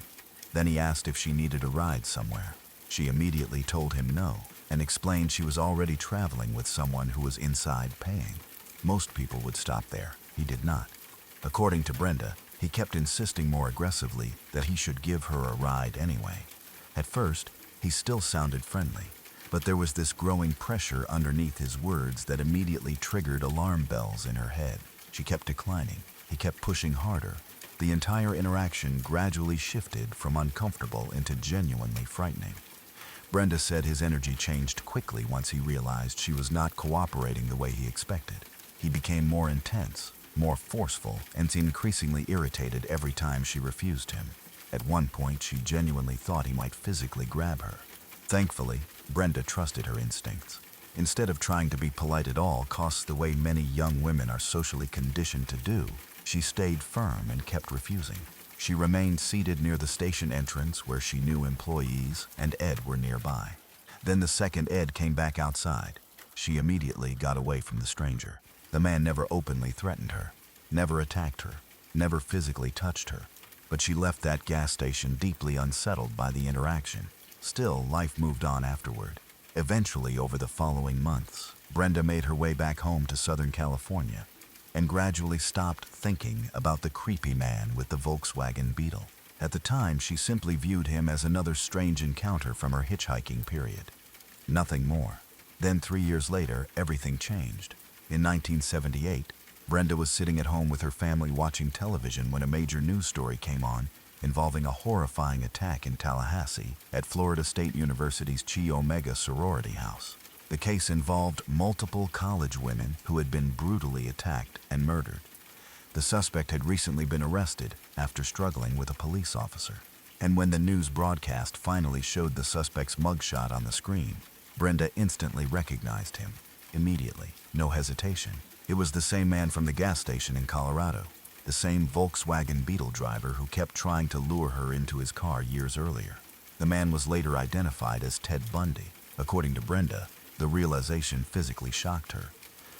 Then he asked if she needed a ride somewhere. She immediately told him no and explained she was already traveling with someone who was inside paying. Most people would stop there. He did not. According to Brenda, he kept insisting more aggressively that he should give her a ride anyway. At first, he still sounded friendly, but there was this growing pressure underneath his words that immediately triggered alarm bells in her head. She kept declining. He kept pushing harder. The entire interaction gradually shifted from uncomfortable into genuinely frightening. Brenda said his energy changed quickly once he realized she was not cooperating the way he expected. He became more intense, more forceful, and increasingly irritated every time she refused him. At one point, she genuinely thought he might physically grab her. Thankfully, Brenda trusted her instincts. Instead of trying to be polite at all costs the way many young women are socially conditioned to do, She stayed firm and kept refusing. She remained seated near the station entrance where she knew employees and Ed were nearby. Then the second Ed came back outside. She immediately got away from the stranger. The man never openly threatened her, never attacked her, never physically touched her, but she left that gas station deeply unsettled by the interaction. Still, life moved on afterward. Eventually, over the following months, Brenda made her way back home to Southern California and gradually stopped thinking about the creepy man with the Volkswagen Beetle. At the time, she simply viewed him as another strange encounter from her hitchhiking period. Nothing more. Then 3 years later, everything changed. In 1978, Brenda was sitting at home with her family watching television when a major news story came on involving a horrifying attack in Tallahassee at Florida State University's Chi Omega sorority house. The case involved multiple college women who had been brutally attacked and murdered. The suspect had recently been arrested after struggling with a police officer. And when the news broadcast finally showed the suspect's mugshot on the screen, Brenda instantly recognized him. Immediately, no hesitation. It was the same man from the gas station in Colorado, the same Volkswagen Beetle driver who kept trying to lure her into his car years earlier. The man was later identified as Ted Bundy. According to Brenda, the realization physically shocked her,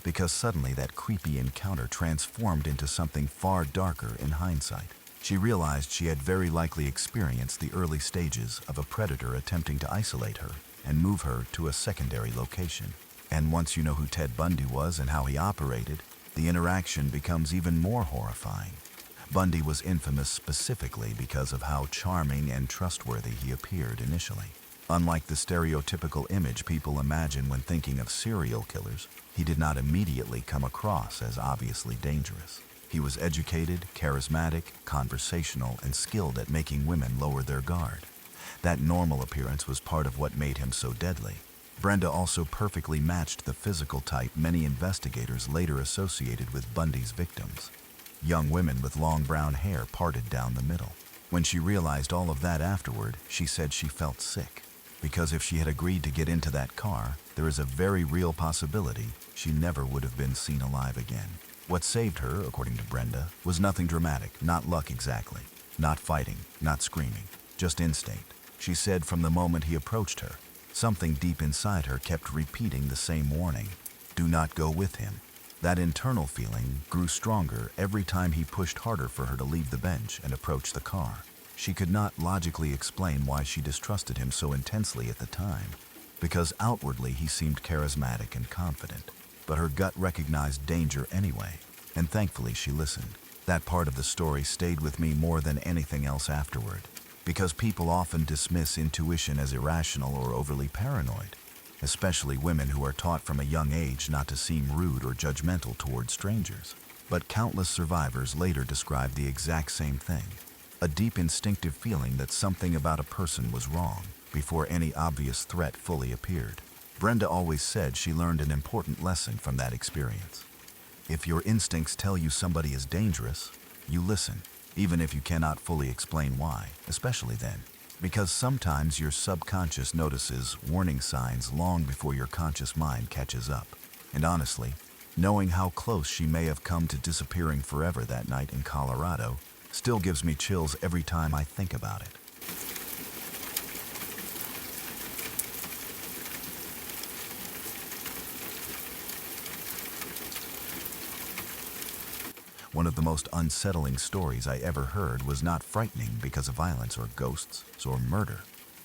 because suddenly that creepy encounter transformed into something far darker in hindsight. She realized she had very likely experienced the early stages of a predator attempting to isolate her and move her to a secondary location. And once you know who Ted Bundy was and how he operated, the interaction becomes even more horrifying. Bundy was infamous specifically because of how charming and trustworthy he appeared initially. Unlike the stereotypical image people imagine when thinking of serial killers, he did not immediately come across as obviously dangerous. He was educated, charismatic, conversational, and skilled at making women lower their guard. That normal appearance was part of what made him so deadly. Brenda also perfectly matched the physical type many investigators later associated with Bundy's victims. Young women with long brown hair parted down the middle. When she realized all of that afterward, she said she felt sick, because if she had agreed to get into that car, there is a very real possibility she never would have been seen alive again. What saved her, according to Brenda, was nothing dramatic, not luck exactly, not fighting, not screaming, just instinct. She said from the moment he approached her, something deep inside her kept repeating the same warning: do not go with him. That internal feeling grew stronger every time he pushed harder for her to leave the bench and approach the car. She could not logically explain why she distrusted him so intensely at the time, because outwardly he seemed charismatic and confident. But her gut recognized danger anyway, and thankfully she listened. That part of the story stayed with me more than anything else afterward, because people often dismiss intuition as irrational or overly paranoid, especially women who are taught from a young age not to seem rude or judgmental toward strangers. But countless survivors later described the exact same thing: a deep instinctive feeling that something about a person was wrong before any obvious threat fully appeared. Brenda always said she learned an important lesson from that experience. If your instincts tell you somebody is dangerous, you listen, even if you cannot fully explain why, especially then. Because sometimes your subconscious notices warning signs long before your conscious mind catches up. And honestly, knowing how close she may have come to disappearing forever that night in Colorado still gives me chills every time I think about it. One of the most unsettling stories I ever heard was not frightening because of violence or ghosts or murder.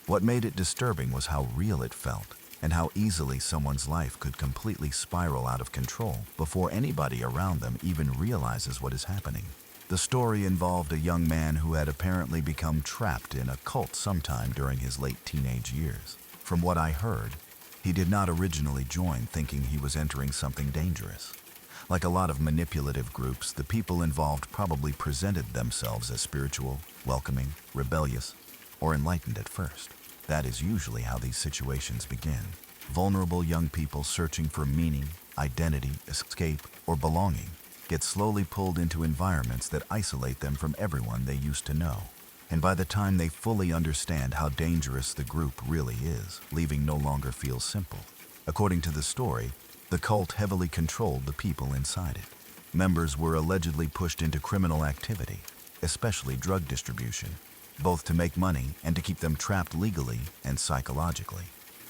What made it disturbing was how real it felt, and how easily someone's life could completely spiral out of control before anybody around them even realizes what is happening. The story involved a young man who had apparently become trapped in a cult sometime during his late teenage years. From what I heard, he did not originally join thinking he was entering something dangerous. Like a lot of manipulative groups, the people involved probably presented themselves as spiritual, welcoming, rebellious, or enlightened at first. That is usually how these situations begin. Vulnerable young people searching for meaning, identity, escape, or belonging get slowly pulled into environments that isolate them from everyone they used to know. And by the time they fully understand how dangerous the group really is, leaving no longer feels simple. According to the story, the cult heavily controlled the people inside it. Members were allegedly pushed into criminal activity, especially drug distribution, both to make money and to keep them trapped legally and psychologically.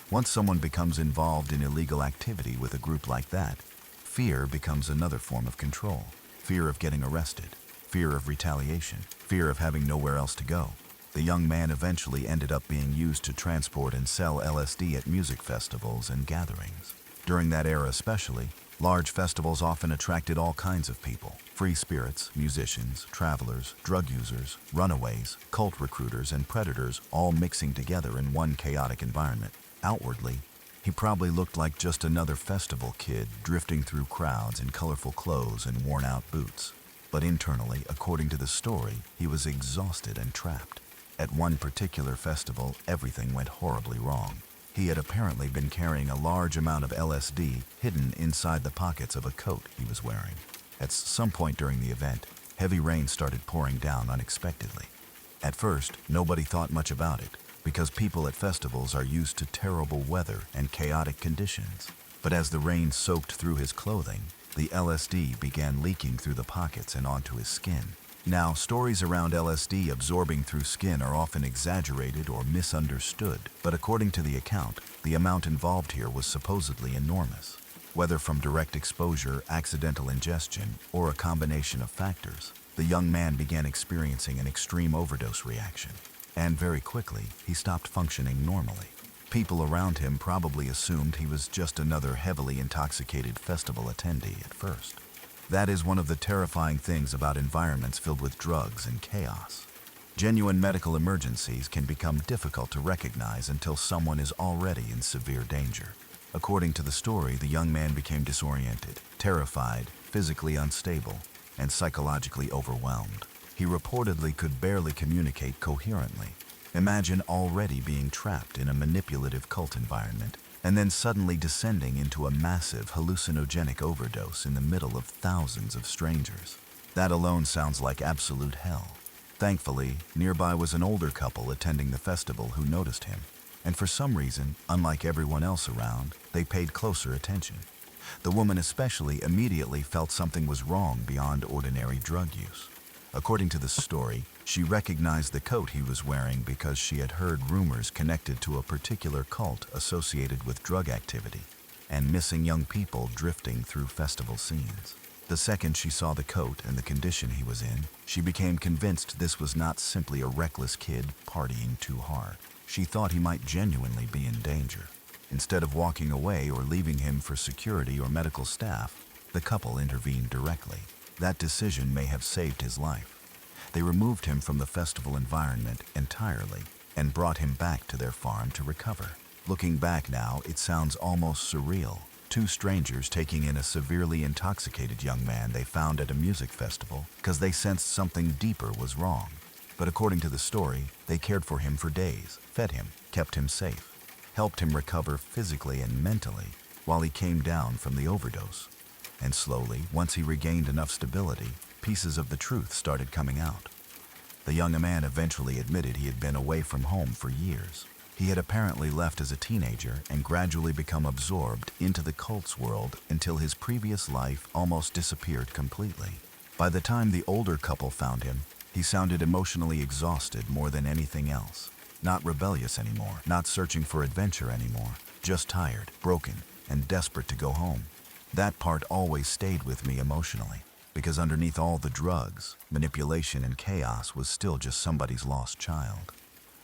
Once someone becomes involved in illegal activity with a group like that, fear becomes another form of control. Fear of getting arrested, fear of retaliation, fear of having nowhere else to go. The young man eventually ended up being used to transport and sell LSD at music festivals and gatherings. During that era especially, large festivals often attracted all kinds of people: free spirits, musicians, travelers, drug users, runaways, cult recruiters, and predators, all mixing together in one chaotic environment. Outwardly, he probably looked like just another festival kid drifting through crowds in colorful clothes and worn-out boots. But internally, according to the story, he was exhausted and trapped. At one particular festival, everything went horribly wrong. He had apparently been carrying a large amount of LSD hidden inside the pockets of a coat he was wearing. At some point during the event, heavy rain started pouring down unexpectedly. At first, nobody thought much about it, because people at festivals are used to terrible weather and chaotic conditions. But as the rain soaked through his clothing, the LSD began leaking through the pockets and onto his skin. Now, stories around LSD absorbing through skin are often exaggerated or misunderstood, but according to the account, the amount involved here was supposedly enormous. Whether from direct exposure, accidental ingestion, or a combination of factors, the young man began experiencing an extreme overdose reaction. And very quickly, he stopped functioning normally. People around him probably assumed he was just another heavily intoxicated festival attendee at first. That is one of the terrifying things about environments filled with drugs and chaos. Genuine medical emergencies can become difficult to recognize until someone is already in severe danger. According to the story, the young man became disoriented, terrified, physically unstable, and psychologically overwhelmed. He reportedly could barely communicate coherently. Imagine already being trapped in a manipulative cult environment, and then suddenly descending into a massive hallucinogenic overdose in the middle of thousands of strangers. That alone sounds like absolute hell. Thankfully, nearby was an older couple attending the festival who noticed him, and for some reason, unlike everyone else around, they paid closer attention. The woman especially immediately felt something was wrong beyond ordinary drug use. According to the story, she recognized the coat he was wearing because she had heard rumors connected to a particular cult associated with drug activity and missing young people drifting through festival scenes. The second she saw the coat and the condition he was in, she became convinced this was not simply a reckless kid partying too hard. She thought he might genuinely be in danger. Instead of walking away or leaving him for security or medical staff, the couple intervened directly. That decision may have saved his life. They removed him from the festival environment entirely and brought him back to their farm to recover. Looking back now, it sounds almost surreal. Two strangers taking in a severely intoxicated young man they found at a music festival because they sensed something deeper was wrong. But according to the story, they cared for him for days, fed him, kept him safe, helped him recover physically and mentally while he came down from the overdose. And slowly, once he regained enough stability, pieces of the truth started coming out. The young man eventually admitted he had been away from home for years. He had apparently left as a teenager and gradually become absorbed into the cult's world until his previous life almost disappeared completely. By the time the older couple found him, he sounded emotionally exhausted more than anything else. Not rebellious anymore, not searching for adventure anymore, just tired, broken, and desperate to go home. That part always stayed with me emotionally, because underneath all the drugs, manipulation, and chaos was still just somebody's lost child.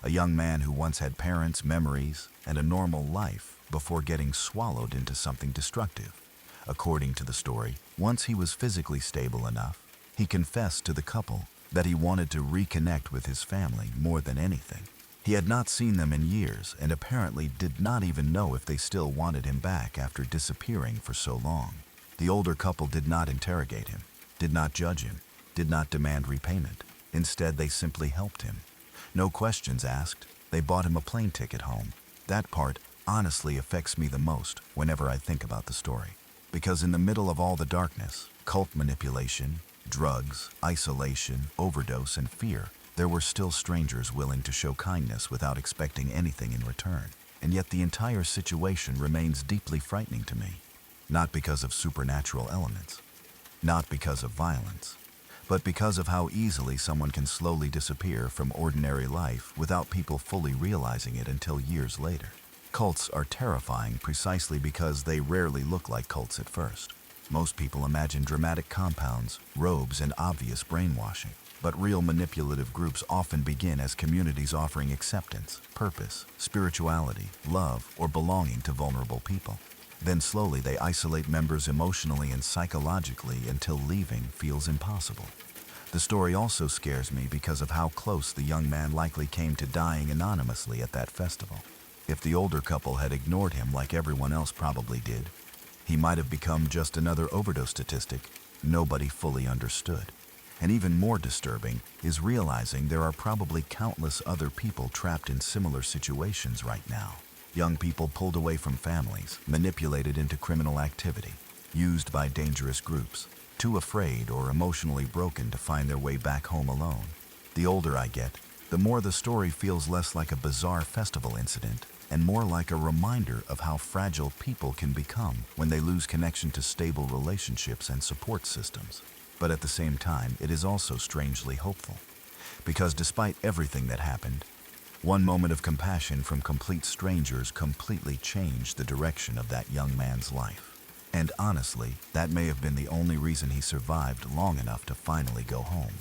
A young man who once had parents, memories, and a normal life before getting swallowed into something destructive. According to the story, once he was physically stable enough, he confessed to the couple that he wanted to reconnect with his family more than anything. He had not seen them in years and apparently did not even know if they still wanted him back after disappearing for so long. The older couple did not interrogate him, did not judge him, did not demand repayment. Instead, they simply helped him. No questions asked, they bought him a plane ticket home. That part honestly affects me the most whenever I think about the story. Because in the middle of all the darkness, cult manipulation, drugs, isolation, overdose, and fear, there were still strangers willing to show kindness without expecting anything in return. And yet the entire situation remains deeply frightening to me. Not because of supernatural elements, Not because of violence, but because of how easily someone can slowly disappear from ordinary life without people fully realizing it until years later. Cults are terrifying precisely because they rarely look like cults at first. Most people imagine dramatic compounds, robes, and obvious brainwashing. But real manipulative groups often begin as communities offering acceptance, purpose, spirituality, love, or belonging to vulnerable people. Then slowly they isolate members emotionally and psychologically until leaving feels impossible. The story also scares me because of how close the young man likely came to dying anonymously at that festival. If the older couple had ignored him like everyone else probably did, he might have become just another overdose statistic nobody fully understood. And even more disturbing is realizing there are probably countless other people trapped in similar situations right now. Young people pulled away from families, manipulated into criminal activity, used by dangerous groups, too afraid or emotionally broken to find their way back home alone. The older I get, the more the story feels less like a bizarre festival incident and more like a reminder of how fragile people can become when they lose connection to stable relationships and support systems. But at the same time, it is also strangely hopeful. Because despite everything that happened, one moment of compassion from complete strangers completely changed the direction of that young man's life. And honestly, that may have been the only reason he survived long enough to finally go home.